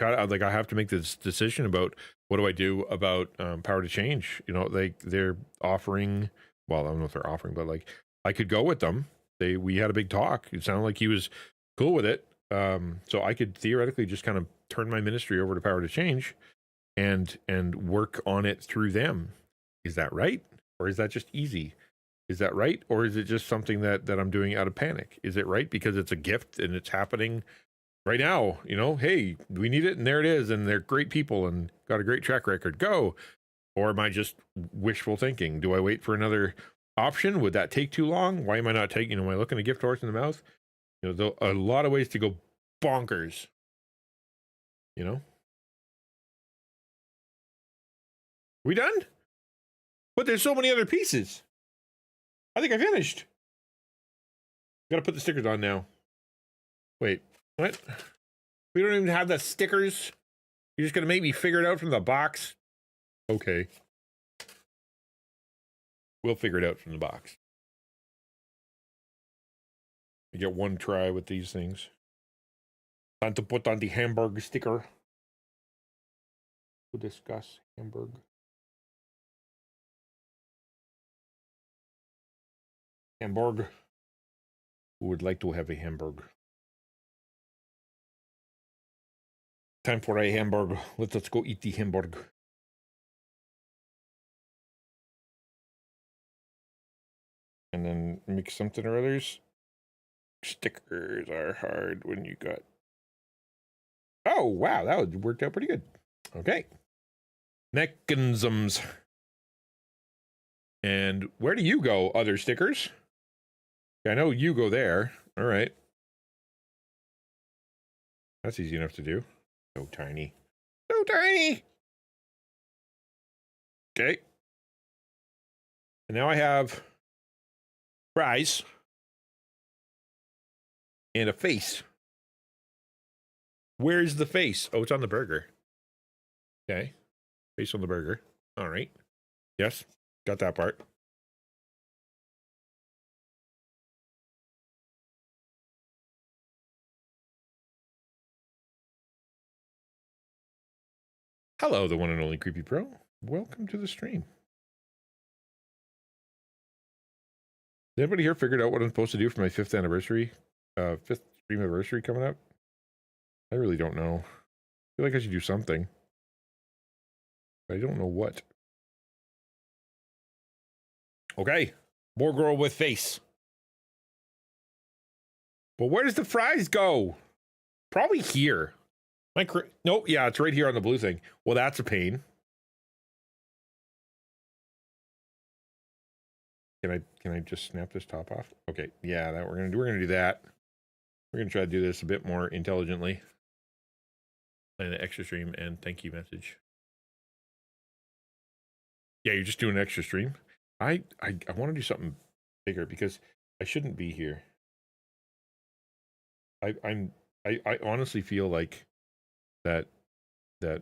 I have to make this decision about what do I do about power to change. They're offering, well, I don't know if they're offering, but like I could go with them. We had a big talk. It sounded like he was cool with it, so I could theoretically just kind of turn my ministry over to power to change and work on it through them. Is that right? Or is that just easy? Is that right? Or is it just something that I'm doing out of panic? Is it right because it's a gift and it's happening right now? Hey, we need it and there it is. And they're great people and got a great track record. Go. Or am I just wishful thinking? Do I wait for another option? Would that take too long? Why am I not taking, am I looking a gift horse in the mouth? A lot of ways to go bonkers. We done? But there's so many other pieces. I think I finished. Gotta put the stickers on now. Wait, what? We don't even have the stickers? You're just gonna make me figure it out from the box? Okay. We'll figure it out from the box. You get one try with these things. Time to put on the Hamburg sticker. We'll discuss Hamburg. Hamburg. Who would like to have a Hamburg? Time for a Hamburg. Let us go eat the Hamburg. And then make something or others. Stickers are hard when you got... Oh, wow, that worked out pretty good. Okay. Mechanisms. And where do you go, other stickers? I know you go there. All right. That's easy enough to do. So tiny. So tiny! Okay. And now I have fries and a face. Where's the face? Oh, it's on the burger. Okay. Face on the burger. All right. Yes. Got that part. Hello, the one and only Creepy Pro. Welcome to the stream. Has anybody here figured out what I'm supposed to do for my 5th anniversary? 5th stream anniversary coming up? I really don't know. I feel like I should do something. I don't know what. Okay. More girl with face. But where does the fries go? Probably here. Nope, yeah, it's right here on the blue thing. Well, that's a pain. Can I just snap this top off? Okay, yeah, that we're gonna do that. We're gonna try to do this a bit more intelligently. And an extra stream and thank you message. Yeah, you're just doing an extra stream. I want to do something bigger because I shouldn't be here. I honestly feel like that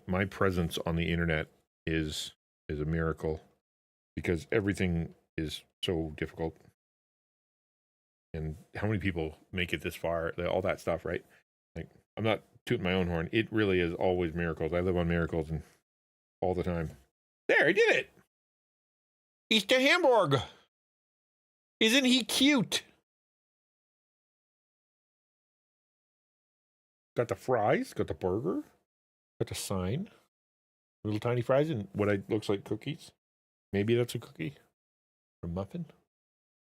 my presence on the internet is a miracle because everything is so difficult. And how many people make it this far? All that stuff, right? Like, I'm not tooting my own horn. It really is always miracles. I live on miracles and all the time. There, I did it. Easter Hamburg. Isn't he cute? Got the fries, got the burger, got the sign. Little tiny fries and what looks like cookies. Maybe that's a cookie. Or a muffin.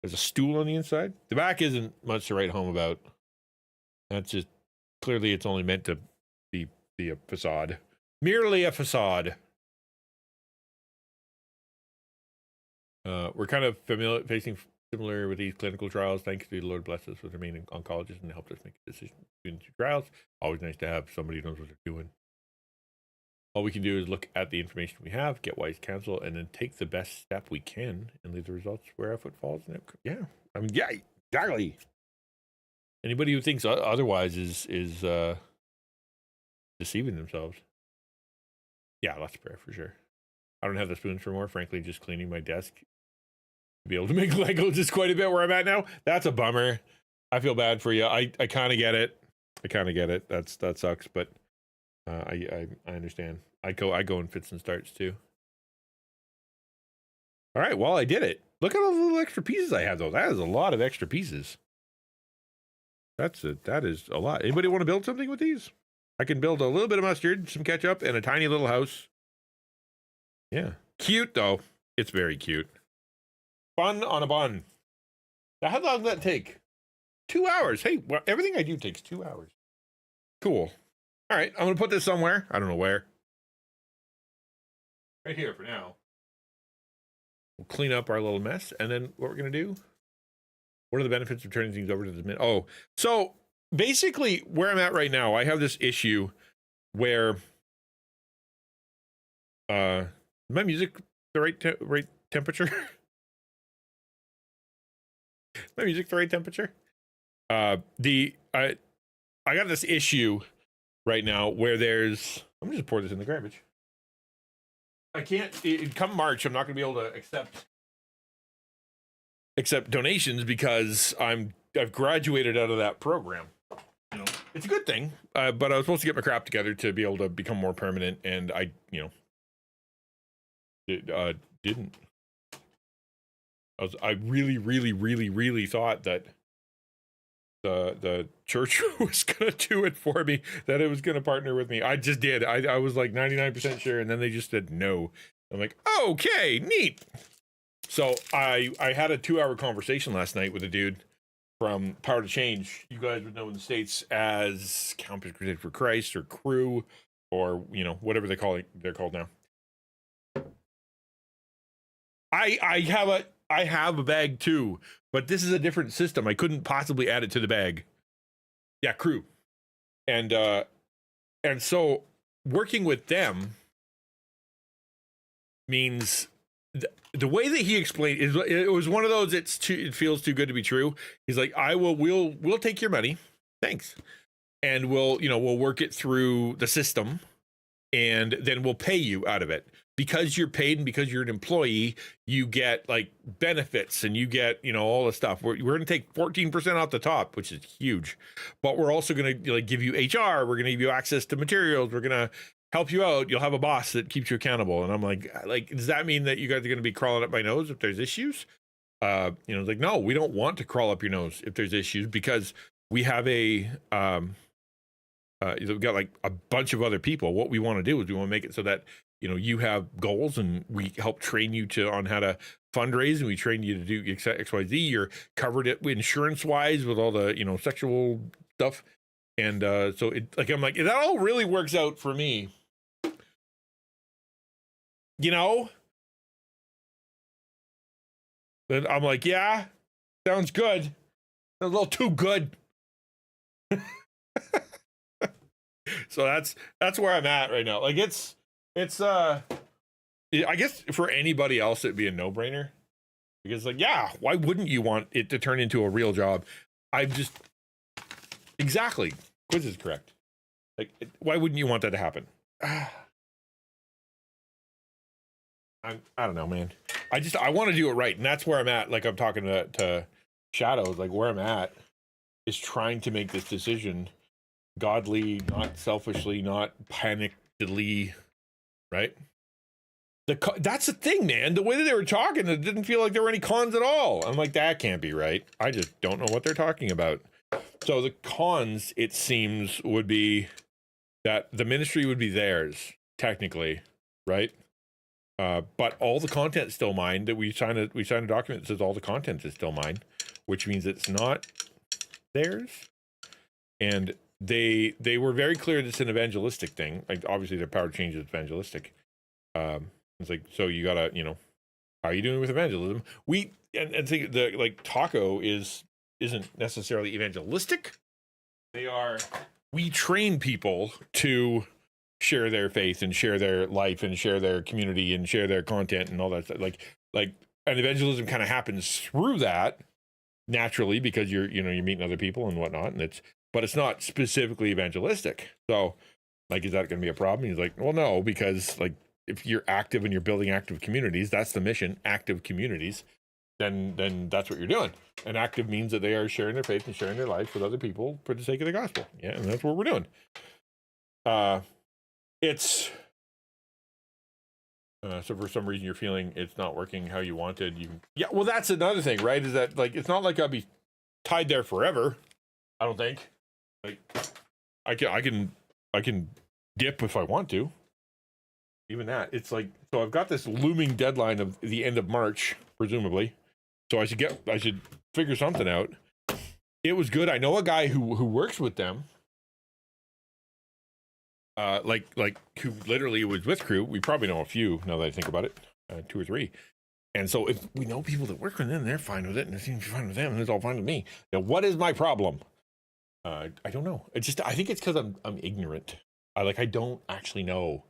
There's a stool on the inside. The back isn't much to write home about. That's just, clearly it's only meant to be a facade. Merely a facade. We're kind of facing similar with these clinical trials. Thanks to the Lord bless us with remaining oncologists and helped us make a decision between the two trials. Always nice to have somebody who knows what they're doing. All we can do is look at the information we have, get wise counsel, and then take the best step we can and leave the results where our foot falls. Yeah, I mean, yeah, exactly. Anybody who thinks otherwise is deceiving themselves. Yeah, lots of prayer for sure. I don't have the spoons for more. Frankly, just cleaning my desk to be able to make Legos is quite a bit where I'm at now. That's a bummer. I feel bad for you. I kind of get it. That sucks, but I understand. I go in fits and starts too. All right, well, I did it. Look at all the little extra pieces I have though. That is a lot of extra pieces. That is a lot. Anybody want to build something with these? I can build a little bit of mustard, some ketchup, and a tiny little house. Yeah. Cute though. It's very cute. Fun on a bun. Now, how long did that take? 2 hours. Hey, well, everything I do takes 2 hours. Cool. All right, I'm going to put this somewhere. I don't know where. Right here for now. We'll clean up our little mess. And then what we're going to do? What are the benefits of turning things over to the min? Oh, so basically where I'm at right now, I have this issue where my music the right temperature? My music the right temperature? I got this issue right now where there's, I'm just pour this in the garbage. I can't, come March, I'm not going to be able to accept donations because I've graduated out of that program. You know, it's a good thing, but I was supposed to get my crap together to be able to become more permanent, and I, didn't. I really thought that the church was gonna do it for me, that it was gonna partner with me. I just did. I was like 99% sure, and then they just said no. I'm like, okay, neat. So I had a 2-hour conversation last night with a dude from Power to Change. You guys would know in the States as Campus Crusade for Christ, or Crew, or whatever they're called now. I have a bag too, but this is a different system. I couldn't possibly add it to the bag. Yeah, Crew. And so working with them means the way that he explained it was one of those, it feels too good to be true. He's like, we'll take your money, thanks, and we'll work it through the system, and then we'll pay you out of it. Because you're paid and because you're an employee, you get like benefits and you get, all the stuff. We're going to take 14% off the top, which is huge. But we're also going to give you HR. We're going to give you access to materials. We're going to help you out. You'll have a boss that keeps you accountable. And I'm like, does that mean that you guys are going to be crawling up my nose if there's issues? It's like, no, we don't want to crawl up your nose if there's issues, because we have we've got like a bunch of other people. What we want to do is we want to make it so that you have goals, and we help train you on how to fundraise, and we train you to do XYZ. You're covered it insurance wise with all the sexual stuff, and so I'm like, that all really works out for me. Then I'm like, yeah, sounds good. Sounds a little too good. So that's where I'm at right now. Like it's I guess for anybody else it'd be a no-brainer, because why wouldn't you want it to turn into a real job? Exactly, Quiz is correct. Like, why wouldn't you want that to happen? I don't know, man. I want to do it right, and that's where I'm at. Like, I'm talking to Shadows, like where I'm at is trying to make this decision godly, not selfishly, not panickedly. Right? That's the thing, man. The way that they were talking, it didn't feel like there were any cons at all. I'm like, that can't be right. I just don't know what they're talking about. So the cons, it seems, would be that the ministry would be theirs, technically, right? But all the content is still mine. That we sign a document that says all the content is still mine, which means it's not theirs. And they were very clear that it's an evangelistic thing. Like, obviously their Power Change is evangelistic. It's like, so you gotta, how are you doing with evangelism? And think Taco isn't necessarily evangelistic. We train people to share their faith and share their life and share their community and share their content and all that stuff. And evangelism kind of happens through that naturally, because you're meeting other people and whatnot, but it's not specifically evangelistic. So, is that going to be a problem? He's like, well, no, because if you're active and you're building active communities, that's the mission, active communities, then that's what you're doing. And active means that they are sharing their faith and sharing their life with other people for the sake of the gospel. Yeah, and that's what we're doing. So for some reason you're feeling it's not working how you wanted. Well, that's another thing, right? Is that it's not like I'll be tied there forever. I don't think. I can dip if I want to. Even that, it's so I've got this looming deadline of the end of March, presumably. So I should figure something out. It was good. I know a guy who works with them. Who literally was with Crew. We probably know a few now that I think about it, 2 or 3. And so if we know people that work with them, they're fine with it, and it seems to be fine with them, and it's all fine with me. Now, what is my problem? I don't know. I think it's because I'm ignorant. I don't actually know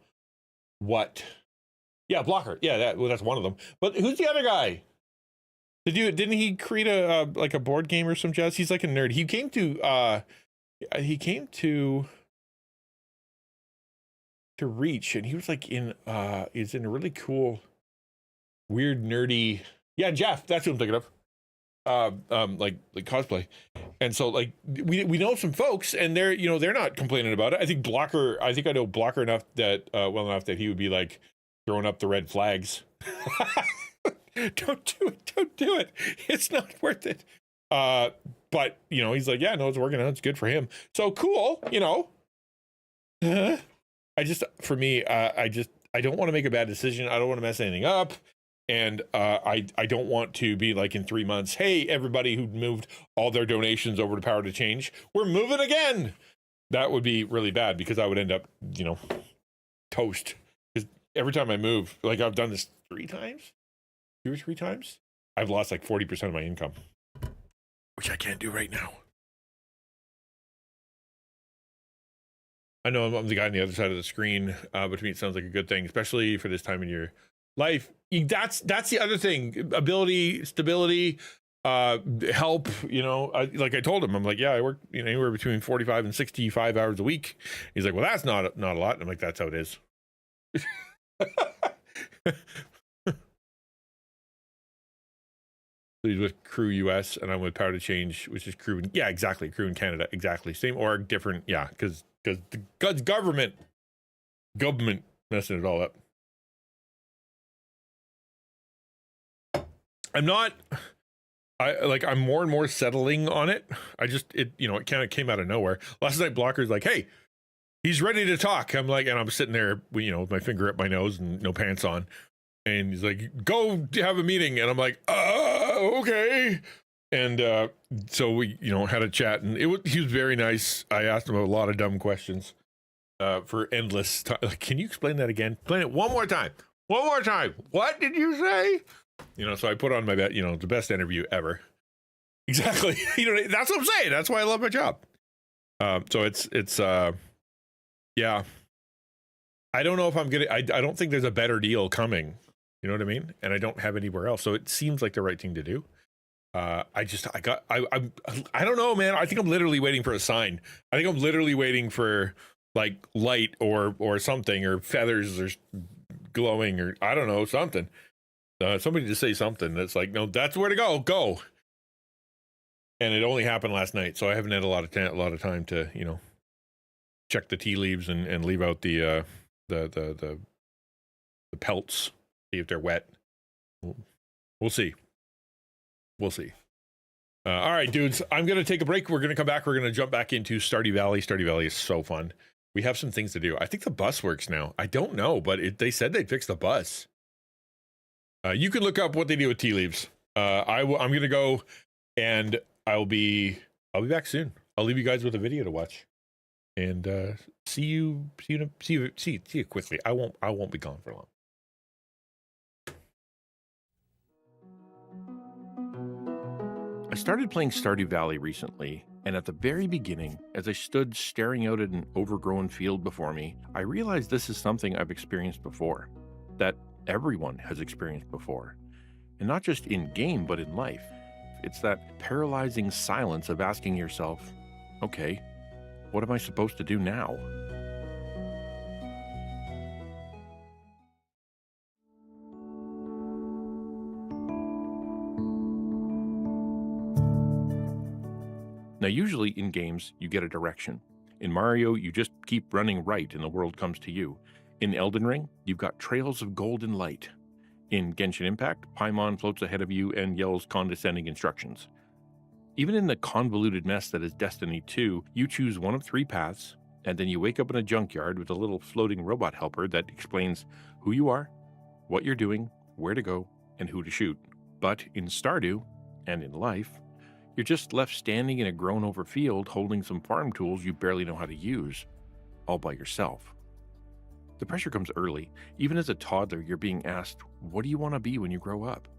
what. Yeah, Blocker. Yeah, that's one of them. But who's the other guy? Didn't he create a board game or some jazz? He's like a nerd. He came to Reach, and he was he's in a really cool, weird, nerdy. Yeah, Jeff. That's who I'm thinking of. Like cosplay, and so we know some folks, and they're not complaining about it. I think I know Blocker enough that well enough that he would be throwing up the red flags. Don't do it. Don't do it. It's not worth it. But you know, he's like, yeah, no, it's working out. It's good for him. So cool. You know, for me, I don't want to make a bad decision. I don't want to mess anything up. And I don't want to be like in 3 months, hey, everybody who moved all their donations over to Power to Change, we're moving again. That would be really bad because I would end up, you know, toast. Because every time I move, like I've done this 2 or 3 times, I've lost like 40% of my income, which I can't do right now. I know I'm the guy on the other side of the screen, but to me it sounds like a good thing, especially for this time in your life. That's the other thing: ability, stability, help. You know, like I told him, I'm like, yeah, I work, you know, anywhere between 45 and 65 hours a week. He's like, well, that's not a lot. And I'm like, that's how it is. He's with Crew US, and I'm with Power to Change, which is Crew. Yeah, exactly. Crew in Canada, exactly. Same org, different. Yeah, because the government messing it all up. I'm more and more settling on it. It kind of came out of nowhere. Last night, Blocker's like, hey, he's ready to talk. I'm like, and I'm sitting there, you know, with my finger up my nose and no pants on. And he's like, go have a meeting. And I'm like, okay. And so we, you know, had a chat, and he was very nice. I asked him a lot of dumb questions for endless time. Like, can you explain that again? Explain it one more time. One more time. What did you say? You know, so I put on my bet, you know, the best interview ever. Exactly. You know, that's what I'm saying. That's why I love my job. So it's yeah. I don't know if I'm I don't think there's a better deal coming. You know what I mean? And I don't have anywhere else. So it seems like the right thing to do. I don't know, man. I think I'm literally waiting for a sign. I think I'm literally waiting for like light or something, or feathers or glowing, or I don't know, something. Somebody to say something that's like, no, that's where to go. And it only happened last night, so I haven't had a lot of time to, you know, check the tea leaves and leave out the pelts, see if they're wet. We'll see. All right, dudes, I'm gonna take a break. We're gonna come back. We're gonna jump back into Stardew Valley. Stardew Valley is so fun. We have some things to do. I think the bus works now. I don't know, but they said they'd fix the bus. You can look up what they do with tea leaves. I'm gonna go, and I'll be back soon. I'll leave you guys with a video to watch, and see you quickly. I won't be gone for long. I started playing Stardew Valley recently, and at the very beginning, as I stood staring out at an overgrown field before me, I realized this is something I've experienced before, that everyone has experienced before, and not just in game, but in life. It's that paralyzing silence of asking yourself, okay, what am I supposed to do now? Now, usually in games, you get a direction. In Mario, you just keep running right and the world comes to you. In Elden Ring, you've got trails of golden light. In Genshin Impact, Paimon floats ahead of you and yells condescending instructions. Even in the convoluted mess that is Destiny 2, you choose one of 3 paths, and then you wake up in a junkyard with a little floating robot helper that explains who you are, what you're doing, where to go, and who to shoot. But in Stardew, and in life, you're just left standing in a grown-over field holding some farm tools you barely know how to use, all by yourself. The pressure comes early. Even as a toddler, you're being asked, what do you want to be when you grow up?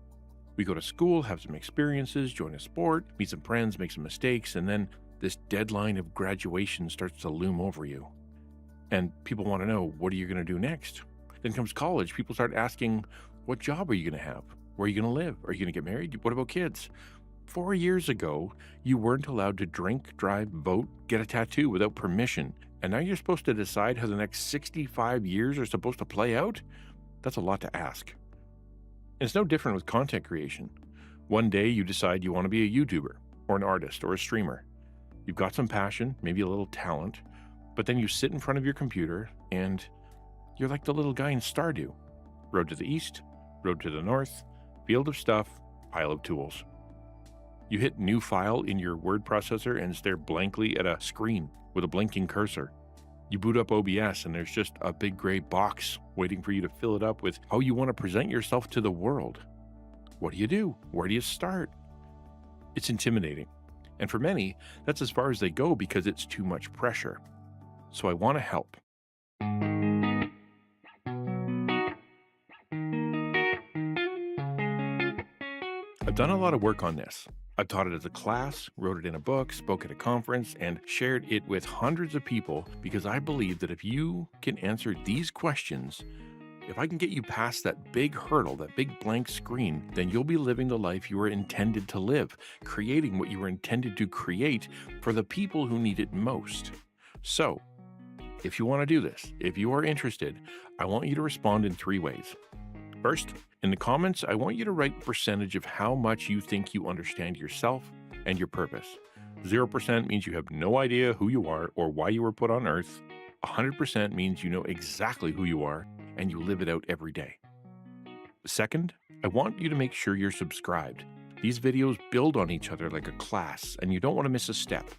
We go to school, have some experiences, join a sport, meet some friends, make some mistakes, and then this deadline of graduation starts to loom over you. And people want to know, what are you going to do next? Then comes college. People start asking, what job are you going to have? Where are you going to live? Are you going to get married? What about kids? 4 years ago, you weren't allowed to drink, drive, vote, get a tattoo without permission. And now you're supposed to decide how the next 65 years are supposed to play out? That's a lot to ask. And it's no different with content creation. One day you decide you want to be a YouTuber, or an artist, or a streamer. You've got some passion, maybe a little talent, but then you sit in front of your computer and you're like the little guy in Stardew. Road to the east, road to the north, Field of stuff, pile of tools. You hit new file in your word processor and stare blankly at a screen with a blinking cursor. You boot up OBS and there's just a big gray box waiting for you to fill it up with how you want to present yourself to the world. What do you do? Where do you start? It's intimidating. And for many, that's as far as they go because it's too much pressure. So I want to help. I've done a lot of work on this. I've taught it as a class, wrote it in a book, spoke at a conference, and shared it with hundreds of people because I believe that if you can answer these questions, if I can get you past that big hurdle, that big blank screen, then you'll be living the life you were intended to live, creating what you were intended to create for the people who need it most. So, if you want to do this, if you are interested, I want you to respond in 3 ways. First, in the comments, I want you to write the percentage of how much you think you understand yourself and your purpose. 0% means you have no idea who you are or why you were put on Earth. 100% means you know exactly who you are and you live it out every day. Second, I want you to make sure you're subscribed. These videos build on each other like a class, and you don't want to miss a step.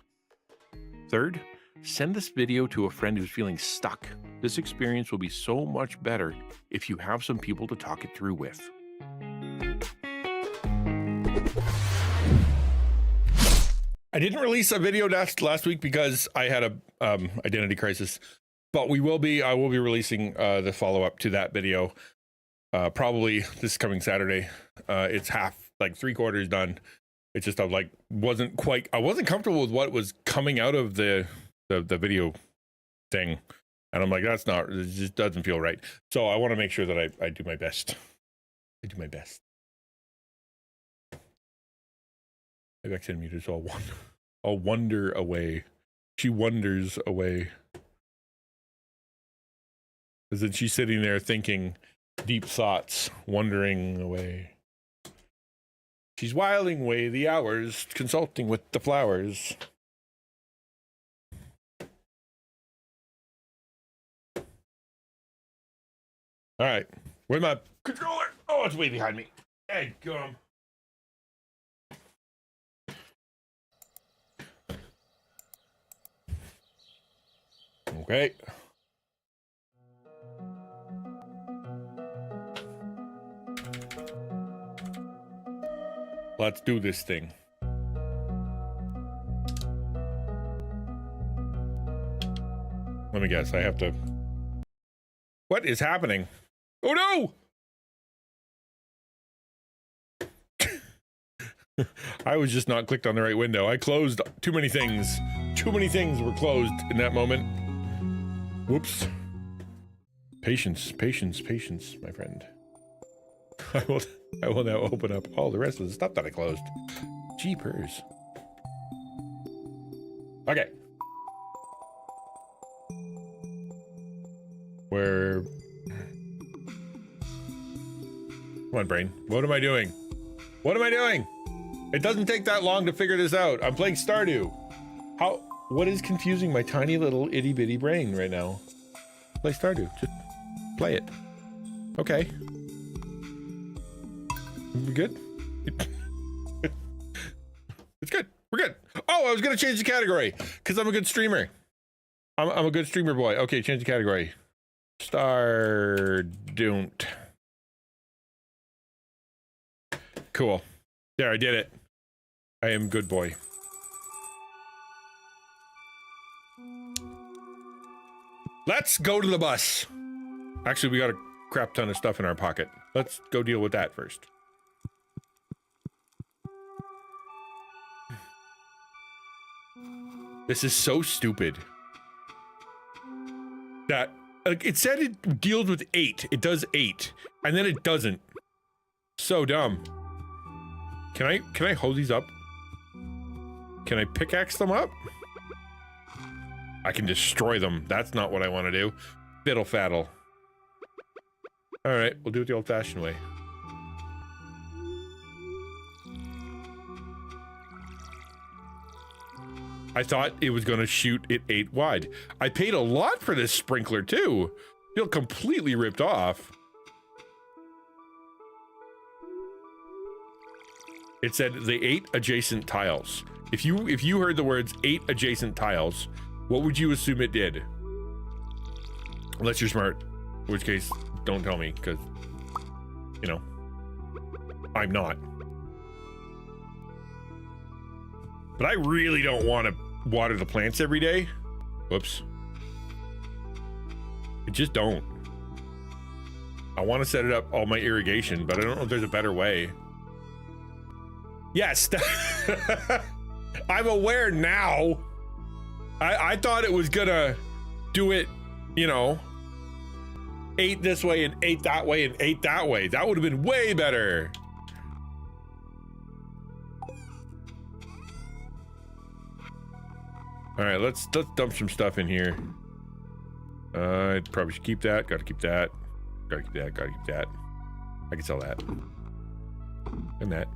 Third, send this video to a friend who's feeling stuck. This experience will be so much better if you have some people to talk it through with. I didn't release a video last week because I had a identity crisis, but I will be releasing the follow-up to that video probably this coming Saturday. It's like 3/4 done. It's just I wasn't comfortable with what was coming out of the video thing, and I'm like, it just doesn't feel right. So I want to make sure that I do my best. I do my best. Maybe I can mute it, so I'll wonder away. She wonders away. Because then she's sitting there thinking deep thoughts, wondering away. She's whiling away the hours, consulting with the flowers. All right, where's my controller? Oh, it's way behind me. Hey, gum. Okay. Let's do this thing. Let me guess, I have to... What is happening? Oh no! I was just not clicked on the right window. I closed too many things. Too many things were closed in that moment. Whoops. Patience, patience, patience, my friend. I will now open up all the rest of the stuff that I closed. Jeepers. Okay. Where... Come on, brain. What am I doing? What am I doing? It doesn't take that long to figure this out. I'm playing Stardew. What is confusing my tiny little itty bitty brain right now? Play Stardew. Just play it. Okay. We good? It's good. We're good. Oh, I was gonna change the category because I'm a good streamer. I'm a good streamer boy. Okay, change the category. Stardew. Cool. There, I did it. I am good boy. Let's go to the bus. Actually, we got a crap ton of stuff in our pocket. Let's go deal with that first. This is so stupid. That it said it deals with 8. It does 8, and then it doesn't. So dumb. Can I hold these up? Can I pickaxe them up? I can destroy them. That's not what I want to do. Fiddle faddle. All right, we'll do it the old-fashioned way. I thought it was going to shoot it 8 wide. I paid a lot for this sprinkler too. Feel completely ripped off. It said the 8 adjacent tiles. If you heard the words 8 adjacent tiles, what would you assume it did? Unless you're smart, in which case, don't tell me, because, you know, I'm not. But I really don't want to water the plants every day. Whoops. I just don't. I want to set it up all my irrigation, but I don't know if there's a better way. Yes. I'm aware now. I thought it was gonna do it, you know, 8 this way and 8 that way and 8 that way. That would have been way better. All right, let's dump some stuff in here. I probably should keep that. Gotta keep that. Gotta keep that. Gotta keep that. I can sell that. And that.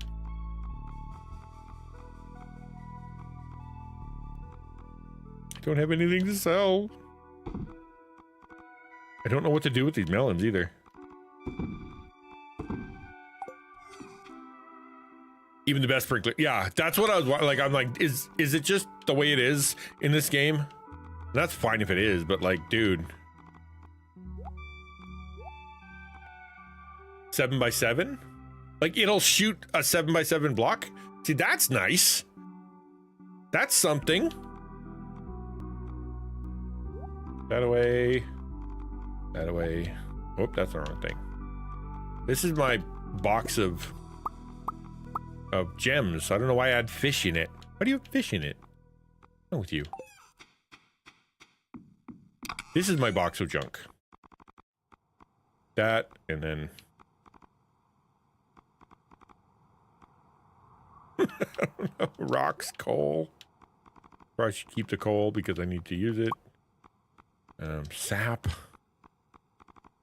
Don't have anything to sell. I don't know what to do with these melons either. Even the best sprinkler. Yeah, that's what I was like. I'm like, is it just the way it is in this game? That's fine if it is, but like, dude. 7x7? Like, it'll shoot a 7x7 block? See, that's nice. That's something. That away. That away. Oh, that's the wrong thing. This is my box of gems. I don't know why I had fish in it. Why do you have fish in it? What's wrong with you? This is my box of junk. That, and then... I don't know. Rocks, coal. Probably should keep the coal because I need to use it. Sap.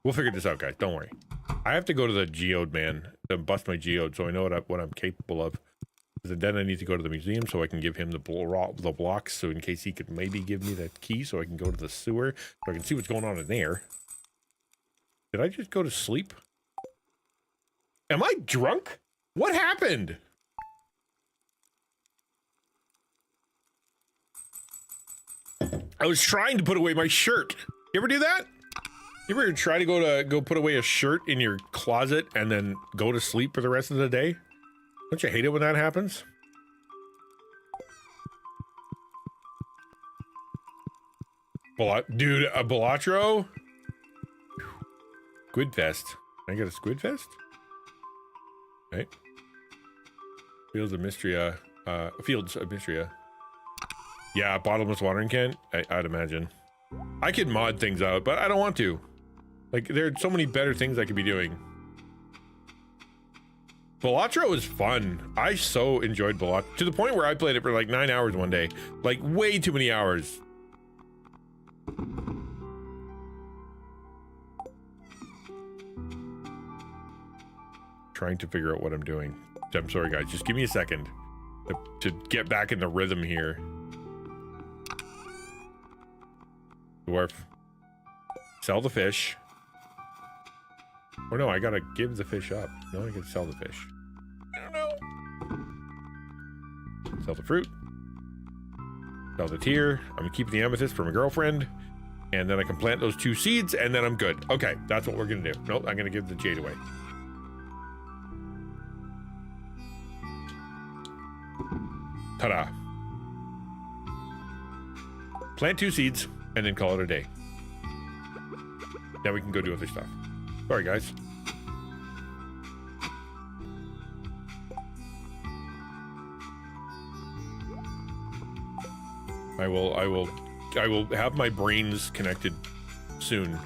We'll figure this out, guys. Don't worry. I have to go to the geode man to bust my geode so I know what I'm capable of. And then I need to go to the museum so I can give him the blocks, so in case he could maybe give me the key so I can go to the sewer so I can see what's going on in there. Did I just go to sleep? Am I drunk? What happened? I was trying to put away my shirt. You ever do that? You ever try to go put away a shirt in your closet and then go to sleep for the rest of the day? Don't you hate it when that happens? Dude, a Balatro? Squid Fest. Can I get a Squid Fest? Right. Fields of Mystria. Fields of Mystria. Yeah, bottomless watering can. I'd imagine. I could mod things out, but I don't want to. Like, there are so many better things I could be doing. Balatro is fun. I so enjoyed Balatro to the point where I played it for like 9 hours one day. Like, way too many hours. Trying to figure out what I'm doing. I'm sorry, guys. Just give me a second to get back in the rhythm here. Dwarf. Sell the fish. Or no, I gotta give the fish up. No, I can sell the fish. I don't know. Sell the fruit. Sell the tear. I'm gonna keep the amethyst for my girlfriend. And then I can plant those 2 seeds, and then I'm good. Okay, that's what we're gonna do. Nope, I'm gonna give the jade away. Ta-da. Plant 2 seeds, and then call it a day. Now we can go do other stuff. Sorry, guys. I will have my brains connected soon.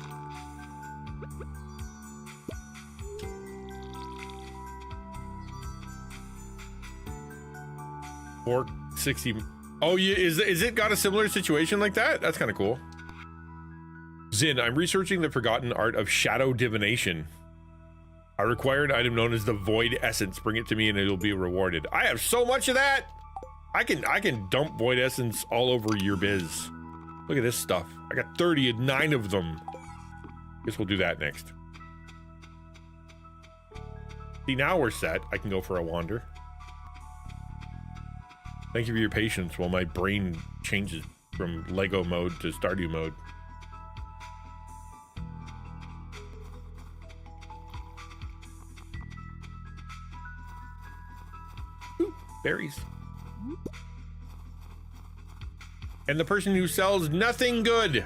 $460. Oh, yeah, is it got a similar situation like that? That's kind of cool. Zin, I'm researching the forgotten art of shadow divination. I require an item known as the void essence. Bring it to me and it'll be rewarded. I have so much of that. I can dump void essence all over your biz. Look at this stuff. I got 39 of them. Guess we'll do that next. See, now we're set. I can go for a wander. Thank you for your patience while my brain changes from Lego mode to Stardew mode. Ooh, berries. And the person who sells nothing good.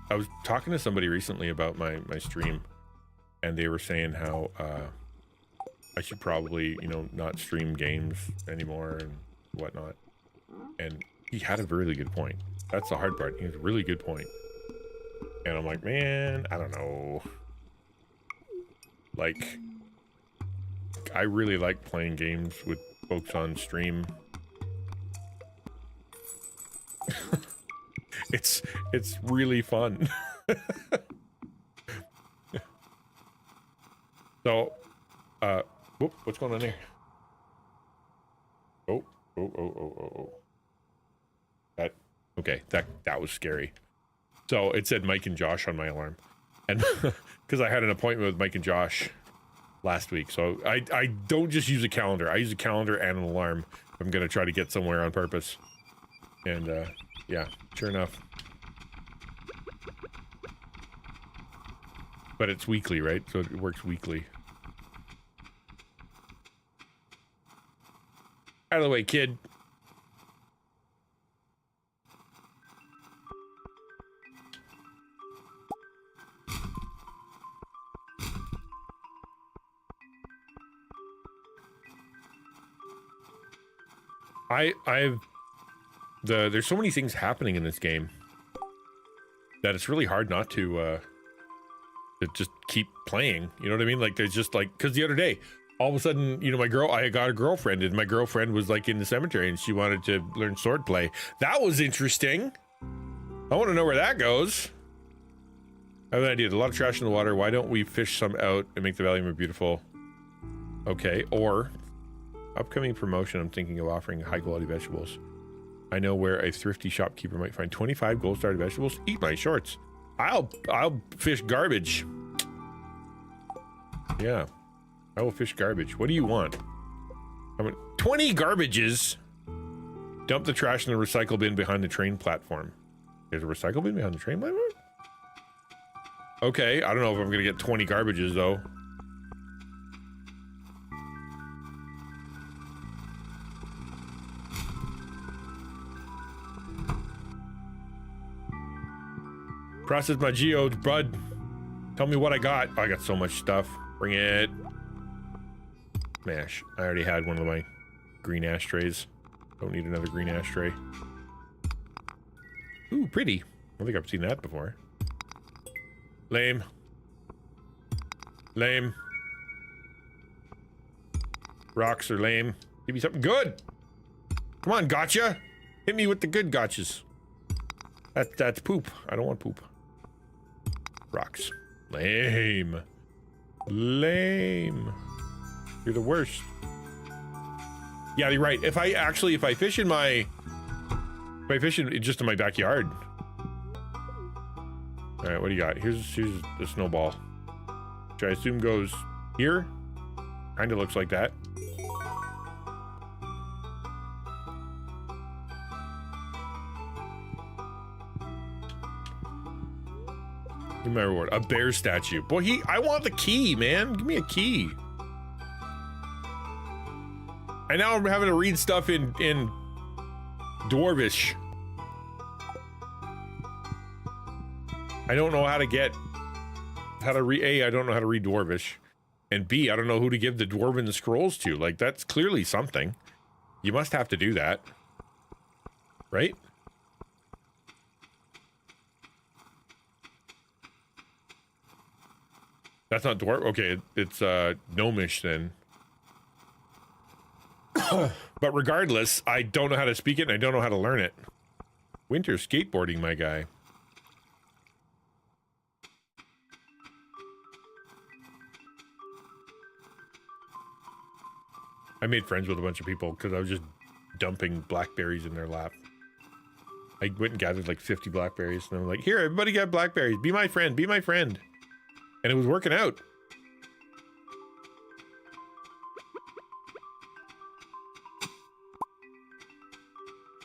I was talking to somebody recently about my stream, and they were saying how I should probably, you know, not stream games anymore and whatnot. And he had a really good point. That's the hard part. He has a really good point. And I'm like, man, I don't know. Like, I really like playing games with folks on stream. It's really fun. So, whoop, what's going on there? Oh. Okay, that was scary. So it said Mike and Josh on my alarm, and because I had an appointment with Mike and Josh last week, so I don't just use a calendar. I use a calendar and an alarm. I'm gonna try to get somewhere on purpose, and yeah, sure enough. But it's weekly, right? So it works weekly. Out of the way, kid. There's so many things happening in this game that it's really hard not to just keep playing. You know what I mean? Like, there's just like, because the other day, all of a sudden, you know, I got a girlfriend, and my girlfriend was like in the cemetery, and she wanted to learn swordplay. That was interesting. I want to know where that goes. I have an idea. There's a lot of trash in the water. Why don't we fish some out and make the valley more beautiful? Okay. Or upcoming promotion. I'm thinking of offering high quality vegetables. I know where a thrifty shopkeeper might find 25 gold starred vegetables. Eat my shorts. I'll fish garbage. Yeah, I will fish garbage. What do you want? I want 20 garbages. Dump the trash in the recycle bin behind the train platform. There's a recycle bin behind the train platform? Okay, I don't know if I'm gonna get 20 garbages though. Process my geodes, bud. Tell me what I got. Oh, I got so much stuff. Bring it. Smash. I already had one of my green ashtrays. Don't need another green ashtray. Ooh, pretty. I don't think I've seen that before. Lame. Lame. Rocks are lame. Give me something good. Come on, gotcha. Hit me with the good gotchas. That's poop. I don't want poop. Rocks. Lame. Lame. You're the worst. Yeah, you're right. If I fish in just in my backyard. All right, what do you got? Here's the snowball. Which I assume goes here. Kind of looks like that. Give me my reward. A bear statue. Boy, I want the key, man. Give me a key. And now I'm having to read stuff in Dwarvish. I don't know how to read. A, I don't know how to read Dwarvish. And B, I don't know who to give the Dwarven scrolls to. Like, that's clearly something. You must have to do that. Right? That's not dwarf. Okay, it's gnomish then. But regardless, I don't know how to speak it and I don't know how to learn it. Winter skateboarding, my guy. I made friends with a bunch of people because I was just dumping blackberries in their lap. I went and gathered like 50 blackberries, and I'm like, here, everybody get blackberries. Be my friend. Be my friend. And it was working out.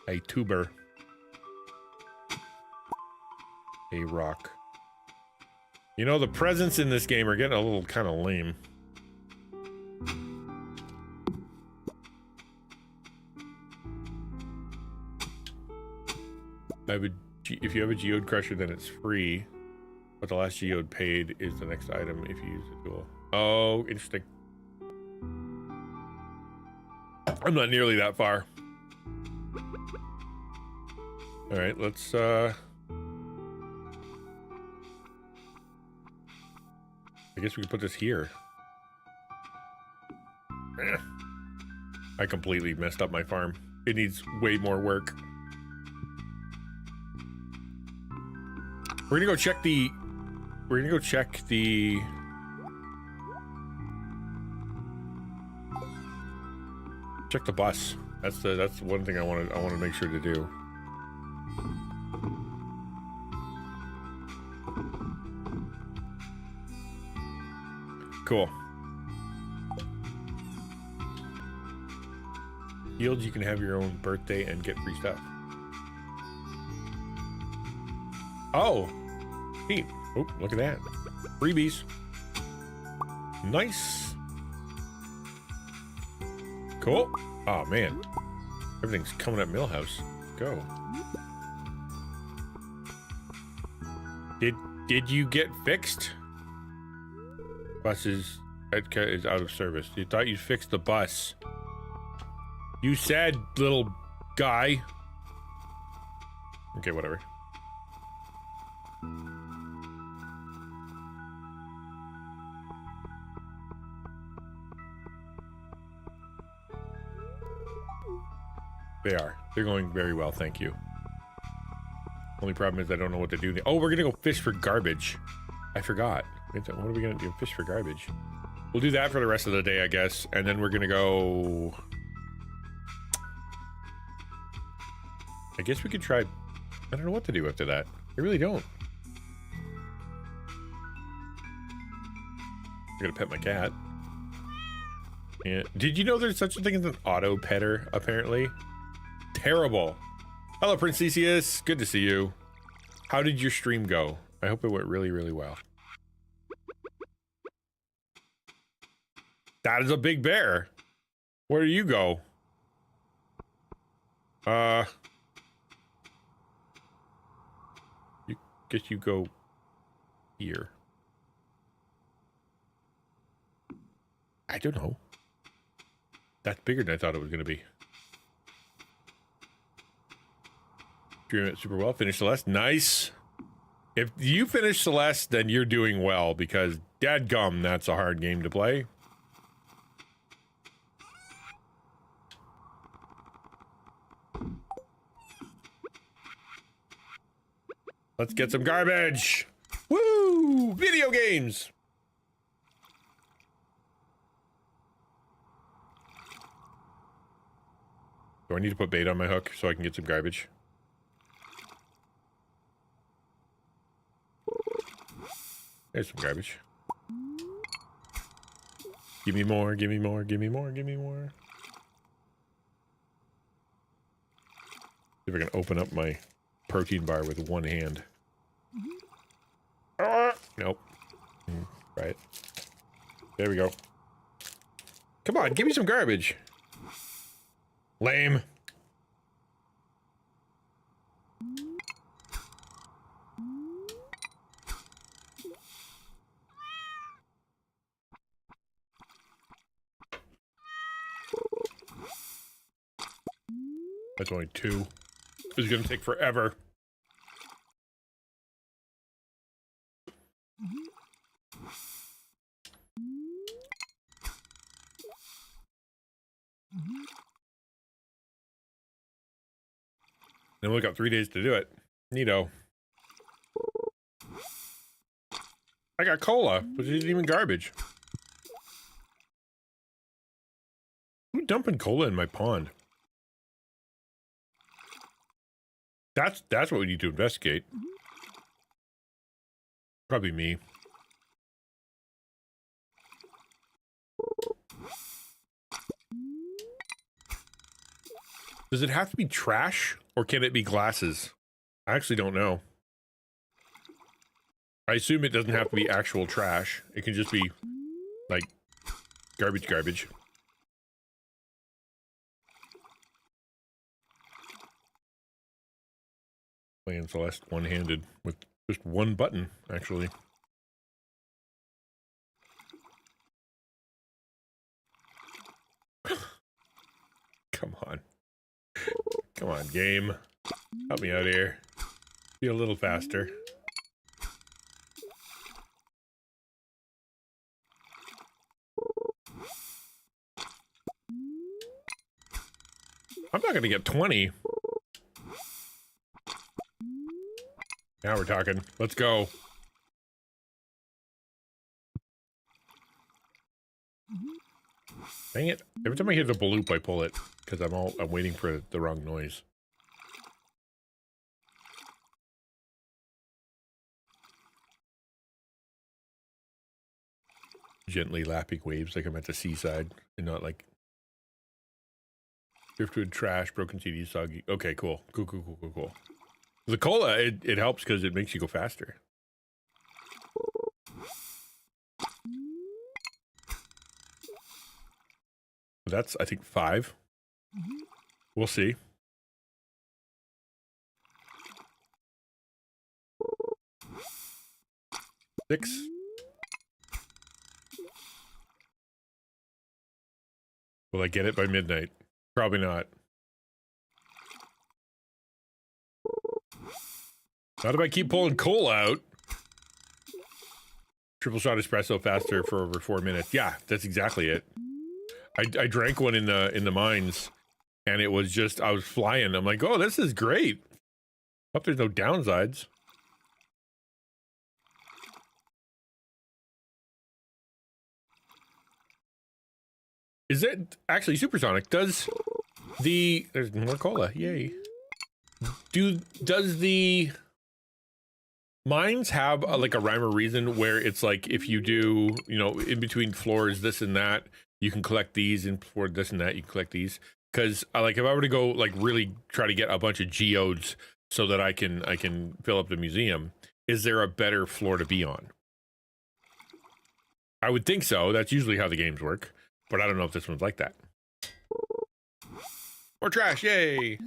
A tuber. A rock. You know, the presents in this game are getting a little kind of lame. If you have a geode crusher, then it's free. But the last geode paid is the next item if you use the tool. Oh, interesting. I'm not nearly that far. All right, let's I guess we can put this here. I completely messed up my farm. It needs way more work. We're gonna go check the check the bus. That's one thing I want to make sure to do. Cool. Yields, you can have your own birthday and get free stuff. Oh, neat. Oh, look at that. Freebies. Nice. Cool. Oh, man. Everything's coming at Millhouse. Go. Did you get fixed? Bus is out of service. You thought you fixed the bus. You said, little guy. Okay, whatever. They are. They're going very well, thank you. Only problem is I don't know what to do. Oh, we're gonna go fish for garbage. I forgot. What are we gonna do? Fish for garbage. We'll do that for the rest of the day, I guess. And then we're gonna go... I guess we could try... I don't know what to do after that. I really don't. I'm gonna pet my cat. Yeah. Did you know there's such a thing as an auto petter, apparently? Terrible. Hello, Prince Theseus. Good to see you. How did your stream go? I hope it went really, really well. That is a big bear. Where do you go? Guess you go here. I don't know. That's bigger than I thought it was going to be. Doing it super well. Finish Celeste. Nice. If you finish Celeste, then you're doing well, because dadgum, that's a hard game to play. Let's get some garbage. Woo! Video games. Do I need to put bait on my hook so I can get some garbage? There's some garbage. Give me more, give me more, give me more, give me more. See if I can open up my protein bar with one hand. Nope. Right. There we go. Come on, give me some garbage. Lame. That's only 2. This is gonna take forever. Then we got 3 days to do it. Neato. I got cola, which isn't even garbage. Who's dumping cola in my pond? That's what we need to investigate. Probably me. Does it have to be trash or can it be glasses? I actually don't know. I assume it doesn't have to be actual trash. It can just be like garbage. Playing Celeste one-handed with just one button, actually. Come on. Come on, game. Help me out here. Be a little faster. I'm not gonna get 20. Now we're talking. Let's go. Dang it. Every time I hear the bloop, I pull it. Because I'm waiting for the wrong noise. Gently lapping waves like I'm at the seaside. And not like... driftwood, trash, broken CDs, soggy. Okay, cool. Cool. The cola, it helps because it makes you go faster. That's, I think, 5. We'll see. Six. Will I get it by midnight? Probably not. Not if I keep pulling coal out. Triple shot espresso faster for over 4 minutes. Yeah, that's exactly it. I drank one in the mines, and it was just, I was flying. I'm like, oh, this is great. Hope there's no downsides. Is it actually supersonic? Does the, there's more cola, yay. Does the mines have like a rhyme or reason where it's like if you do, you know, in between floors, this and that, you can collect these, and for this and that, you can collect these? Because like if I were to go like really try to get a bunch of geodes so that I can fill up the museum, is there a better floor to be on? I would think so. That's usually how the games work, but I don't know if this one's like that. More trash, yay!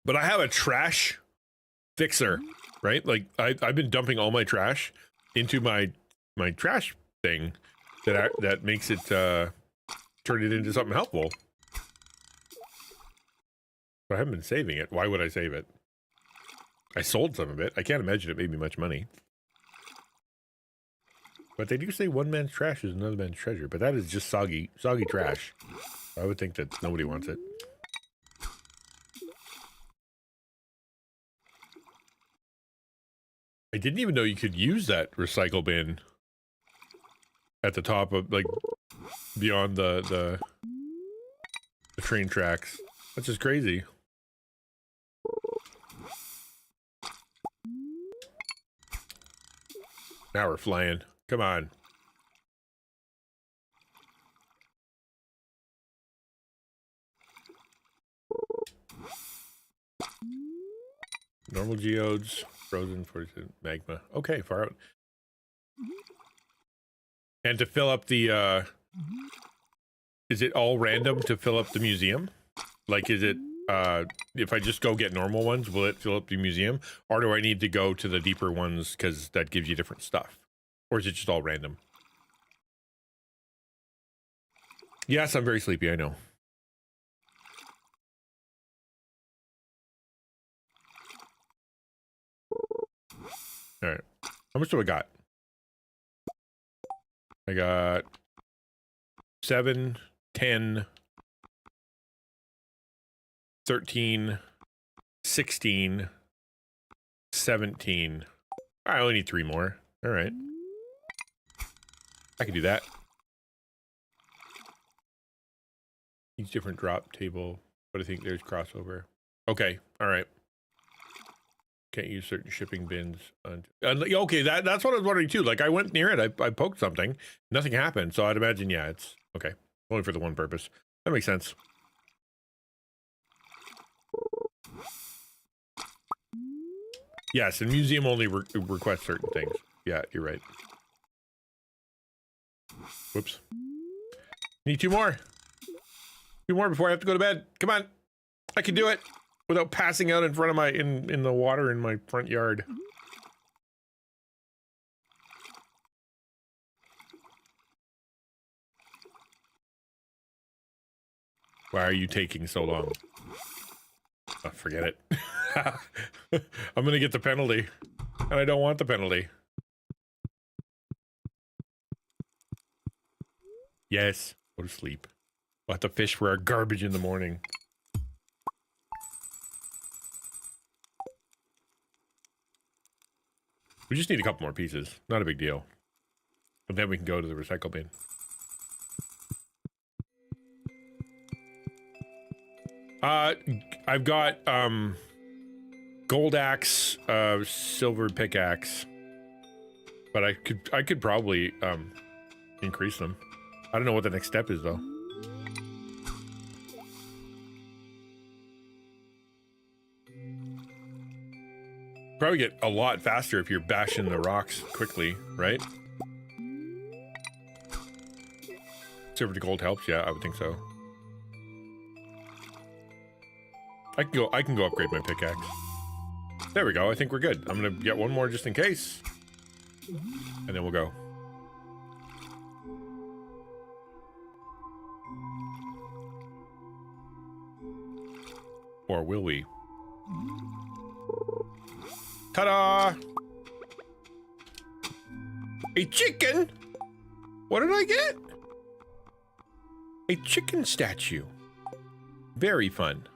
But I have a trash fixer, right? Like I've been dumping all my trash into my trash thing that makes it turn it into something helpful. But I haven't been saving it. Why would I save it? I sold some of it. I can't imagine it made me much money. But they do say one man's trash is another man's treasure. But that is just soggy trash. I would think that nobody wants it. I didn't even know you could use that recycle bin at the top of, like, beyond the train tracks. That's just crazy. Now we're flying. Come on. Normal geodes, frozen for magma. Okay, far out. And to fill up the, is it all random to fill up the museum? Like, is it, if I just go get normal ones, will it fill up the museum? Or do I need to go to the deeper ones because that gives you different stuff? Or is it just all random? Yes, I'm very sleepy, I know. All right. How much do I got? I got 7, 10, 13, 16, 17. I only need 3 more. All right. I can do that. Each different drop table, but I think there's crossover. Okay, all right. Can't use certain shipping bins. Okay, that's what I was wondering too. Like I went near it, I poked something, nothing happened. So I'd imagine, yeah, it's okay. Only for the one purpose. That makes sense. Yes, and museum only requests certain things. Yeah, you're right. Whoops. Need two more. Two more before I have to go to bed. Come on. I can do it without passing out in front of my in the water in my front yard. Why are you taking so long? Oh, forget it. I'm gonna get the penalty, and I don't want the penalty. Yes, go to sleep. We'll have to fish for our garbage in the morning. We just need a couple more pieces. Not a big deal. But then we can go to the recycle bin. I've got gold axe, silver pickaxe, but I could probably increase them. I don't know what the next step is though. Probably get a lot faster if you're bashing the rocks quickly, right? Silver to gold helps, yeah, I would think so. I can go upgrade my pickaxe. There we go, I think we're good. I'm gonna get one more just in case. And then we'll go. Or will we? Ta-da! A chicken? What did I get? A chicken statue. Very fun.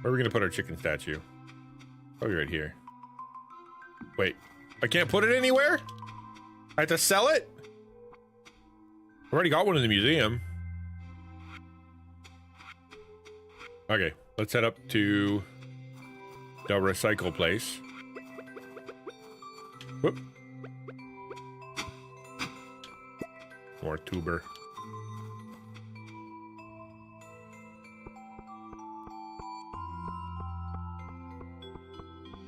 Where are we gonna put our chicken statue? Probably right here. Wait, I can't put it anywhere? I have to sell it? I've already got one in the museum. Okay, let's head up to the recycle place. Whoop. More tuber.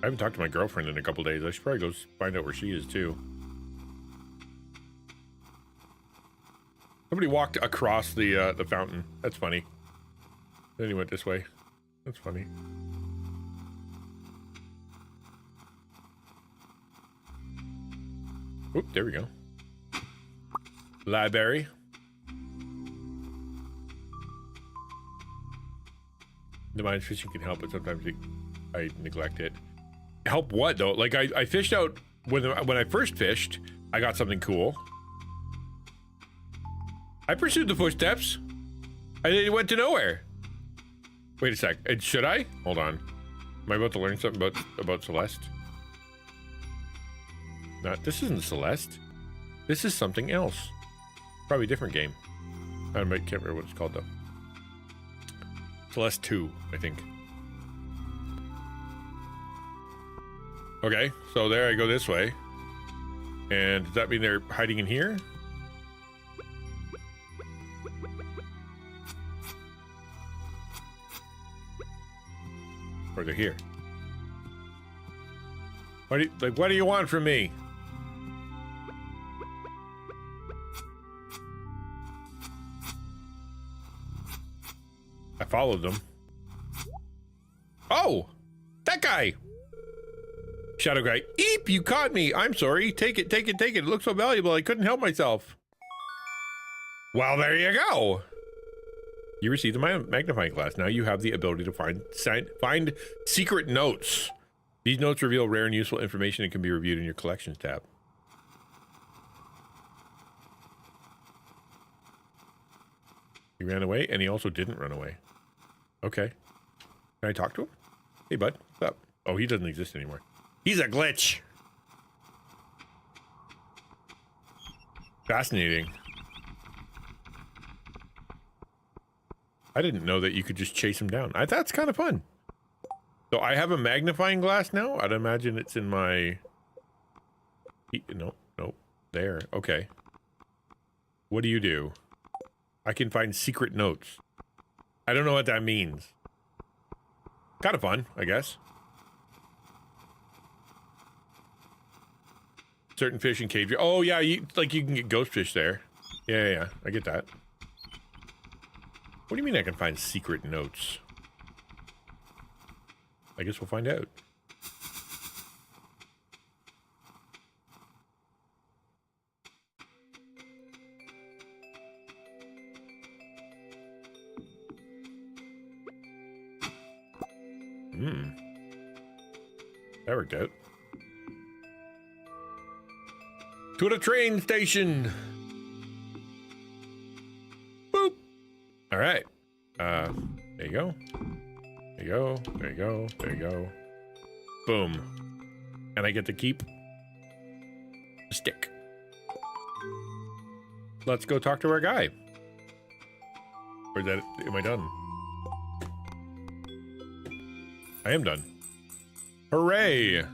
I haven't talked to my girlfriend in a couple days. I should probably go find out where she is too. Somebody walked across the fountain. That's funny. Then he went this way. That's funny. Oop, there we go. Library. The mine fishing can help, but sometimes I neglect it. Help what though? Like I fished out when I first fished, I got something cool. I pursued the footsteps. And it went to nowhere. Wait a sec. Should I? Hold on. Am I about to learn something about Celeste? Not. This isn't Celeste. This is something else. Probably a different game. I can't remember what it's called though. Celeste 2, I think. Okay, so there I go this way. And does that mean they're hiding in here? Or they're here? What do you want from me? I followed them. Oh! That guy! Shadow guy. Eep! You caught me! I'm sorry. Take it, take it, take it. It looks so valuable, I couldn't help myself. Well, there you go! You received a magnifying glass. Now you have the ability to find secret notes. These notes reveal rare and useful information and can be reviewed in your collections tab. He ran away, and he also didn't run away. Okay. Can I talk to him? Hey, bud. What's up? Oh, he doesn't exist anymore. He's a glitch. Fascinating. I didn't know that you could just chase them down. That's kind of fun. So I have a magnifying glass now. I'd imagine it's in my... No, there. Okay. What do you do? I can find secret notes. I don't know what that means. Kind of fun, I guess. Certain fish in cave. Oh yeah, you can get ghost fish there. Yeah, I get that. What do you mean I can find secret notes? I guess we'll find out. That worked out. To the train station. Boop. All right. There you go. There you go. There you go. There you go. Boom. And I get to keep the stick. Let's go talk to our guy. Or is that, am I done? I am done. Hooray! I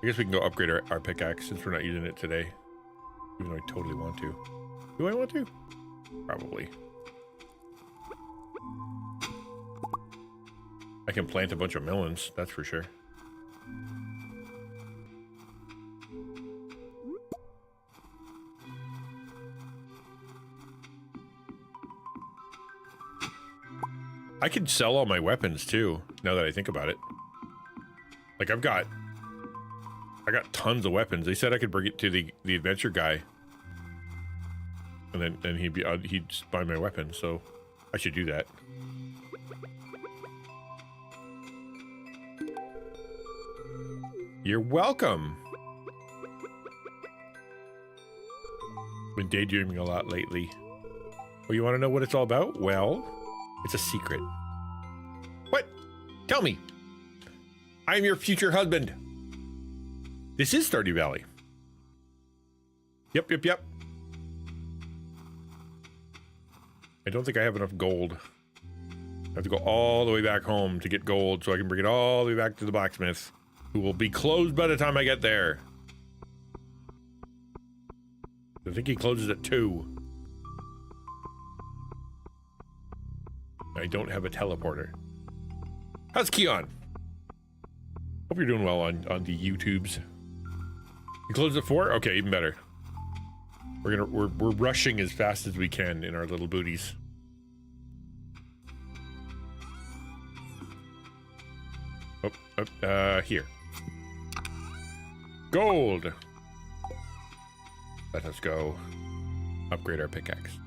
guess we can go upgrade our pickaxe since we're not using it today. Even though I totally want to. Do I want to? Probably. I can plant a bunch of melons, that's for sure. I could sell all my weapons too, now that I think about it. Like I got tons of weapons. They said I could bring it to the adventure guy, and then he'd just buy my weapons. So I should do that. You're welcome. Been daydreaming a lot lately. Well, you want to know what it's all about? Well, it's a secret. What? Tell me. I am your future husband. This is Stardew Valley. Yep. I don't think I have enough gold. I have to go all the way back home to get gold so I can bring it all the way back to the blacksmith, who will be closed by the time I get there. I think he closes at 2. I don't have a teleporter. How's Keon? Hope you're doing well on the YouTubes. You close at 4? Okay, even better. We're rushing as fast as we can in our little booties. Here. Gold! Let us go upgrade our pickaxe.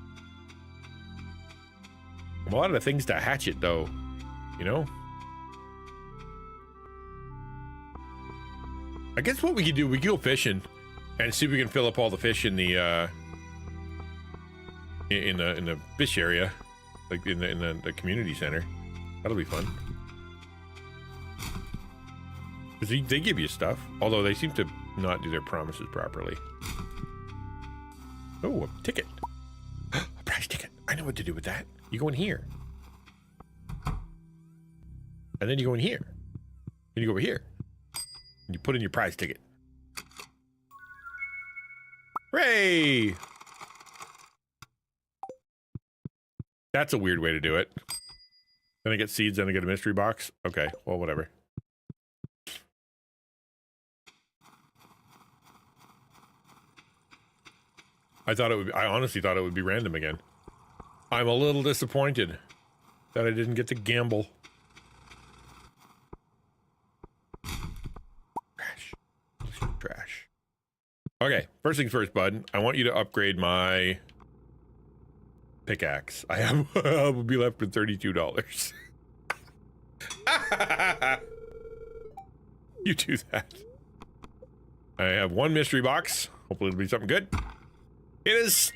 A lot of the things to hatch it, though, you know? I guess what we could do, we could go fishing and see if we can fill up all the fish in the fish area, like in the community center. That'll be fun. Because they give you stuff, although they seem to not do their promises properly. Oh, a ticket. A prize ticket. I know what to do with that. You go in here. And then you go in here. And you go over here. And you put in your prize ticket. Hooray! That's a weird way to do it. Then I get seeds, then I get a mystery box. Okay, well, whatever. I honestly thought it would be random again. I'm a little disappointed that I didn't get to gamble. Trash. Okay, first things first, bud. I want you to upgrade my pickaxe. I will be left with $32. You do that. I have one mystery box. Hopefully it'll be something good. It is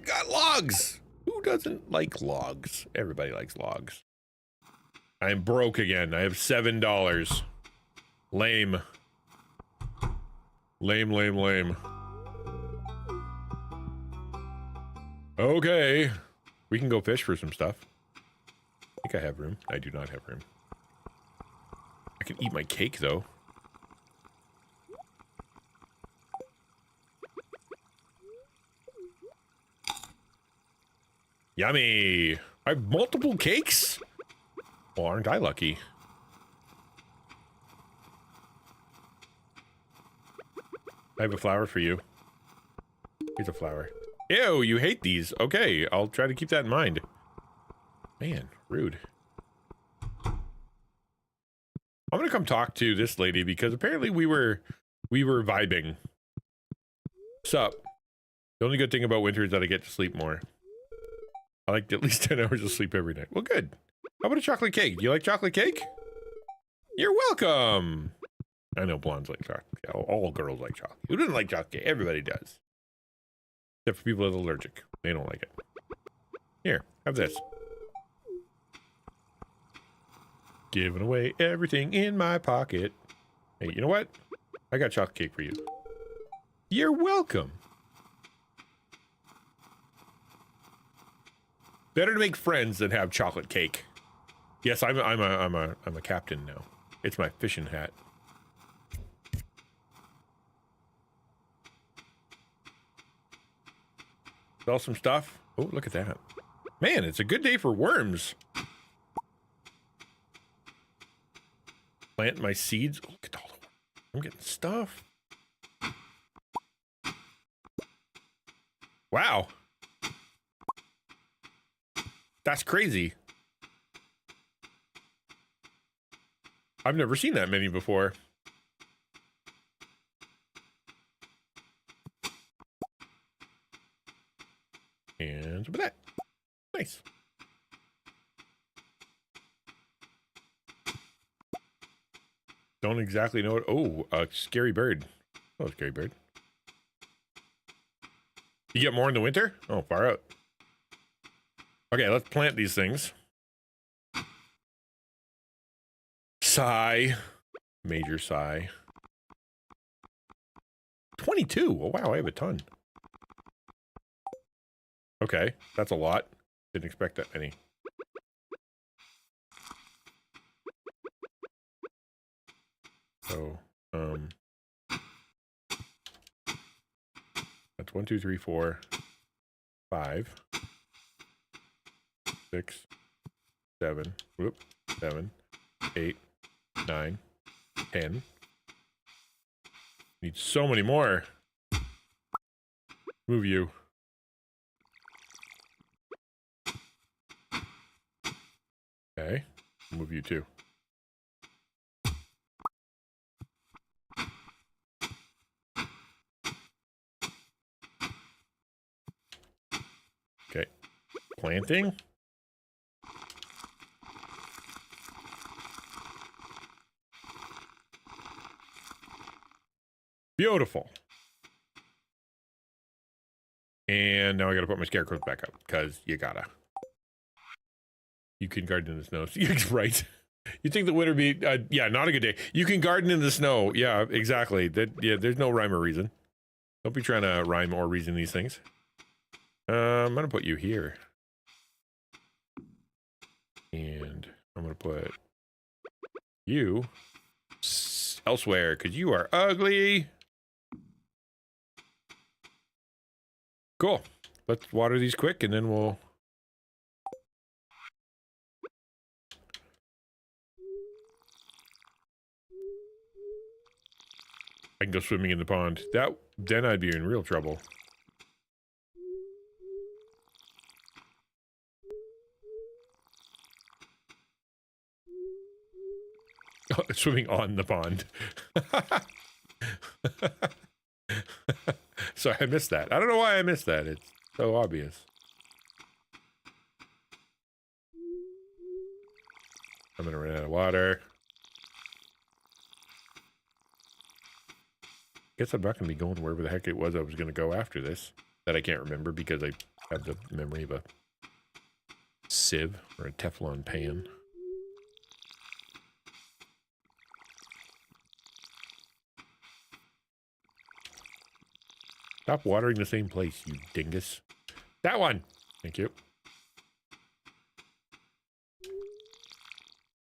got logs. Who doesn't like logs? Everybody likes logs. I'm broke again. I have $7. Lame. Lame. Okay. We can go fish for some stuff. think I have room. I do not have room. I can eat my cake, though. Yummy! I have multiple cakes? Well, aren't I lucky? I have a flower for you. Here's a flower. Ew, you hate these. Okay, I'll try to keep that in mind. Man, rude. I'm gonna come talk to this lady because apparently we were vibing. Sup? The only good thing about winter is that I get to sleep more. I like at least 10 hours of sleep every night. Well, good. How about a chocolate cake? Do you like chocolate cake? You're welcome. I know blondes like chocolate. All girls like chocolate. Who doesn't like chocolate cake? Everybody does. Except for people that are allergic. They don't like it. Here, have this. Giving away everything in my pocket. Hey, you know what? I got chocolate cake for you. You're welcome. Better to make friends than have chocolate cake. Yes, I'm a captain now. It's my fishing hat. Sell some stuff. Oh, look at that. Man, it's a good day for worms. Plant my seeds. Oh, look at all the worms. I'm getting stuff. Wow. That's crazy. I've never seen that many before. And some of that. Nice. Don't exactly know it. Oh, a scary bird. Oh, scary bird. You get more in the winter? Oh, far out. Okay, let's plant these things. Sigh. Major sigh. 22. Oh, wow, I have a ton. Okay, that's a lot. Didn't expect that many. So, that's 1, 2, 3, 4, 5, 6, 7, whoop, 7, 8, 9, 10. Need so many more. Move you. Okay, move you too. Okay, planting. Beautiful. And now I gotta put my scarecrows back up, because you gotta. You can garden in the snow. Right. You think the winter be, yeah, not a good day. You can garden in the snow. Yeah, exactly. Yeah, there's no rhyme or reason. Don't be trying to rhyme or reason these things. I'm gonna put you here. And I'm gonna put you elsewhere, because you are ugly. Cool. Let's water these quick, and then we'll... I can go swimming in the pond. Then I'd be in real trouble. Oh, swimming on the pond. Sorry, I missed that. I don't know why I missed that. It's so obvious. I'm gonna run out of water. Guess I'm not gonna be going wherever the heck it was I was gonna go after this. That I can't remember because I have the memory of a sieve or a Teflon pan. Stop watering the same place, you dingus. That one! Thank you.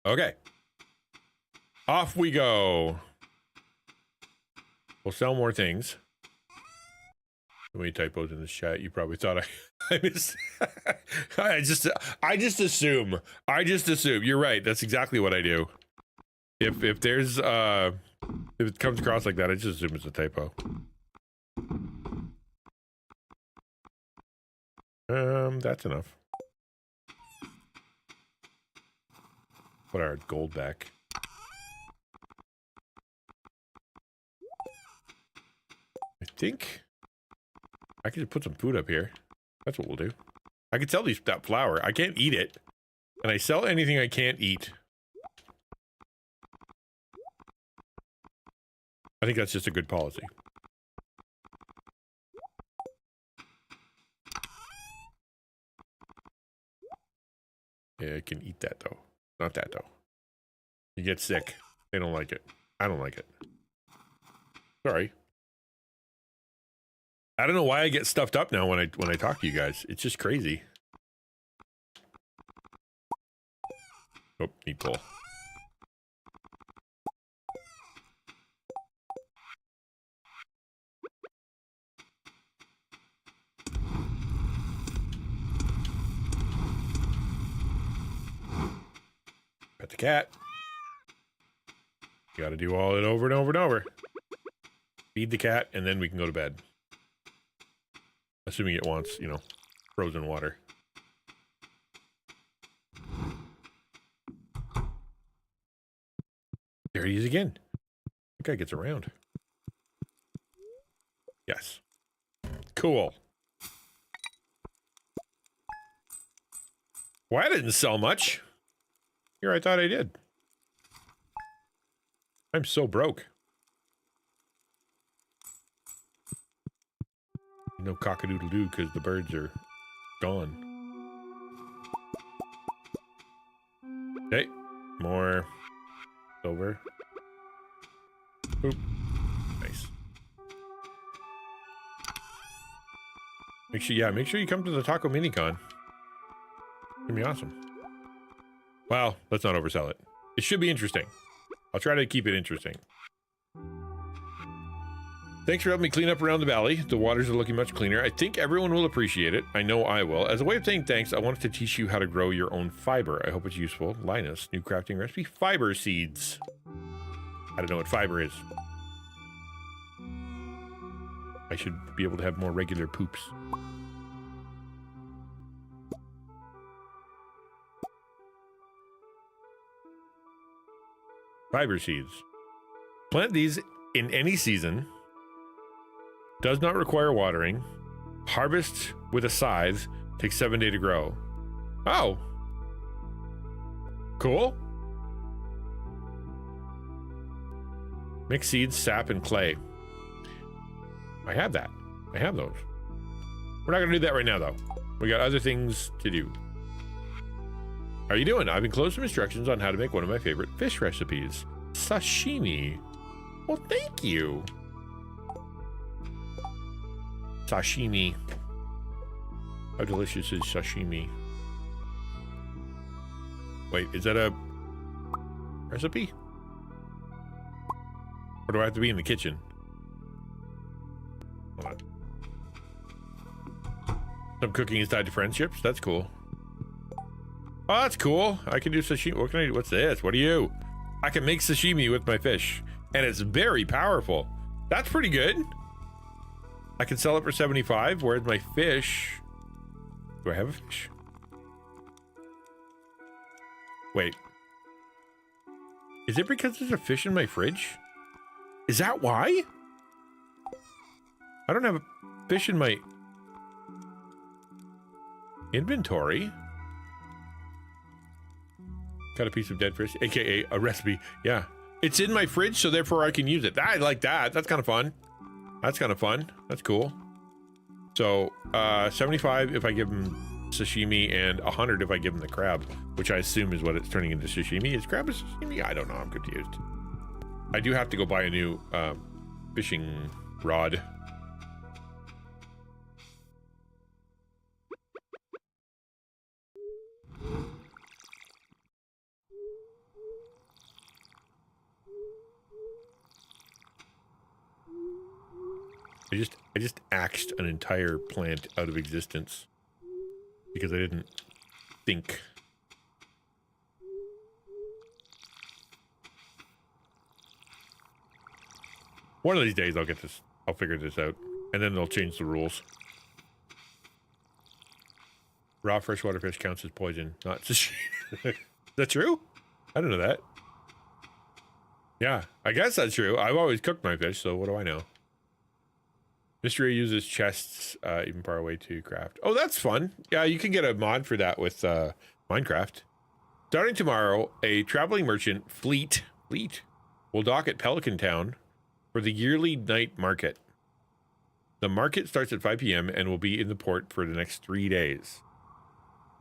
Okay. Off we go. We'll sell more things. So many typos in this chat. You probably thought I missed. I just assume. You're right. That's exactly what I do. If there's if it comes across like that, I just assume it's a typo. That's enough. Put our gold back. I think I could just put some food up here. That's what we'll do. I could sell that flour. I can't eat it. And I sell anything I can't eat. I think that's just a good policy. Yeah, I can eat that though. Not that though. You get sick. They don't like it. I don't like it. Sorry. I don't know why I get stuffed up now when I talk to you guys. It's just crazy. Oh, need pull. Pet the cat. You gotta do all it over and over and over. Feed the cat, and then we can go to bed. Assuming it wants, you know, frozen water. There he is again. That guy gets around. Yes. Cool. Well, I didn't sell much. Here, I thought I did. I'm so broke. No cock-a-doodle-doo because the birds are gone. Okay, more silver. Oop. Nice. Make sure you come to the Taco Minicon. It's gonna be awesome. Well, let's not oversell it. It should be interesting. I'll try to keep it interesting. Thanks for helping me clean up around the valley. The waters are looking much cleaner. I think everyone will appreciate it. I know I will. As a way of saying thanks, I wanted to teach you how to grow your own fiber. I hope it's useful. Linus, new crafting recipe, fiber seeds. I don't know what fiber is. I should be able to have more regular poops. Fiber seeds. Plant these in any season. Does not require watering. Harvest with a scythe. Takes 7 days to grow. Oh. Cool. Mix seeds, sap, and clay. I have that. I have those. We're not going to do that right now, though. We got other things to do. How are you doing? I've enclosed some instructions on how to make one of my favorite fish recipes. Sashimi. Well, thank you. Sashimi. How delicious is sashimi? Wait, is that a recipe? Or do I have to be in the kitchen? Hold on. Some cooking is tied to friendships? That's cool. Oh, that's cool. I can do sashimi. What can I do? What's this? What are you? I can make sashimi with my fish. And it's very powerful. That's pretty good. I can sell it for 75. Where's my fish? Do I have a fish? Wait. Is it because there's a fish in my fridge? Is that why? I don't have a fish in my inventory. Got a piece of dead fish, aka a recipe. Yeah. It's in my fridge, so therefore I can use it. I like that. That's kind of fun. That's kind of fun. That's cool. So, 75 if I give him sashimi, and 100 if I give him the crab, which I assume is what it's turning into sashimi. Is crab a sashimi? I don't know. I'm confused. I do have to go buy a new fishing rod. I just axed an entire plant out of existence because I didn't think. One of these days I'll get this. I'll figure this out, and then they'll change the rules. Raw freshwater fish counts as poison, not sashimi. Is that true? I don't know that. Yeah, I guess that's true. I've always cooked my fish, so what do I know? Mystery uses chests even far away to craft. Oh, that's fun. Yeah, you can get a mod for that with Minecraft. Starting tomorrow, a traveling merchant fleet will dock at Pelican Town for the yearly night market. The market starts at 5 p.m. and will be in the port for the next 3 days.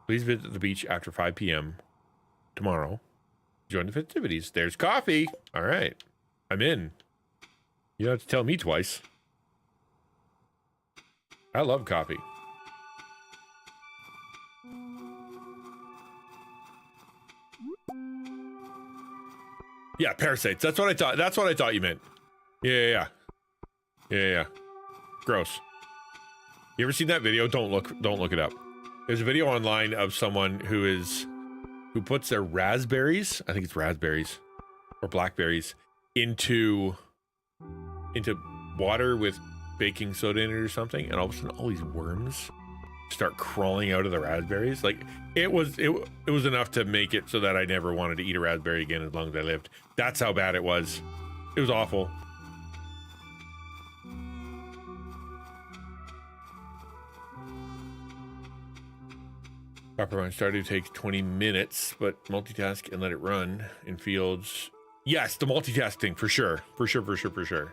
Please visit the beach after 5 p.m. tomorrow. Join the festivities. There's coffee. All right. I'm in. You don't have to tell me twice. I love coffee. Yeah, parasites. That's what I thought. That's what I thought you meant. Yeah. Gross. You ever seen that video? Don't look it up. There's a video online of someone who puts their raspberries, I think it's raspberries or blackberries, into water with baking soda in it or something, and all of a sudden all these worms start crawling out of the raspberries. Like it was enough to make it so that I never wanted to eat a raspberry again as long as I lived. That's how bad it was. It was awful. Proper run started takes 20 minutes, but multitask and let it run in fields. Yes, the multitasking for sure. For sure.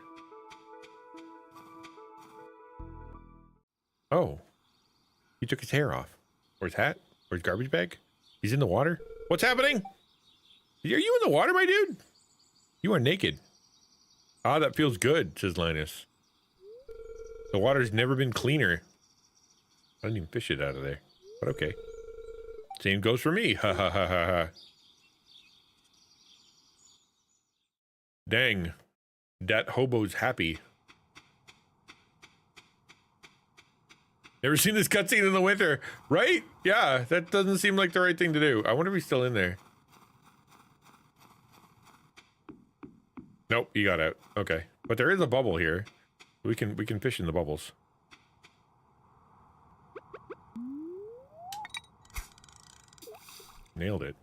Oh, he took his hair off, or his hat, or his garbage bag. He's in the water. What's happening? Are you in the water, my dude? You are naked. Ah, that feels good, says Linus. The water's never been cleaner. I didn't even fish it out of there, but okay. Same goes for me. Ha ha ha ha ha. Dang. That hobo's happy. Never seen this cutscene in the winter, right? Yeah, that doesn't seem like the right thing to do. I wonder if he's still in there. Nope, he got out. Okay. But there is a bubble here. We can fish in the bubbles. Nailed it.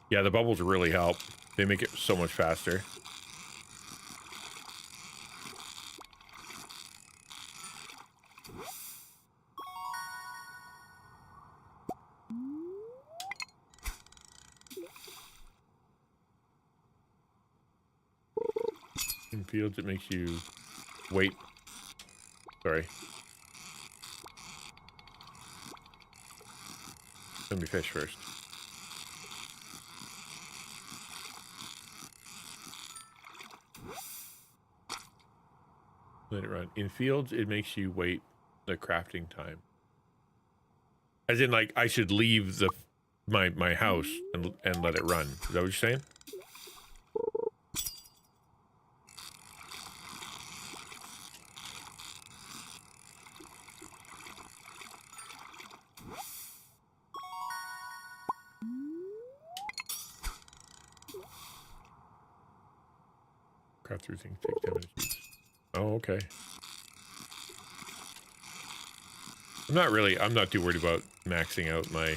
Yeah, the bubbles really help. They make it so much faster. In fields, it makes you wait. Sorry. Let me fish first. Let it run. In fields, it makes you wait the crafting time. As in, like, I should leave my house and let it run. Is that what you're saying? Craft through things take 10 minutes. Oh, okay. I'm not too worried about maxing out my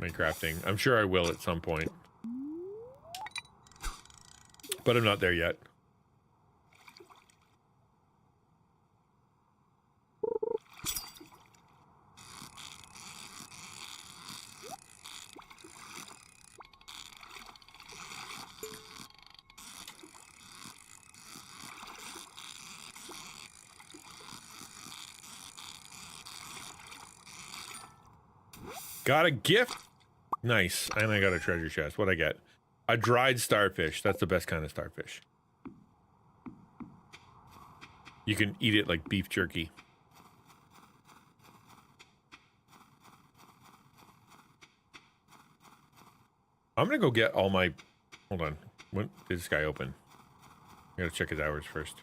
crafting. I'm sure I will at some point. But I'm not there yet. Got a gift. Nice. And I got a treasure chest. What'd I get? A dried starfish. That's the best kind of starfish. You can eat it like beef jerky. I'm gonna go get all my... Hold on. When did this guy open? I gotta check his hours first.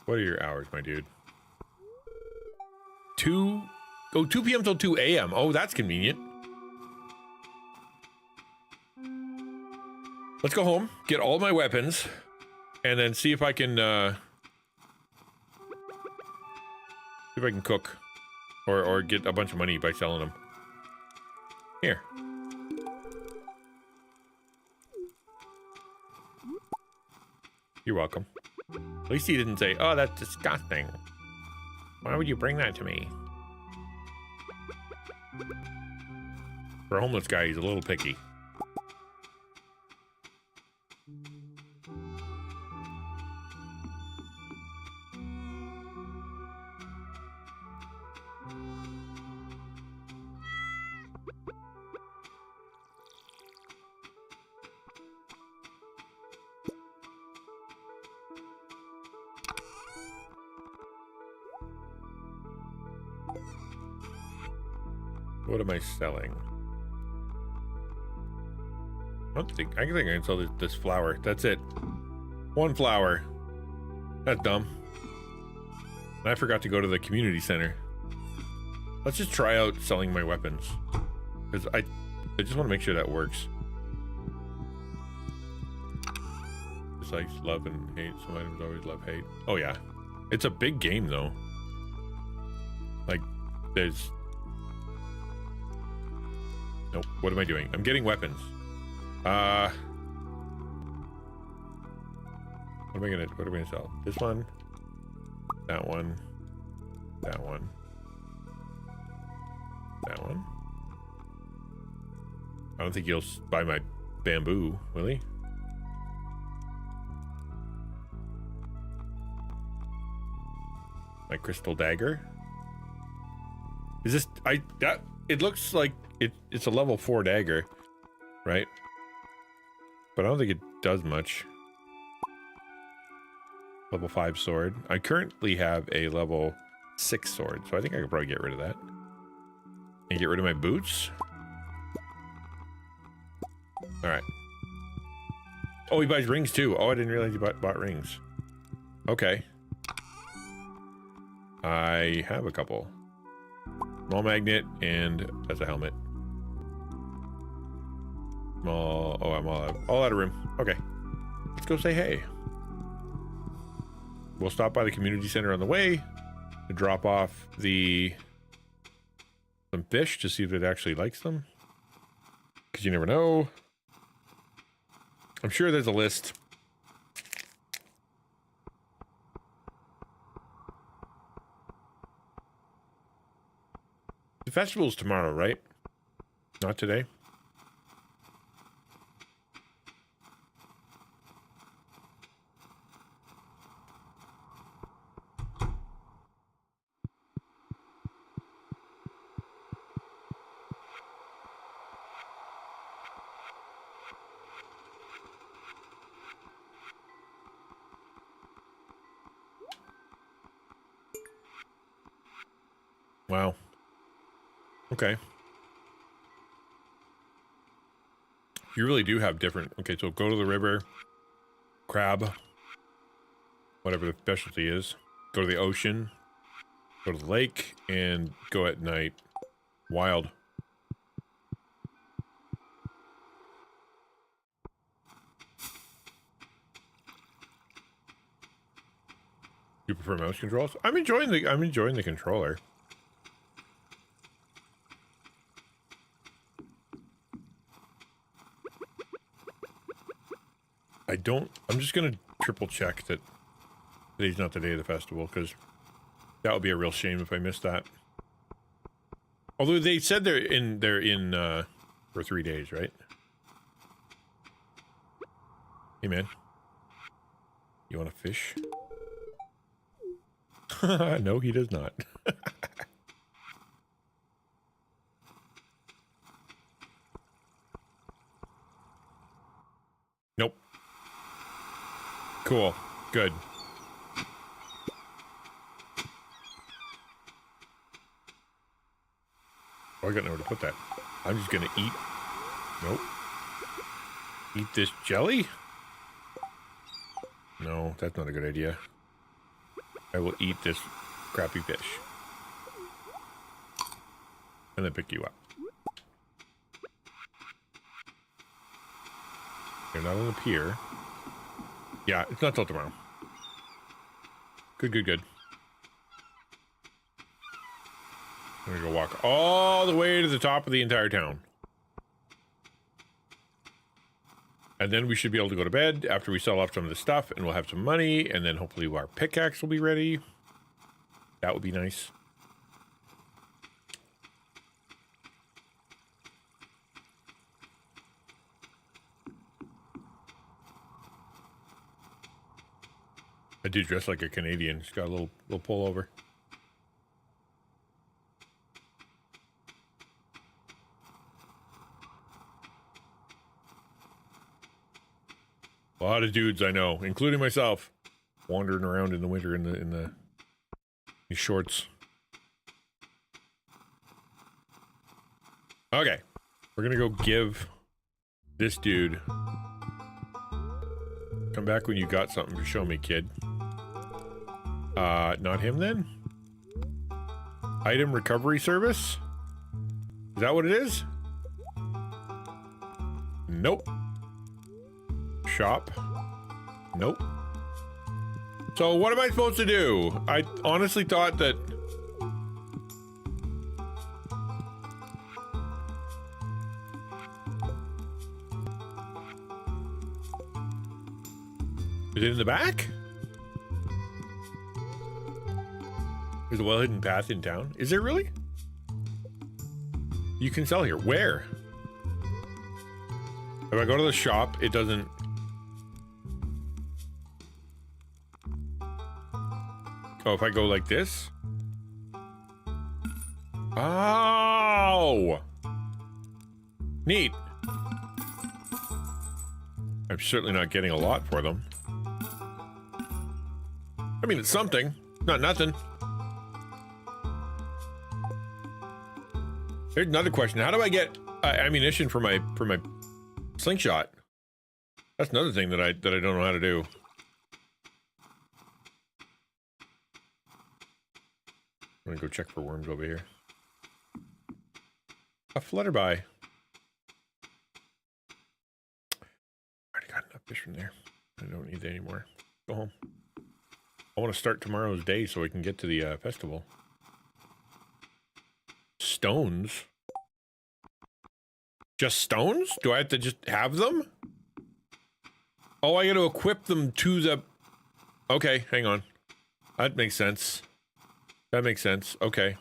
What are your hours, my dude? 2 p.m. till 2 a.m. Oh, that's convenient. Let's go home, get all my weapons, and then see if I can cook or get a bunch of money by selling them. Here. You're welcome. At least he didn't say, "Oh, that's disgusting. Why would you bring that to me?" For a homeless guy, he's a little picky. What am I selling? I think I can sell this flower. That's it. 1 flower. That's dumb. And I forgot to go to the community center. Let's just try out selling my weapons. Because I just want to make sure that works. Dislikes, love, and hate. Some items always love, hate. Oh yeah. It's a big game though. Like, there's... Nope. What am I doing? I'm getting weapons. What am I gonna sell? This one, that one, that one, that one. I don't think he'll buy my bamboo, will he? My crystal dagger. Is this it looks like it's a level 4 dagger, right? But I don't think it does much. Level 5 sword. I currently have a level 6 sword, so I think I could probably get rid of that. And get rid of my boots. Alright. Oh, he buys rings too. Oh, I didn't realize he bought rings. Okay. I have a couple. Small magnet, and that's a helmet. Small... Oh, I'm all out of room. Okay. Let's go say hey. We'll stop by the community center on the way to drop off some fish to see if it actually likes them. Because you never know. I'm sure there's a list. The festival's tomorrow, right? Not today? Wow. Okay. You really do have different... Okay, so go to the river, crab, whatever the specialty is, go to the ocean, go to the lake, and go at night. Wild. You prefer mouse controls? I'm enjoying the controller. I'm just gonna triple check that today's not the day of the festival, because that would be a real shame if I missed that. Although they said they're in for 3 days, right? Hey man, you want a fish? No, he does not. Nope. Cool. Good. Oh, I got nowhere to put that. I'm just gonna eat. Nope. Eat this jelly? No, that's not a good idea. I will eat this crappy fish. And then pick you up. You're not on the pier. Yeah, it's not till tomorrow. Good, good, good. I'm gonna go walk all the way to the top of the entire town. And then we should be able to go to bed after we sell off some of the stuff, and we'll have some money, and then hopefully our pickaxe will be ready. That would be nice. I do dress like a Canadian. She's got a little pullover. A lot of dudes I know, including myself, wandering around in the winter in the shorts. Okay, we're gonna go give this dude. Come back when you got something to show me, kid. Not him then? Item recovery service? Is that what it is? Nope. Shop? Nope. So what am I supposed to do? I honestly thought that... Is it in the back? There's a well-hidden path in town. Is there really? You can sell here. Where? If I go to the shop, it doesn't... Oh, if I go like this? Oh! Neat. I'm certainly not getting a lot for them. I mean, it's something. Not nothing. Here's another question. How do I get ammunition for my slingshot? That's another thing that I don't know how to do. I'm gonna go check for worms over here. A flutterby. Already got enough fish from there. I don't need that anymore. Go home. I want to start tomorrow's day so we can get to the festival. Stones? Just stones? Do I have to just have them? Oh, I got to equip them to the... Okay, hang on. That makes sense. That makes sense. Okay.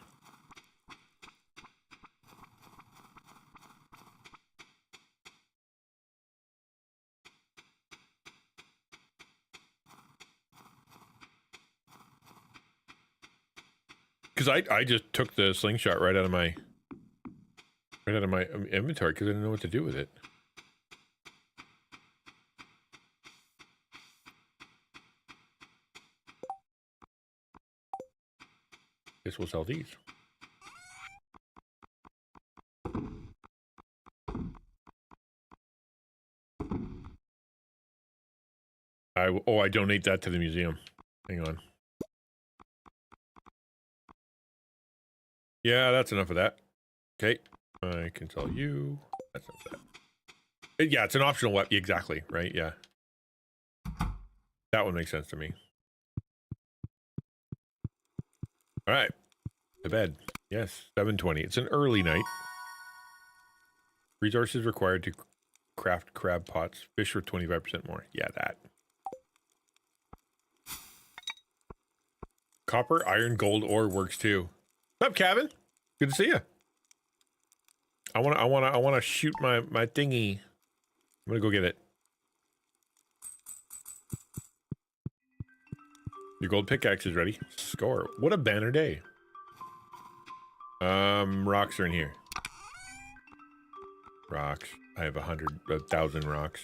Because I just took the slingshot right out of my inventory because I didn't know what to do with it. Guess we'll sell these. I donate that to the museum. Hang on. Yeah, that's enough of that. Okay, I can tell you. That's enough of that. Yeah, it's an optional weapon. Exactly, right? Yeah. That one makes sense to me. All right. To bed. Yes, 7:20. It's an early night. Resources required to craft crab pots. Fish for 25% more. Yeah, that. Copper, iron, gold ore works too. What's up, Kevin? Good to see you. I wanna shoot my thingy. I'm gonna go get it. Your gold pickaxe is ready. Score. What a banner day. Rocks are in here. Rocks. I have 1,000 rocks.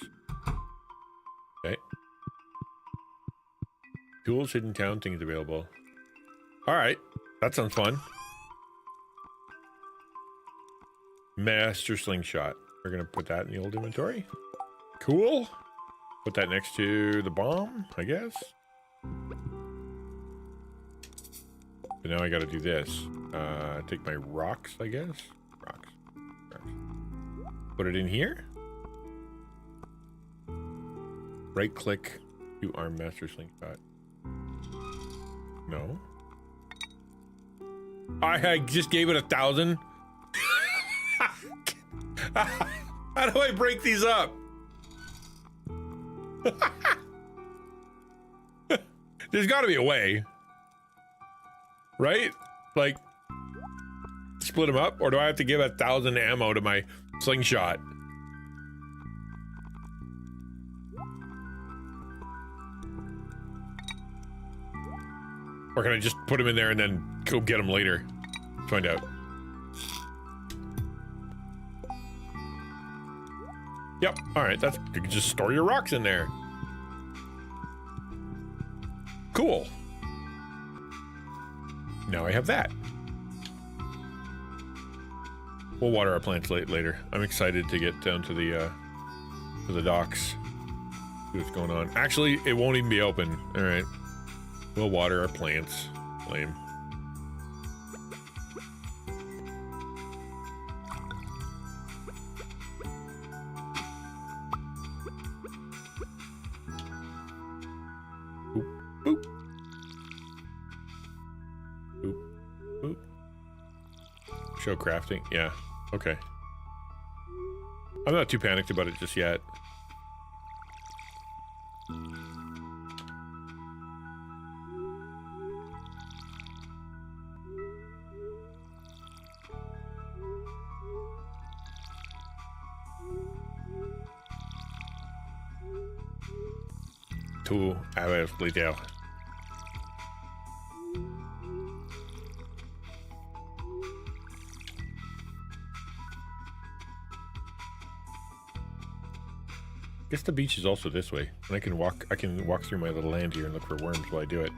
Okay. Tools, hidden town, things available. All right. That sounds fun. Master slingshot. We're going to put that in the old inventory. Cool. Put that next to the bomb, I guess. But now I got to do this. Take my rocks, I guess. Rocks. Put it in here. Right click to arm master slingshot. No. I just gave it 1,000. How do I break these up? There's got to be a way, right? Like, split them up, or do I have to give 1,000 ammo to my slingshot? Or can I just put them in there and then go get them later? Let's find out. Yep. All right. That's, you can just store your rocks in there. Cool. Now I have that. We'll water our plants later. I'm excited to get down to the docks. See what's going on. Actually, it won't even be open. All right. We'll water our plants. Lame. Boop, boop. Boop, boop. Show crafting. Yeah. Okay. I'm not too panicked about it just yet. Two hours later. Guess the beach is also this way, and I can walk through my little land here and look for worms while I do it.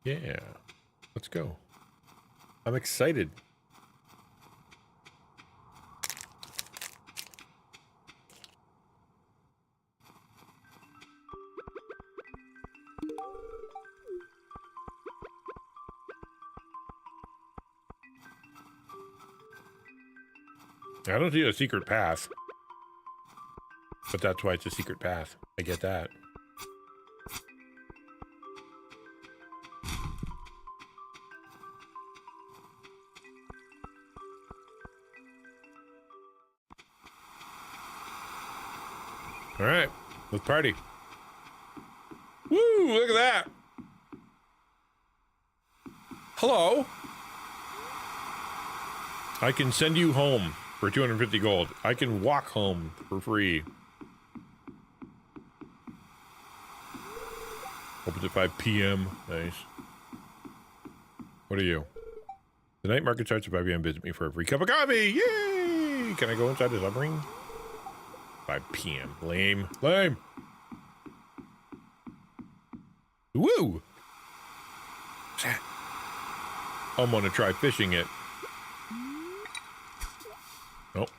Yeah, let's go. I'm excited. I don't see a secret path, but that's why it's a secret path. I get that. All right, let's party. Woo, look at that. Hello. I can send you home for 250 gold. I can walk home for free. Opens at 5 p.m. Nice. What are you? The night market starts at 5 p.m. Visit me for a free cup of coffee. Yay! Can I go inside the submarine? 5 p.m. Lame. Lame. Woo! I'm gonna try fishing it. Nope.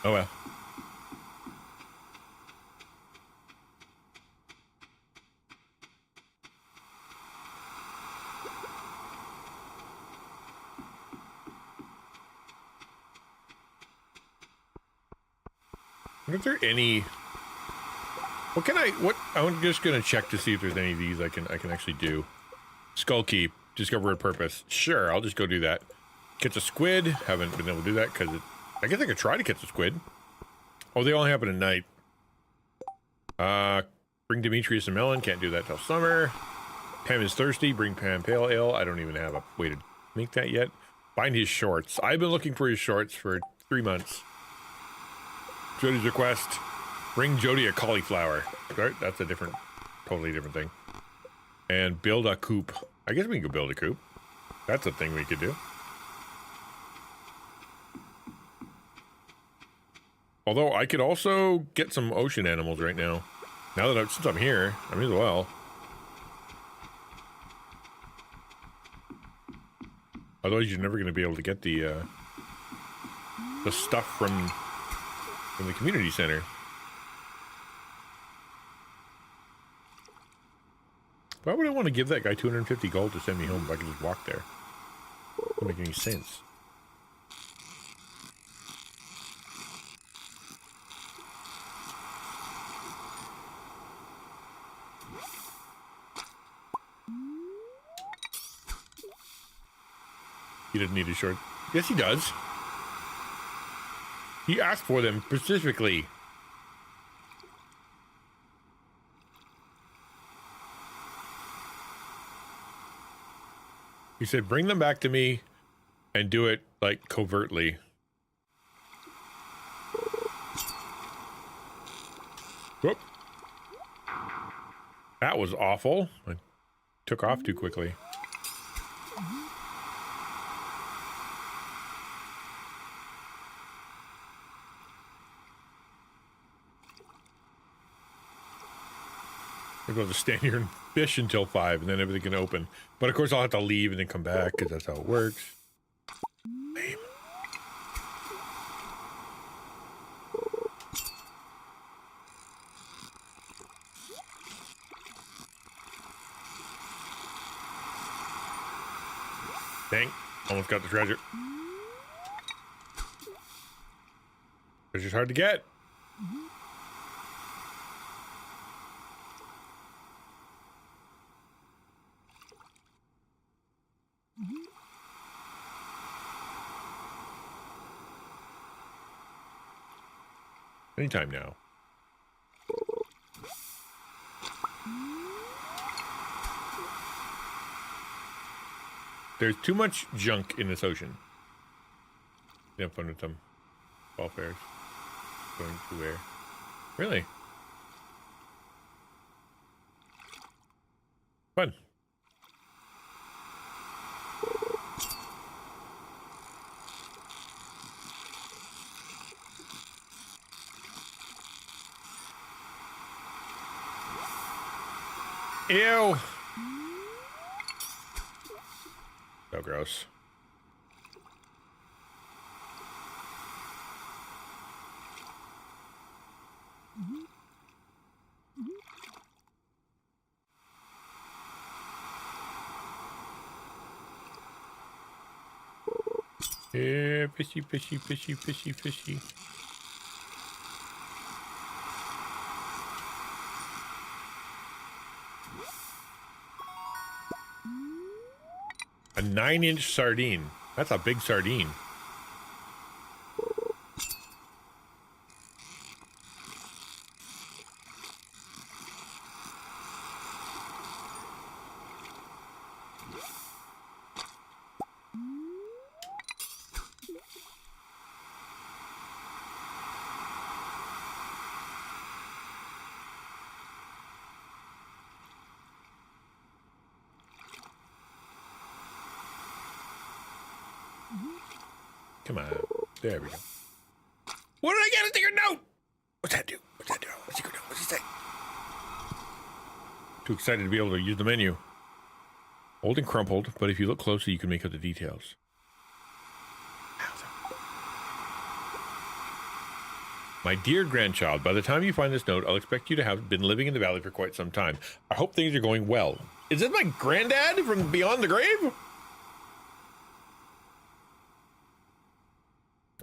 Oh well. Is there any? I'm just gonna check to see if there's any of these I can actually do. Skull Keep, discover a purpose. Sure, I'll just go do that. Catch a squid. Haven't been able to do that because I guess I could try to catch a squid. Oh, they only happen at night. Bring Demetrius a melon. Can't do that till summer. Pam is thirsty. Bring Pam pale ale. I don't even have a way to make that yet. Find his shorts. I've been looking for his shorts for 3 months. Jody's request. Bring Jody a cauliflower. Right? That's a different, totally different thing. And build a coop. I guess we can go build a coop. That's a thing we could do. Although I could also get some ocean animals right now. Now that since I'm here, I may as well. Otherwise, you're never going to be able to get the stuff from the community center. Why would I want to give that guy 250 gold to send me home if I could just walk there? Doesn't make any sense. He doesn't need a short. Yes, he does. He asked for them specifically. He said, bring them back to me and do it, like, covertly. Whoop. That was awful. I took off too quickly. I'm going to stand here and fish until 5, and then everything can open. But of course, I'll have to leave and then come back because that's how it works. Lame. Dang! Almost got the treasure. Treasure's hard to get. Anytime now. There's too much junk in this ocean. Have fun with them. Ball fairs. Going to where? Really? Fun. Ew. So gross. Yeah, fishy, fishy, fishy, fishy, fishy. A 9-inch sardine. That's a big sardine. Come on. There we go. What did I get? A secret note! What's that do? What's that do? A secret note. What's it say? Too excited to be able to use the menu. Old and crumpled, but if you look closely, you can make out the details. My dear grandchild, by the time you find this note, I'll expect you to have been living in the valley for quite some time. I hope things are going well. Is this my granddad from beyond the grave?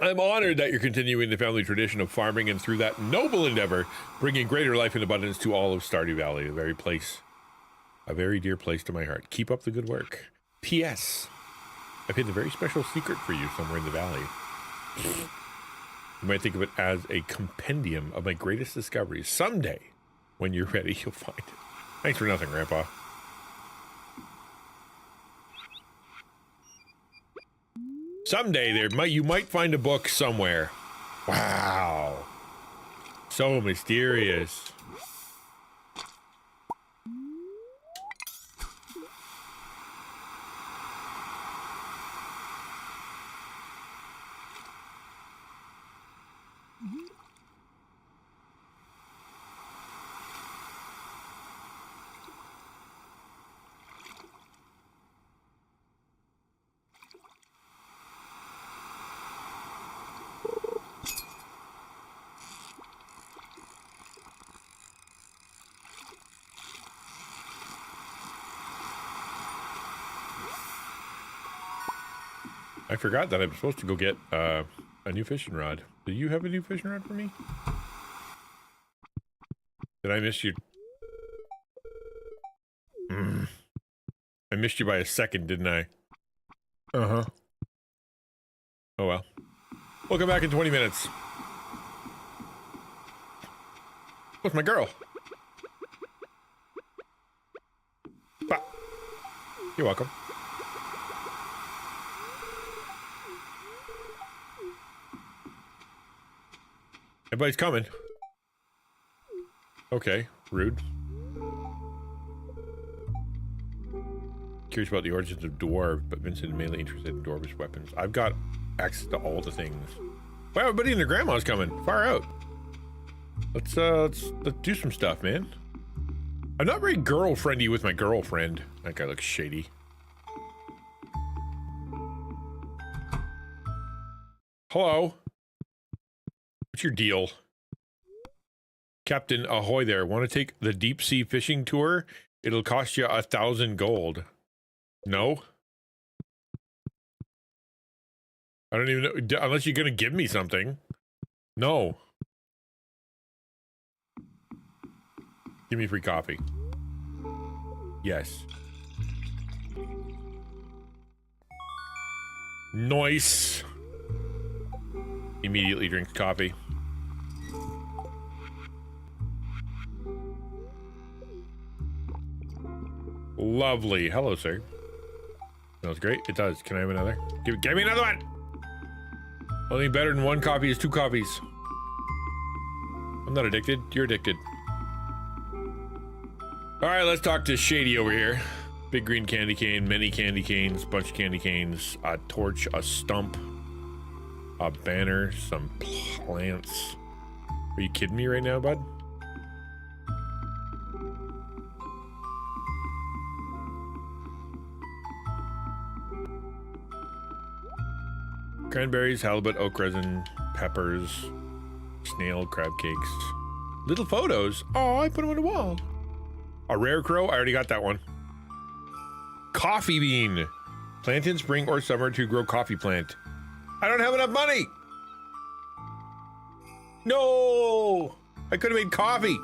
I'm honored that you're continuing the family tradition of farming and through that noble endeavor, bringing greater life and abundance to all of Stardew Valley, a very dear place to my heart. Keep up the good work. P.S. I've hidden a very special secret for you somewhere in the valley. You might think of it as a compendium of my greatest discoveries. Someday, when you're ready, you'll find it. Thanks for nothing, Grandpa. Someday you might find a book somewhere. Wow. So mysterious. I forgot that I'm supposed to go get a new fishing rod. Do you have a new fishing rod for me? Did I miss you? I missed you by a second, didn't I? Uh-huh. Oh well. We'll come back in 20 minutes. What's my girl? Bah. You're welcome. Everybody's coming. Okay, rude. Curious about the origins of dwarves, but Vincent is mainly interested in dwarvish weapons. I've got access to all the things. Wow, everybody and their grandma's coming. Far out. Let's do some stuff, man. I'm not very girlfriendy with my girlfriend. That guy looks shady. Hello. What's your deal? Captain Ahoy there. Want to take the deep sea fishing tour? It'll cost you 1,000 gold. No? I don't even know. Unless you're going to give me something. No. Give me free coffee. Yes. Nice. Immediately drinks coffee. Lovely. Hello, sir. Smells great. It does. Can I have another? Give me another one! Only better than one coffee is two coffees. I'm not addicted. You're addicted. Alright, let's talk to Shady over here. Big green candy cane, many candy canes, bunch of candy canes, a torch, a stump, a banner, some plants. Are you kidding me right now, bud? Cranberries, halibut, oak resin, peppers, snail, crab cakes. Little photos. Oh, I put them on the wall. A rare crow. I already got that one. Coffee bean. Plant in spring or summer to grow coffee plant. I don't have enough money. No, I could have made coffee.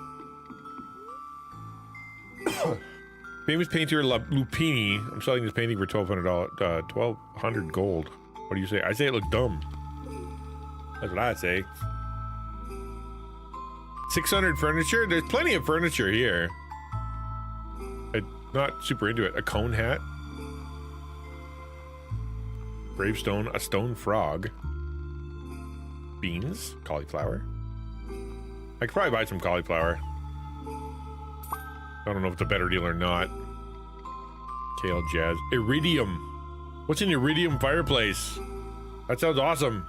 Famous painter Lupini. I'm selling this painting for $1,200. 1,200 gold. What do you say? I say it looks dumb. That's what I say. 600 furniture? There's plenty of furniture here. I'm not super into it. A cone hat. Gravestone. A stone frog. Beans. Cauliflower. I could probably buy some cauliflower. I don't know if it's a better deal or not. Kale, jazz. Iridium. What's an iridium fireplace? That sounds awesome.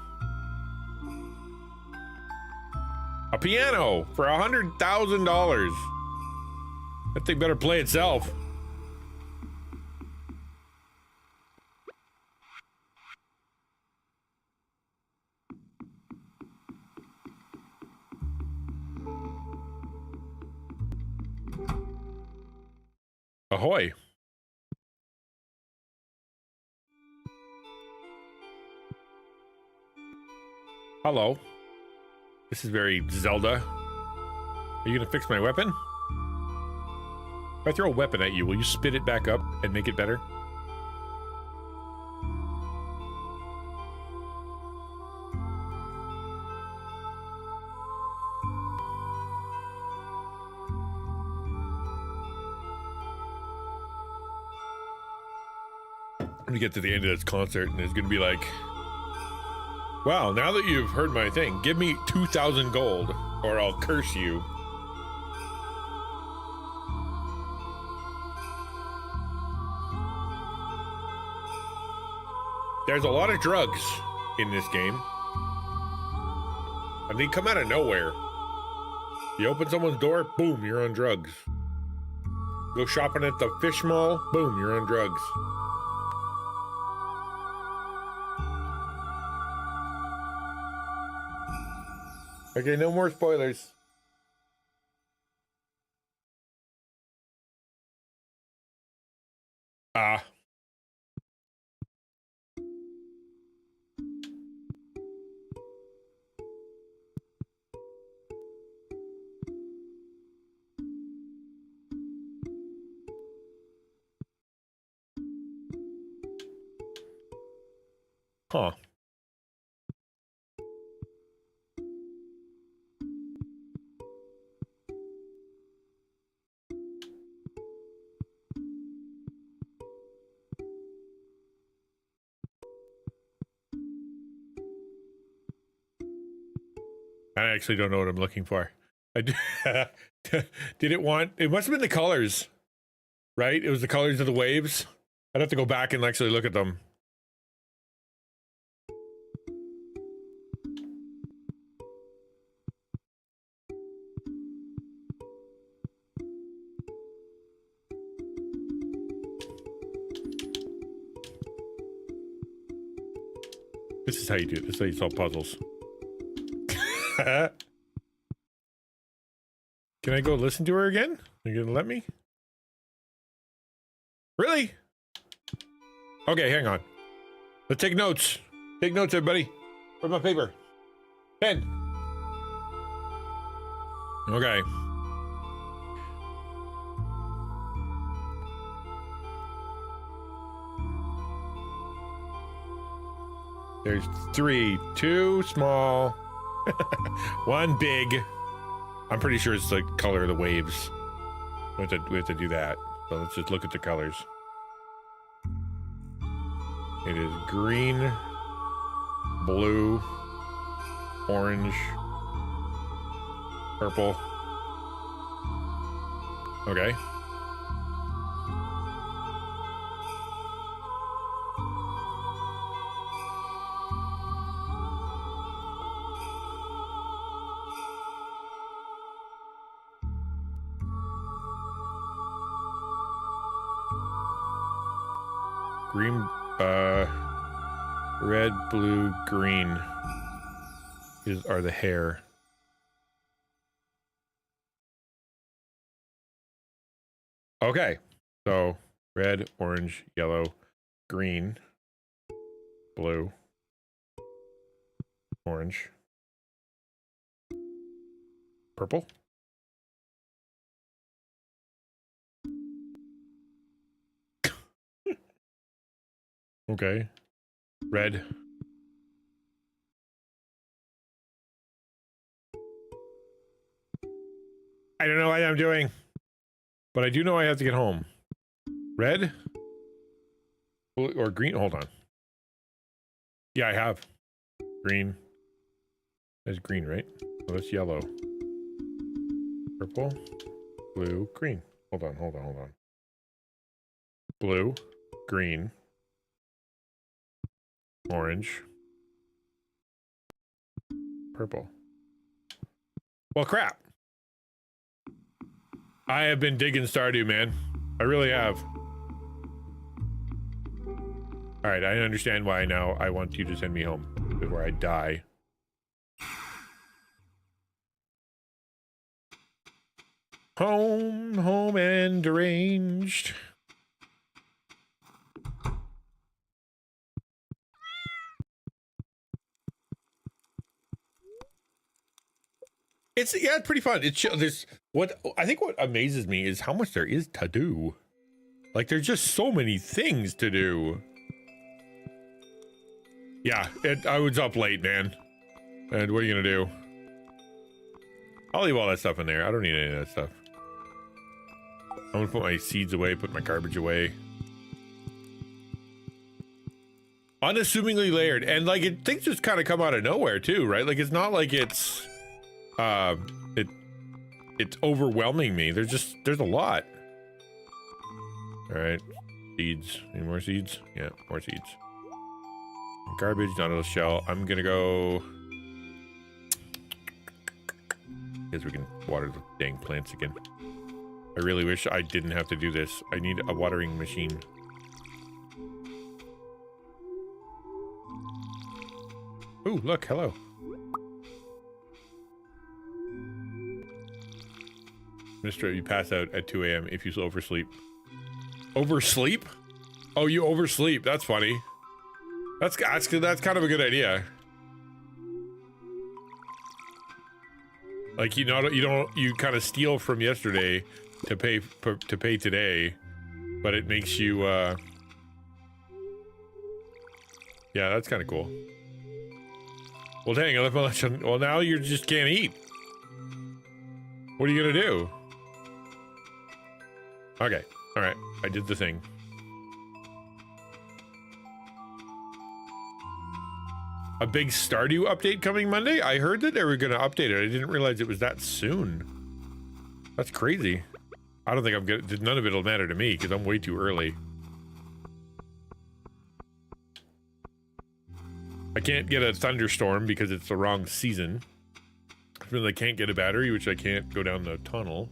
A piano for $100,000. That thing better play itself. Ahoy. Hello. This is very Zelda. Are you gonna fix my weapon? If I throw a weapon at you, will you spit it back up and make it better? When you get to the end of this concert, and it's gonna be like, wow, now that you've heard my thing, give me 2,000 gold, or I'll curse you. There's a lot of drugs in this game. And they come out of nowhere. You open someone's door, boom, you're on drugs. Go shopping at the fish mall, boom, you're on drugs. Okay, no more spoilers. Ah. Huh. I actually don't know what I'm looking for. Did it want... It must have been the colors, right? It was the colors of the waves. I'd have to go back and actually look at them. This is how you do it. This is how you solve puzzles. Can I go listen to her again? Are you gonna let me? Really? Okay, hang on. Let's take notes. Take notes, everybody. Where's my paper? Pen. Okay. There's 3, 2 small, 1 big. I'm pretty sure it's the color of the waves. We have to do that. So let's just look at the colors. It is green, blue, orange, purple. Okay. Green, red, blue, green are the hair. Okay, so red, orange, yellow, green, blue, orange, purple. Okay. Red. I don't know what I'm doing, but I do know I have to get home. Red? Or green? Hold on. Yeah, I have. Green. That's green, right? So that's yellow. Purple. Blue. Green. Hold on. Blue. Green. Orange. Purple. Well, crap. I have been digging Stardew, man. I really have. Alright, I understand why now I want you to send me home before I die. Home and deranged. It's pretty fun. It's chill. I think what amazes me is how much there is to do. Like there's just so many things to do. Yeah, I was up late, man. And what are you gonna do? I'll leave all that stuff in there. I don't need any of that stuff. I'm gonna put my seeds away, put my garbage away. unassumingly layered, and like things just kind of come out of nowhere too, right? Like it's not like it's it's overwhelming me. There's a lot. All right, seeds. Any more seeds? Yeah, more seeds. Garbage, not a shell. I'm gonna go. Guess we can water the dang plants again. I really wish I didn't have to do this. I need a watering machine. Ooh, look, hello. Mister, you pass out at 2 a.m. if you oversleep. Oversleep? Oh, you oversleep. That's funny. That's kind of a good idea. Like you kind of steal from yesterday to pay today, but it makes you yeah, that's kind of cool. Well, dang, I left my lunch on. Well, now you just can't eat. What are you gonna do? Okay, all right, I did the thing. A big Stardew update coming Monday? I heard that they were gonna update it. I didn't realize it was that soon. That's crazy. I don't think I'm gonna. None of it'll matter to me because I'm way too early. I can't get a thunderstorm because it's the wrong season. I can't get a battery, which I can't go down the tunnel.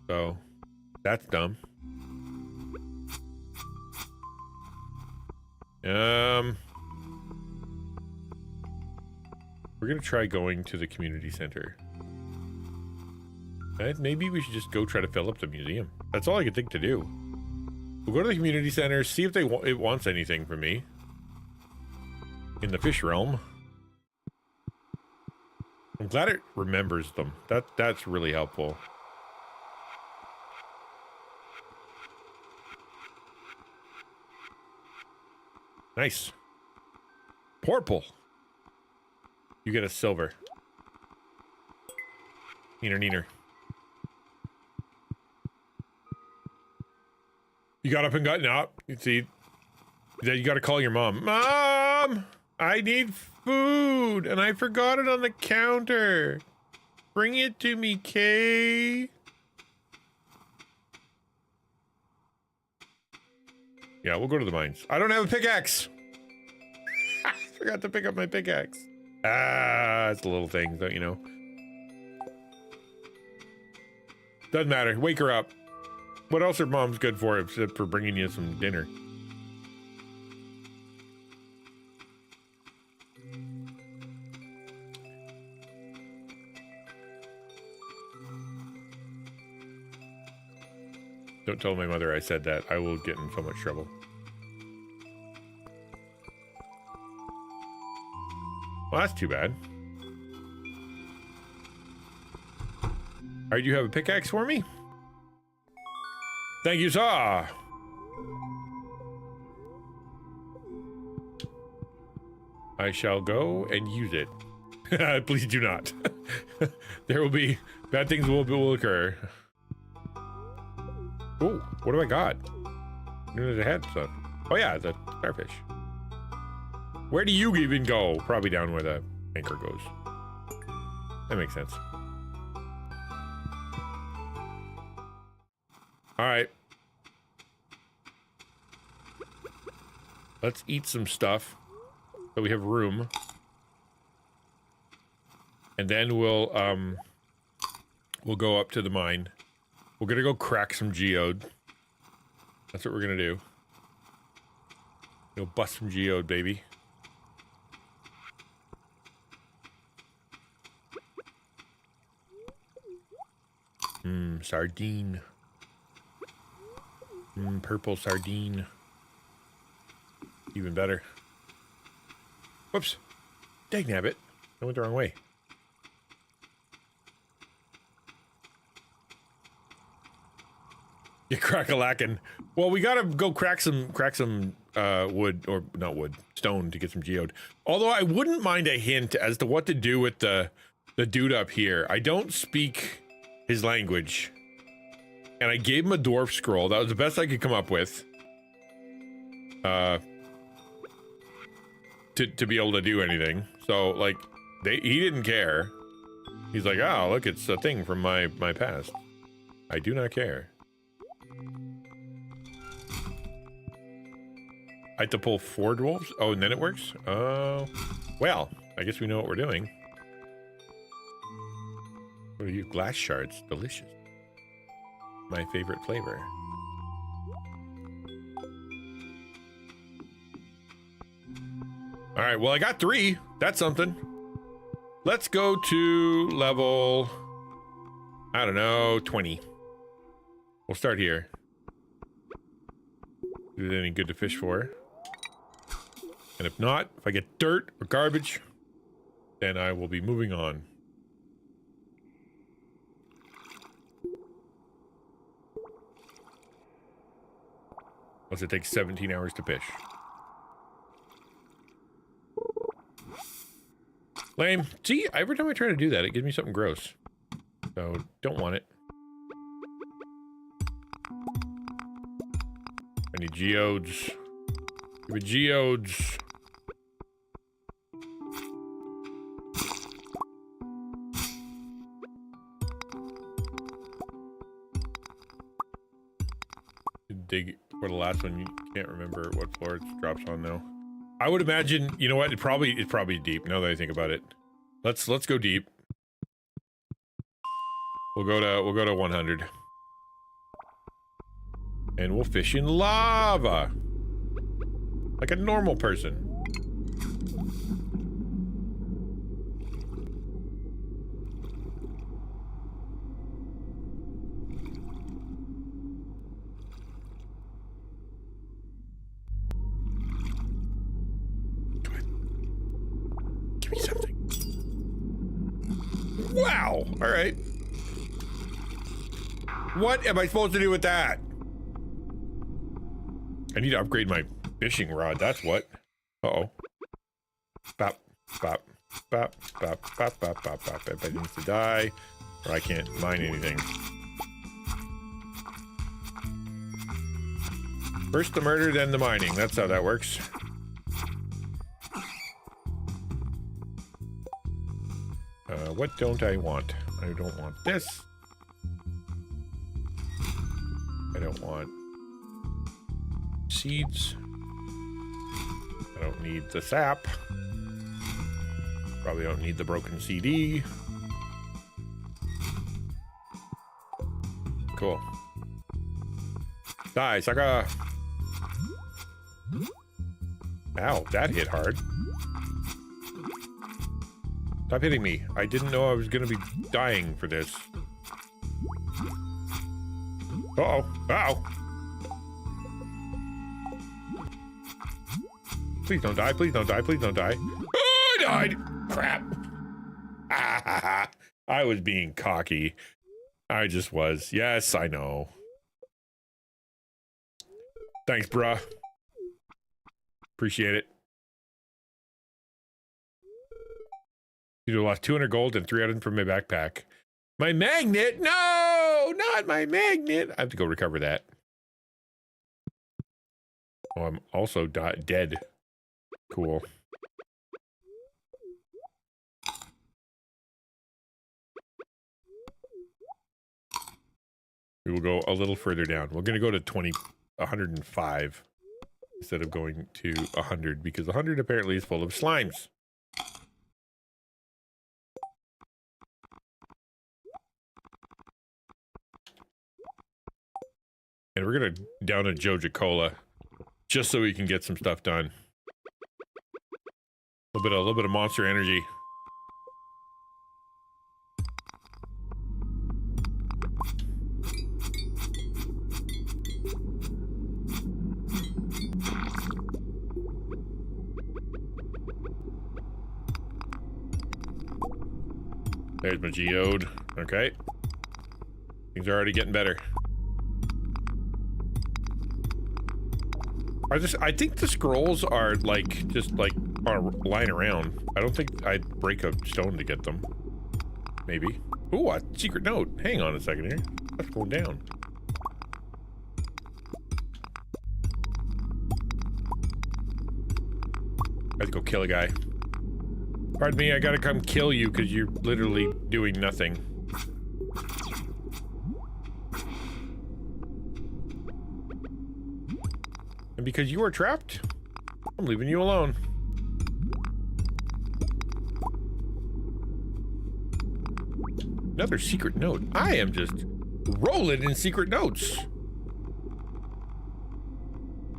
So, that's dumb. We're gonna try going to the community center. Maybe we should just go try to fill up the museum. That's all I could think to do. We'll go to the community center, see if it wants anything from me. In the fish realm. I'm glad it remembers them. That's really helpful. Nice. Purple. You get a silver. Neener, neener. You got up and got up. You see, you got to call your mom. Mom, I need food, and I forgot it on the counter. Bring it to me, Kay. Yeah, we'll go to the mines. I don't have a pickaxe. I forgot to pick up my pickaxe. Ah, it's a little thing, don't you know? Doesn't matter. Wake her up. What else are moms good for except for bringing you some dinner? Don't tell my mother I said that. I will get in so much trouble. Well, that's too bad. Alright, you have a pickaxe for me? Thank you, sir. I shall go and use it. Please do not. There will be bad things will occur. Oh, what do I got? There's a head stuff. Oh yeah, the starfish. Where do you even go? Probably down where the anchor goes. That makes sense. All right. Let's eat some stuff so we have room. And then we'll go up to the mine. We're gonna go crack some geode. That's what we're gonna do. Go bust some geode, baby. Sardine. Purple sardine. Even better. Whoops. Dagnabbit. I went the wrong way. You crack-a-lackin'. Well, we gotta go crack some wood, or not wood, stone to get some geode. Although I wouldn't mind a hint as to what to do with the dude up here. I don't speak his language. And I gave him a dwarf scroll. That was the best I could come up with. to be able to do anything. So like he didn't care. He's like, oh look, it's a thing from my past. I do not care. I have to pull 4 dwarves? Oh, and then it works? Oh, well, I guess we know what we're doing. What are you? Glass shards. Delicious. My favorite flavor. All right, well, I got 3. That's something. Let's go to level, I don't know, 20. We'll start here. Is it any good to fish for? And if not, if I get dirt or garbage, then I will be moving on. Unless it takes 17 hours to fish. Lame. See, every time I try to do that, it gives me something gross. So, don't want it. I need geodes. Give me geodes. Dig for the last one. You can't remember what floor it drops on though. I would imagine, you know what? It's probably deep now that I think about it. Let's go deep. We'll go to 100. And we'll fish in lava. Like a normal person. Give me something. Wow. All right. What am I supposed to do with that? I need to upgrade my fishing rod, that's what. Uh-oh. Bop, bop, bop, bop, bop, bop, bop, bop. Everybody needs to die, or I can't mine anything. First the murder, then the mining. That's how that works. What don't I want? I don't want this. I don't want seeds. I don't need the sap. Probably don't need the broken CD. Cool. Die, sucker. Ow, that hit hard. Stop hitting me. I didn't know I was gonna be dying for this. Uh-oh. Ow. Please don't die. Please don't die. Please don't die. Oh, I died. Crap. I was being cocky. I just was. Yes, I know. Thanks, bruh. Appreciate it. You lost 200 gold and 300 from my backpack. My magnet? No, not my magnet. I have to go recover that. Oh, I'm also dead. Cool. We will go a little further down. We're going to go to 105 instead of going to 100 because 100 apparently is full of slimes. And we're going to down a Joja Cola just so we can get some stuff done. A little bit of monster energy. There's my geode. Okay. Things are already getting better. I think the scrolls are like just like lying around. I don't think I'd break a stone to get them. Maybe. Ooh, a secret note. Hang on a second here. That's going down. I have to go kill a guy. Pardon me, I gotta come kill you because you're literally doing nothing. And because you are trapped, I'm leaving you alone. Another secret note. I am just rolling in secret notes.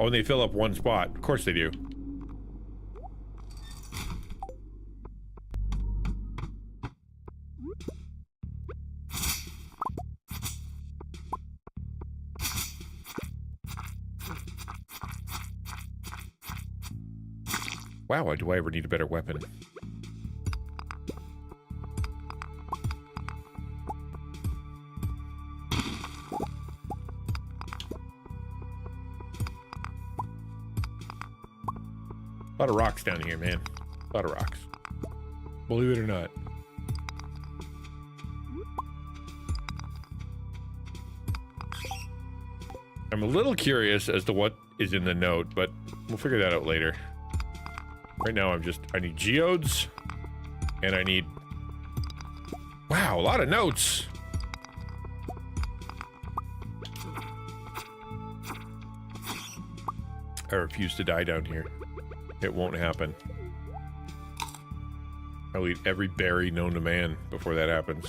Oh, and they fill up one spot. Of course they do. Wow, do I ever need a better weapon? A lot of rocks down here, man. A lot of rocks. Believe it or not. I'm a little curious as to what is in the note, but we'll figure that out later. Right now I need geodes, and I need... Wow, a lot of notes! I refuse to die down here. It won't happen. I'll eat every berry known to man before that happens.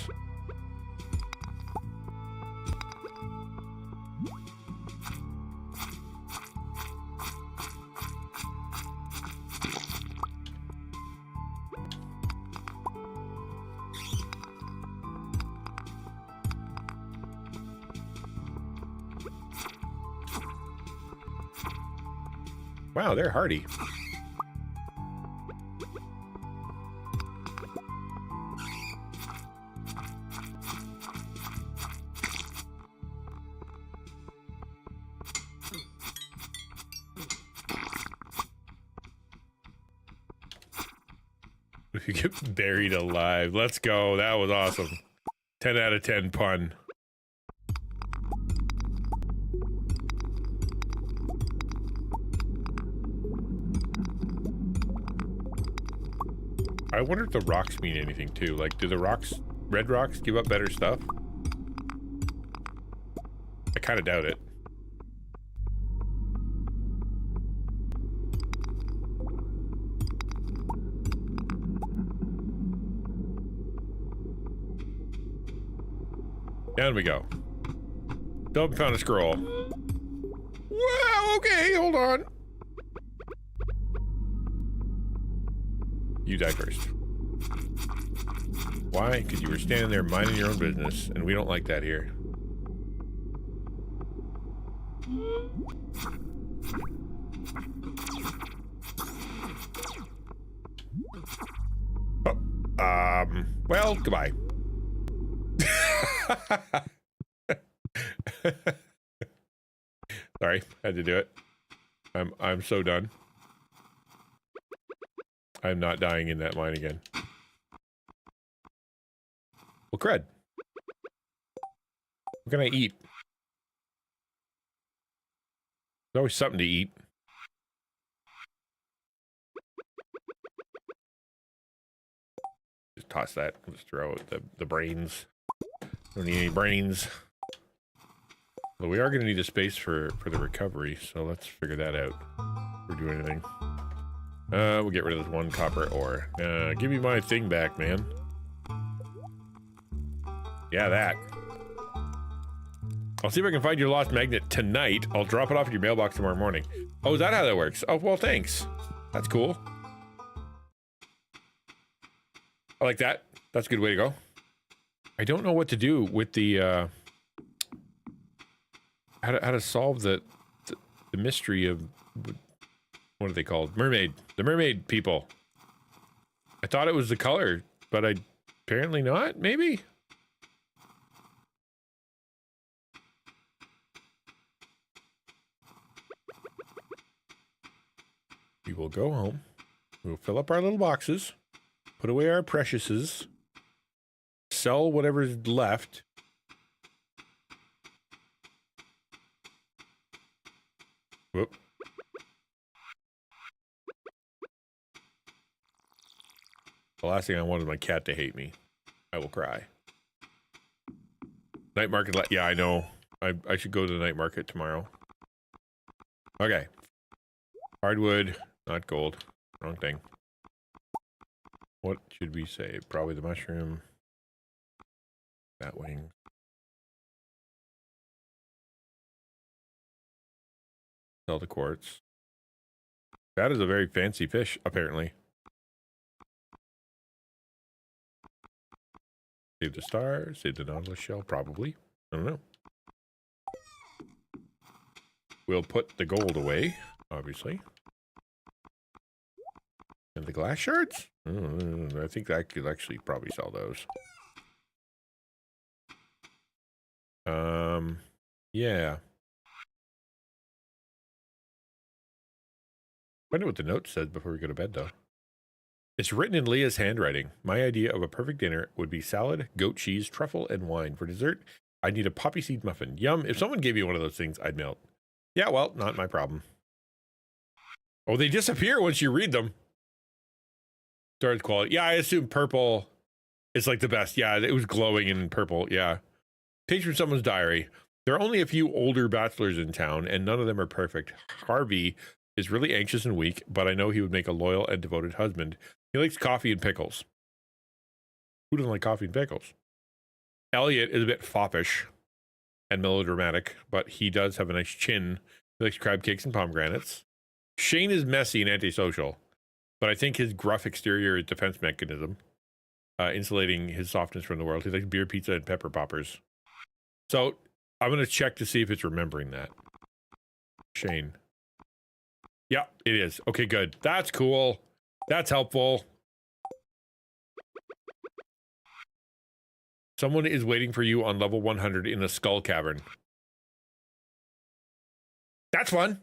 Wow, they're hardy. If you get buried alive, let's go. That was awesome. 10 out of 10 pun. I wonder if the rocks mean anything too. Like, do the rocks, red rocks, give up better stuff? I kind of doubt it. Down we go. Still haven't found a scroll. Wow, okay, hold on. You die first. Why? Because you were standing there minding your own business, and we don't like that here. Oh, well, goodbye. Sorry, had to do it. I'm so done. I'm not dying in that mine again. Well, cred. What can I eat? There's always something to eat. Just toss that. Just throw out the brains. Don't need any brains. Well, we are going to need a space for the recovery, so let's figure that out. If we're doing anything. We'll get rid of this one copper ore. Give me my thing back, man. Yeah, that. I'll see if I can find your lost magnet tonight. I'll drop it off at your mailbox tomorrow morning. Oh, is that how that works? Oh, well, thanks. That's cool. I like that. That's a good way to go. I don't know what to do with the, how to solve the mystery of, what are they called? Mermaid. The mermaid people. I thought it was the color, but apparently not, maybe? We will go home. We'll fill up our little boxes, put away our preciouses, sell whatever's left. Whoop. The last thing I want is my cat to hate me. I will cry. Night market. Yeah, I know. I should go to the night market tomorrow. Okay. Hardwood, not gold. Wrong thing. What should we say? Probably the mushroom. Bat wing. Sell the quartz. That is a very fancy fish, apparently. Save the star, save the nautilus shell, probably. I don't know. We'll put the gold away, obviously. And the glass shards? I think I could actually probably sell those. Yeah. I wonder what the note said before we go to bed, though. It's written in Leah's handwriting. My idea of a perfect dinner would be salad, goat cheese, truffle, and wine. For dessert, I'd need a poppy seed muffin. Yum. If someone gave me one of those things, I'd melt. Yeah, well, not my problem. Oh, they disappear once you read them. Starts quality. Yeah, I assume purple is like the best. Yeah, it was glowing in purple. Yeah. Page from someone's diary. There are only a few older bachelors in town, and none of them are perfect. Harvey is really anxious and weak, but I know he would make a loyal and devoted husband. He likes coffee and pickles. Who doesn't like coffee and pickles? Elliot is a bit foppish and melodramatic, but he does have a nice chin. He likes crab cakes and pomegranates. Shane is messy and antisocial, but I think his gruff exterior is defense mechanism, insulating his softness from the world. He likes beer, pizza, and pepper poppers. So I'm going to check to see if it's remembering that. Shane. Yeah, it is. Okay, good. That's cool. That's helpful. Someone is waiting for you on level 100 in the skull cavern. That's fun.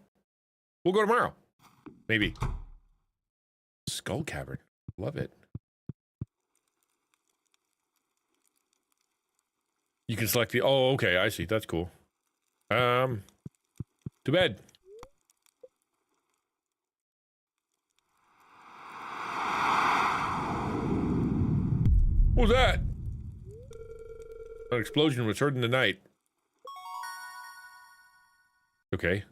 We'll go tomorrow. Maybe. Skull cavern. Love it. You can select the... Oh, okay. I see. That's cool. To bed. What was that? An explosion was heard in the night. Okay.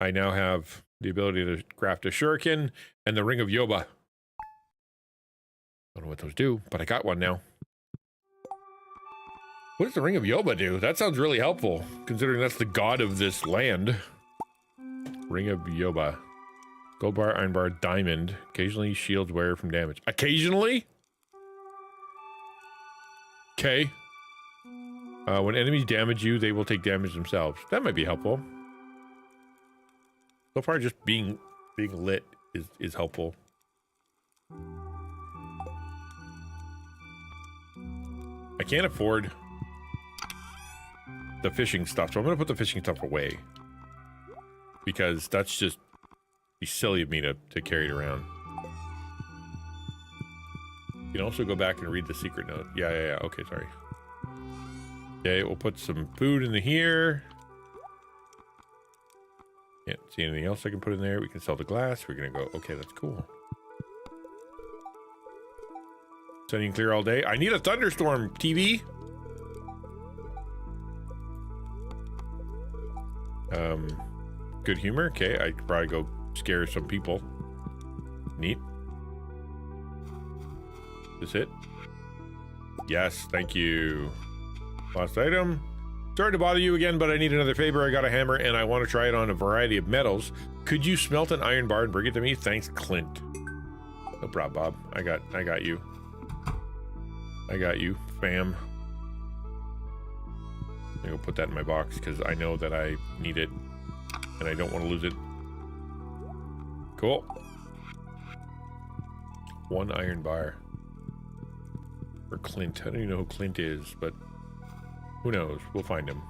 I now have the ability to craft a shuriken and the ring of Yoba. Don't know what those do, but I got one now. What does the ring of Yoba do? That sounds really helpful, considering that's the god of this land. Ring of Yoba. Gold bar, iron bar, diamond. Occasionally shields wearer from damage. Occasionally? Okay. When enemies damage you, they will take damage themselves. That might be helpful. So far, just being lit is helpful. I can't afford the fishing stuff, so I'm going to put the fishing stuff away. Because that's just be silly of me to carry it around. You can also go back and read the secret note. Yeah. Okay, sorry. Okay, we'll put some food in here. Can't see anything else I can put in there. We can sell the glass. We're gonna go. Okay, that's cool. Sunny and clear all day. I need a thunderstorm, TV. Good humor. Okay, I could probably go scare some people. Neat. Is this it? Yes, thank you. Last item. Sorry to bother you again, but I need another favor. I got a hammer and I want to try it on a variety of metals. Could you smelt an iron bar and bring it to me? Thanks, Clint. No problem, Bob. I got you. I got you, fam. I'm gonna go put that in my box because I know that I need it and I don't want to lose it. Cool. One iron bar. For Clint. I don't even know who Clint is, but who knows? We'll find him.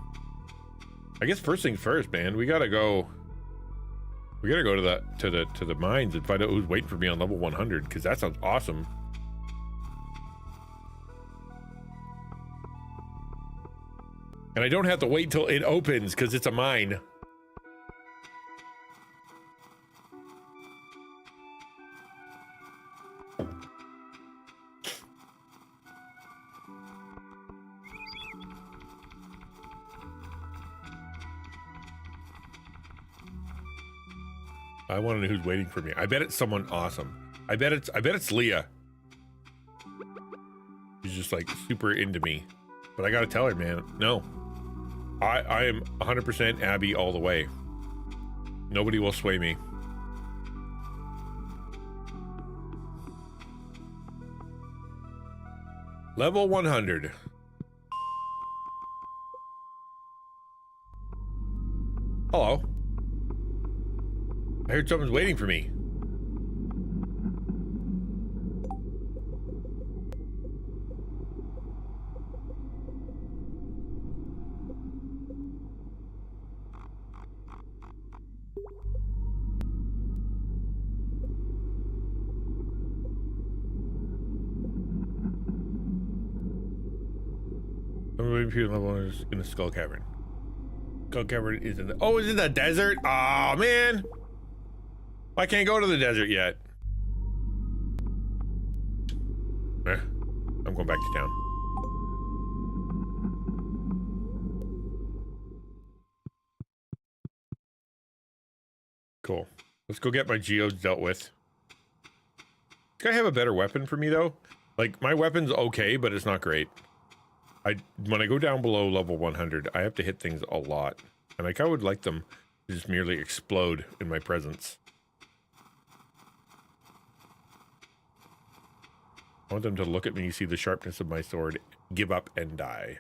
I guess first things first, man. We gotta go to the mines and find out who's waiting for me on level 100, because that sounds awesome. And I don't have to wait till it opens because it's a mine. I want to know who's waiting for me. I bet it's someone awesome. I bet it's Leah. She's just like super into me. But I gotta tell her, man, no. I am 100% Abby all the way. Nobody will sway me. Level 100. Hello. I heard someone's waiting for me. I'm waiting for you. Level 1 is in the Skull Cavern. Skull Cavern is in the... Oh, it's in the desert? Aw, man. I can't go to the desert yet. I'm going back to town. Cool. Let's go get my geodes dealt with. Can I have a better weapon for me, though? Like, my weapon's okay, but it's not great. When I go down below level 100, I have to hit things a lot. And I kind of would like them to just merely explode in my presence. I want them to look at me, see the sharpness of my sword, give up and die.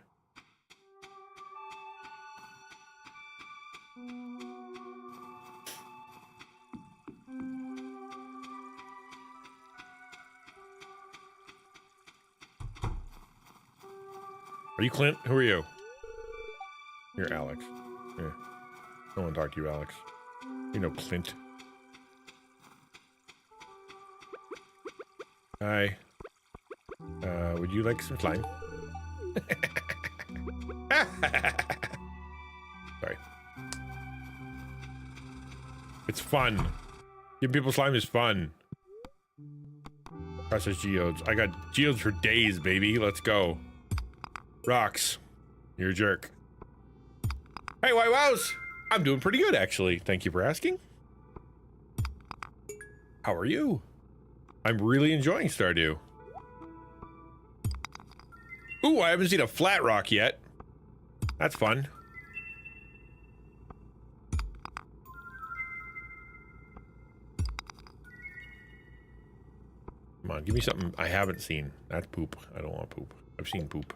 Are you Clint? Who are you? You're Alex. Yeah. I want to talk to you, Alex. You know Clint. Hi. Would you like some slime? Sorry. It's fun. Giving people slime is fun. Process geodes. I got geodes for days, baby. Let's go. Rocks. You're a jerk. Hey, White Wows! I'm doing pretty good, actually. Thank you for asking. How are you? I'm really enjoying Stardew. Ooh, I haven't seen a flat rock yet. That's fun. Come on, give me something I haven't seen. That's poop. I don't want poop. I've seen poop.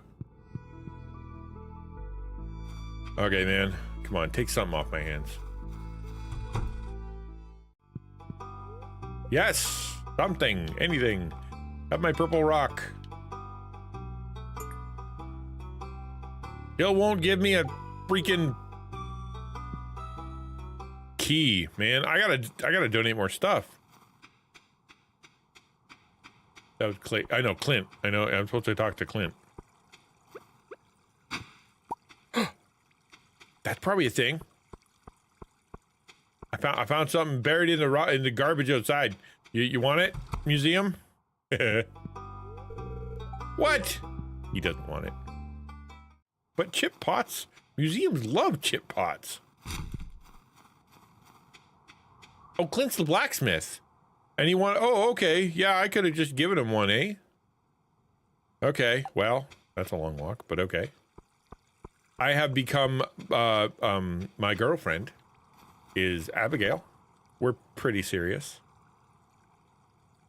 Okay, man. Come on, take something off my hands. Yes! Something. Anything. Have my purple rock. Gil won't give me a freaking key, man. I gotta donate more stuff. That was Clay. I know Clint. I know. I'm supposed to talk to Clint. That's probably a thing. I found something buried in the garbage outside. You want it, museum? What? He doesn't want it. But chip pots? Museums love chip pots. Oh, Clint's the blacksmith. And he want... Oh, okay. Yeah, I could have just given him one, eh? Okay, well, that's a long walk, but okay. I have become... my girlfriend is Abigail. We're pretty serious.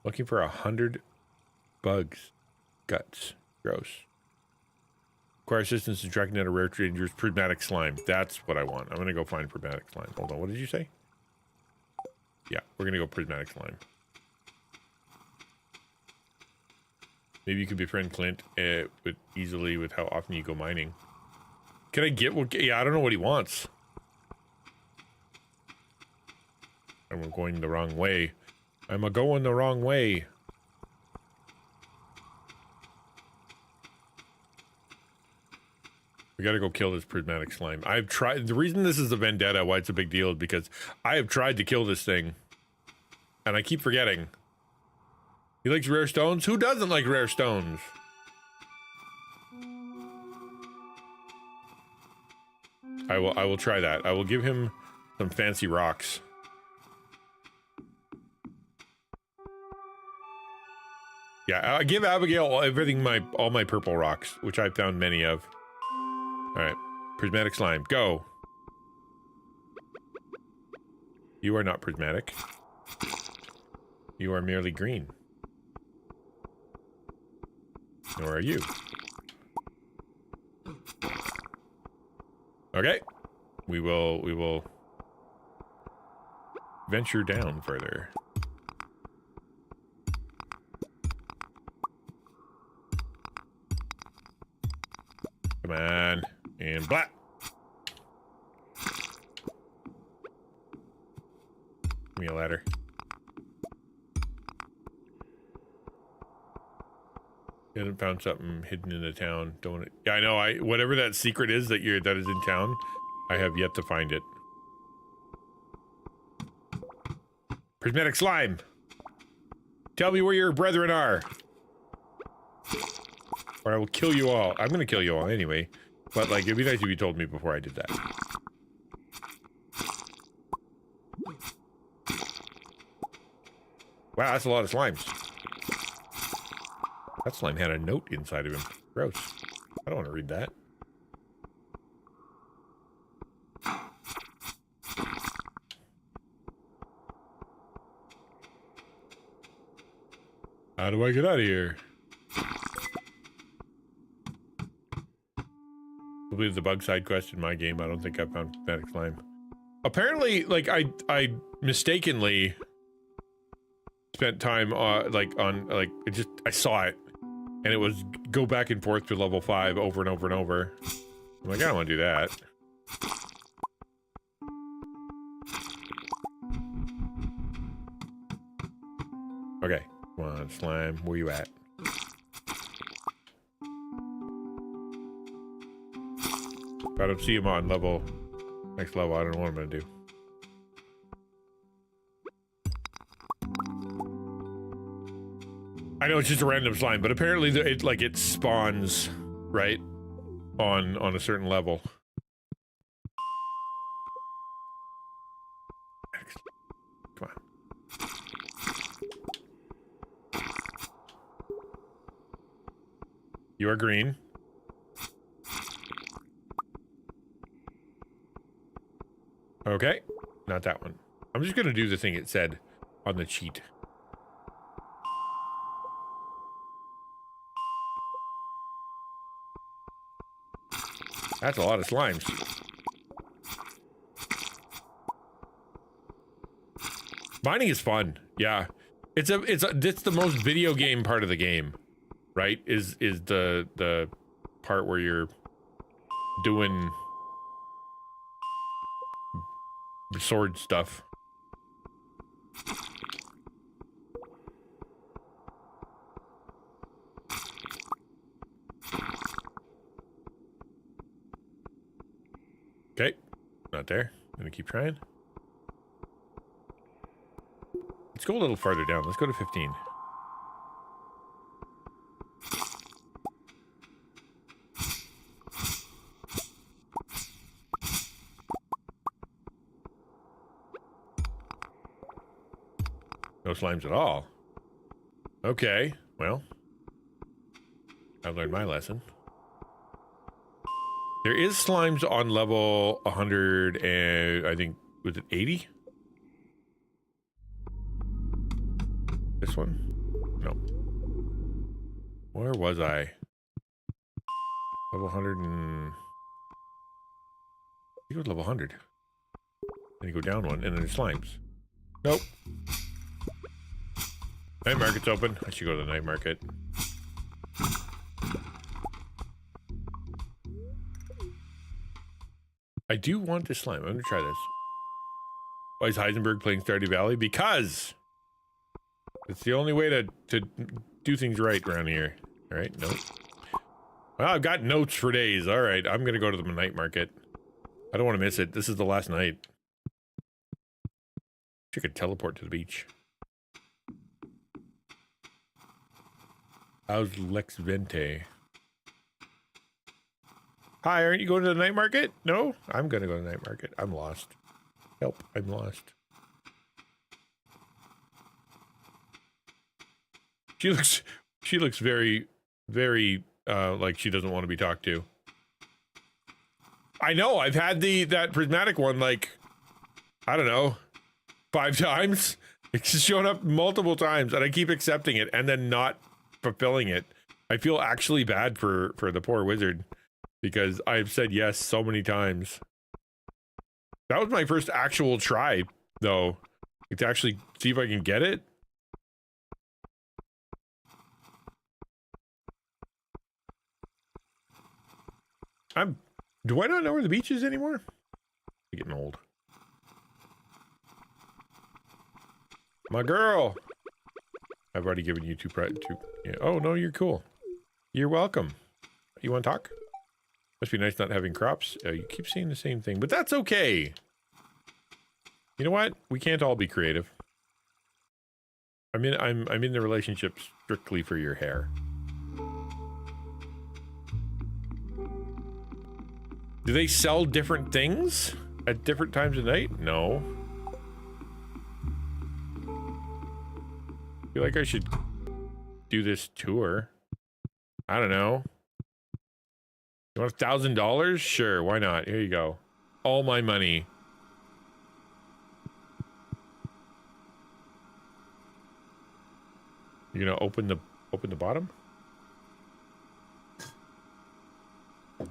Looking for 100 bugs. Guts. Gross. Require assistance in tracking down a rare dangerous prismatic slime. That's what I want. I'm gonna go find prismatic slime. Hold on, what did you say? Yeah, we're gonna go prismatic slime. Maybe you could befriend Clint easily with how often you go mining. Can I get... Well, yeah, I don't know what he wants. I'm going the wrong way. I'm going the wrong way. We gotta go kill this prismatic slime. I've tried... The reason this is a vendetta, why it's a big deal, is because I have tried to kill this thing. And I keep forgetting. He likes rare stones? Who doesn't like rare stones? I will try that. I will give him some fancy rocks. Yeah, I give Abigail everything, all my purple rocks, which I've found many of. All right, prismatic slime, go. You are not prismatic. You are merely green. Nor are you. Okay, we will venture down further. Come on, and blah. Give me a ladder. You haven't found something hidden in the town, don't it? Yeah, I know. Whatever that secret is that is in town, I have yet to find it. Prismatic slime. Tell me where your brethren are, or I will kill you all. I'm gonna kill you all anyway, but like it'd be nice if you told me before I did that. Wow, that's a lot of slimes. That slime had a note inside of him. Gross. I don't want to read that. How do I get out of here? I believe the bug side quest in my game. I don't think I found pathetic slime. Apparently, like I mistakenly spent time I saw it, and it was go back and forth to level 5 over and over and over. I'm like, I don't want to do that. Okay, come on, slime. Where you at? If I don't see him on next level, I don't know what I'm gonna do. I know it's just a random slime, but apparently it spawns right on a certain level. Come on. You are green. Okay, not that one. I'm just gonna do the thing it said on the cheat. That's a lot of slimes. Mining is fun. Yeah, it's the most video game part of the game, right? Is the part where you're doing sword stuff. Okay, not there. I'm gonna keep trying. Let's go a little farther down. Let's go to 15. No slimes at all. Okay, well, I've learned my lesson. There is slimes on level 100 and I think, was it 80? This one? No. Where was I? Level 100 and... I think it was level 100. Then you go down one and then there's slimes. Nope. Night market's open. I should go to the night market. I do want this slime. I'm gonna try this. Why is Heisenberg playing Stardew Valley? Because it's the only way to do things right around here. All right, nope. Well, I've got notes for days. All right, I'm gonna go to the night market. I don't want to miss it. This is the last night. I could teleport to the beach. How's Lex Vente? Hi, aren't you going to the night market? No? I'm gonna go to the night market. I'm lost. Help, I'm lost. She looks... She looks very, very like she doesn't want to be talked to. I know. I've had that prismatic one like, I don't know, 5 times. It's shown up multiple times, and I keep accepting it and then not fulfilling it. I feel actually bad for the poor wizard because I've said yes so many times. That was my first actual try, though, to actually see if I can get it. Do I not know where the beach is anymore? I'm getting old. My girl. I've already given you two. Yeah. Oh no, you're cool. You're welcome. You want to talk? Must be nice not having crops. You keep saying the same thing, but that's okay. You know what? We can't all be creative. I'm in the relationship strictly for your hair. Do they sell different things at different times of night? No. I feel like I should do this tour. I don't know. You want $1,000? Sure, why not? Here you go. All my money. You're gonna open the bottom?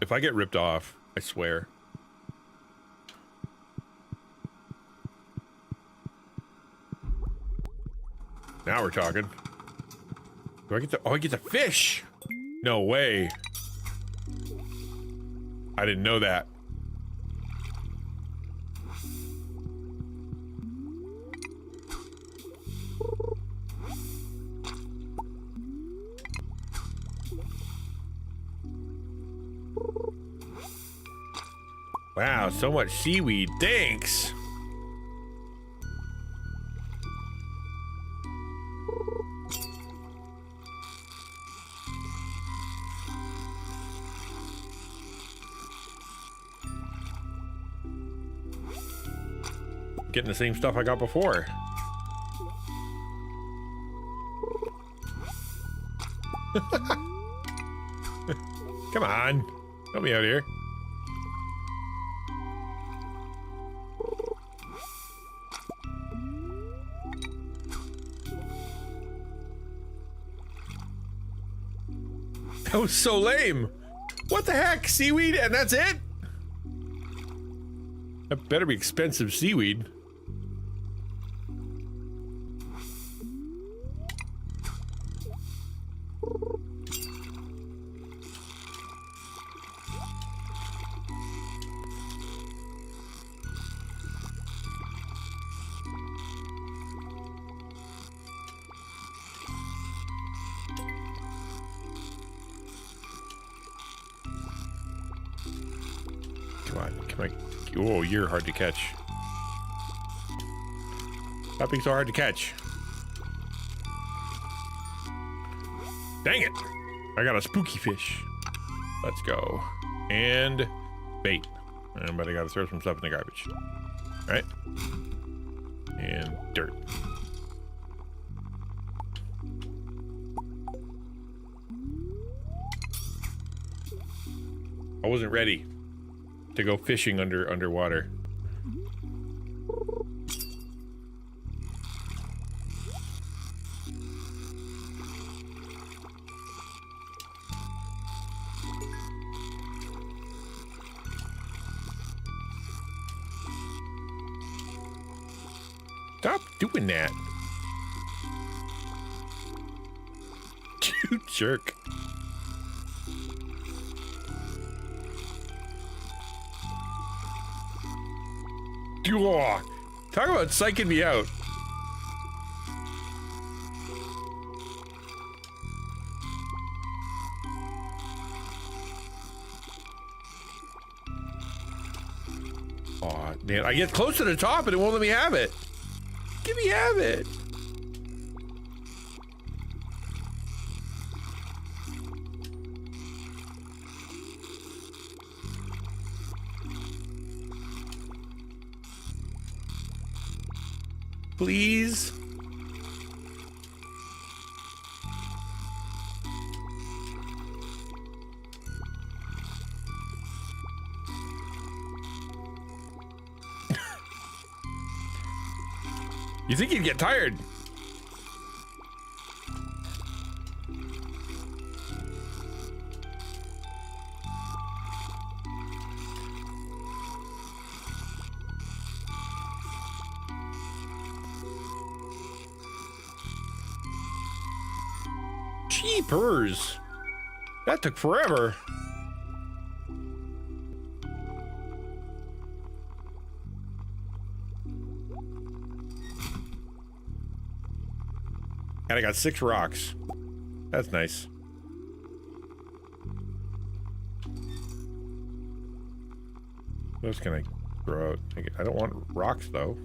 If I get ripped off, I swear. Now we're talking. Do I get the... Oh, I get the fish! No way. I didn't know that. Wow, so much seaweed. Thanks! Getting the same stuff I got before. Come on. Help me out here. That was so lame. What the heck? Seaweed and that's it? That better be expensive seaweed. Oh, you're hard to catch. Stop being so hard to catch. Dang it! I got a spooky fish. Let's go. And bait. But I gotta throw some stuff in the garbage. Alright. And dirt. I wasn't ready to go fishing underwater. Stop doing that. You jerk. Oh, talk about psyching me out. Oh, man, I get close to the top and it won't let me have it. Give me have it. Please. You think you'd get tired? Jeepers. That took forever. And I got 6 rocks. That's nice. What else can I throw out? I don't want rocks though.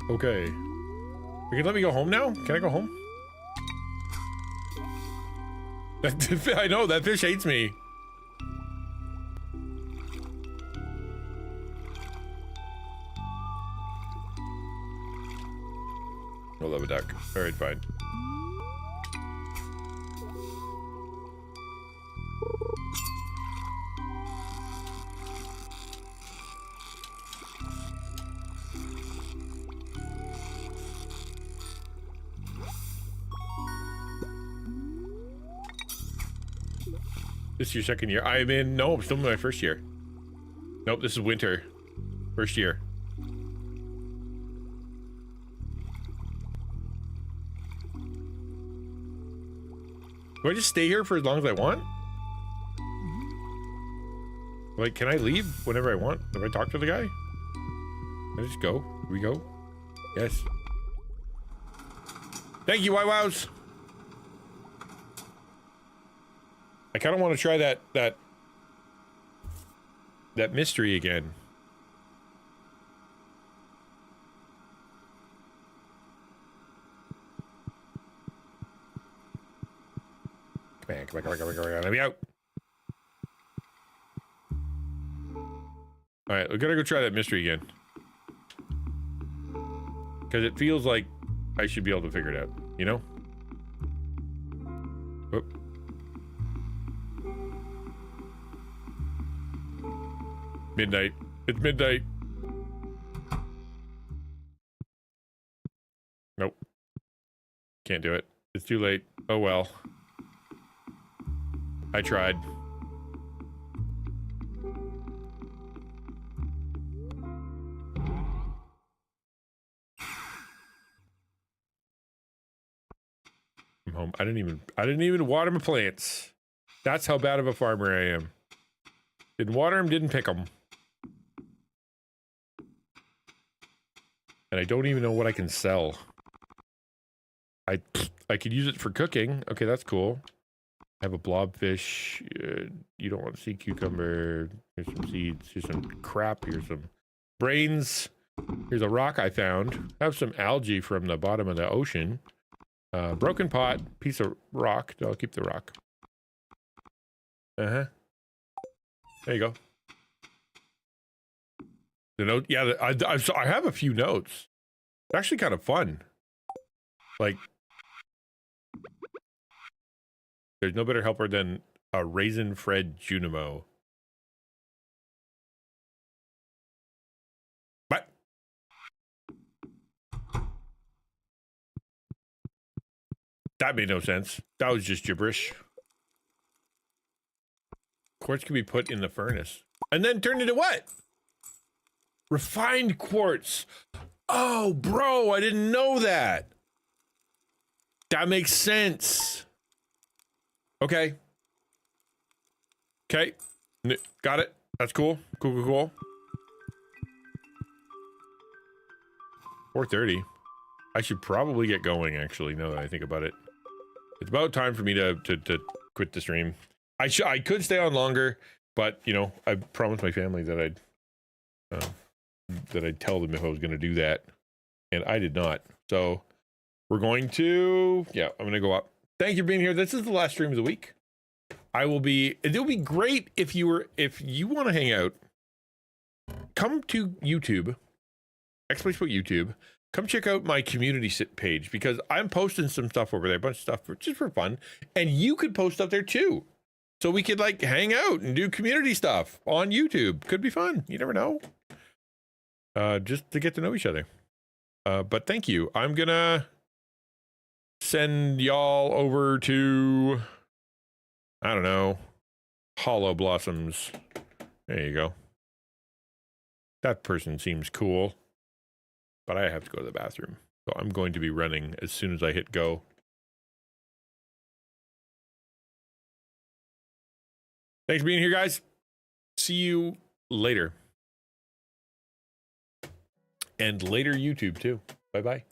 Okay. You can let me go home now? Can I go home? I know, that fish hates me. I love a duck. Alright, fine. This is your second year? No, I'm still in my first year. Nope, this is winter. First year. Do I just stay here for as long as I want? Like, can I leave whenever I want? If I talk to the guy? Can I just go? Here we go? Yes. Thank you, wows. I kind of want to try that mystery again. Come on, come on, let me out. Alright, we gotta go try that mystery again. Because it feels like I should be able to figure it out, you know? Whoop. Midnight. It's midnight. Nope. Can't do it. It's too late. Oh well. I tried. I'm home. I didn't even water my plants. That's how bad of a farmer I am. Didn't water them, didn't pick them. And I don't even know what I can sell. I could use it for cooking. Okay, that's cool. I have a blobfish. You don't want sea cucumber. Here's some seeds. Here's some crap. Here's some brains. Here's a rock I found. I have some algae from the bottom of the ocean. Broken pot. Piece of rock. No, I'll keep the rock. Uh-huh. There you go. The note, yeah, I have a few notes. It's actually kind of fun. Like, there's no better helper than a Raisin Fred Junimo. What? That made no sense. That was just gibberish. Quartz can be put in the furnace. And then turned into what? Refined quartz. Oh, bro, I didn't know that. That makes sense. Okay. Okay. Got it. That's cool. Cool. 4:30. I should probably get going, actually, now that I think about it. It's about time for me to quit the stream. I could stay on longer, but, you know, I promised my family that I'd tell them if I was going to do that, and I did not. So we're going to, yeah, I'm going to go up. Thank you for being here. This is the last stream of the week. It'll be great if you want to hang out, come to YouTube, YouTube. Come check out my community page, because I'm posting some stuff over there, a bunch of stuff just for fun, and you could post up there too. so we could like hang out and do community stuff on YouTube. Could be fun. You never know. Just to get to know each other. But thank you. I'm gonna send y'all over to, I don't know, Hollow Blossoms. There you go. That person seems cool, but I have to go to the bathroom. So I'm going to be running as soon as I hit go. Thanks for being here, guys. See you later. And later YouTube too. Bye-bye.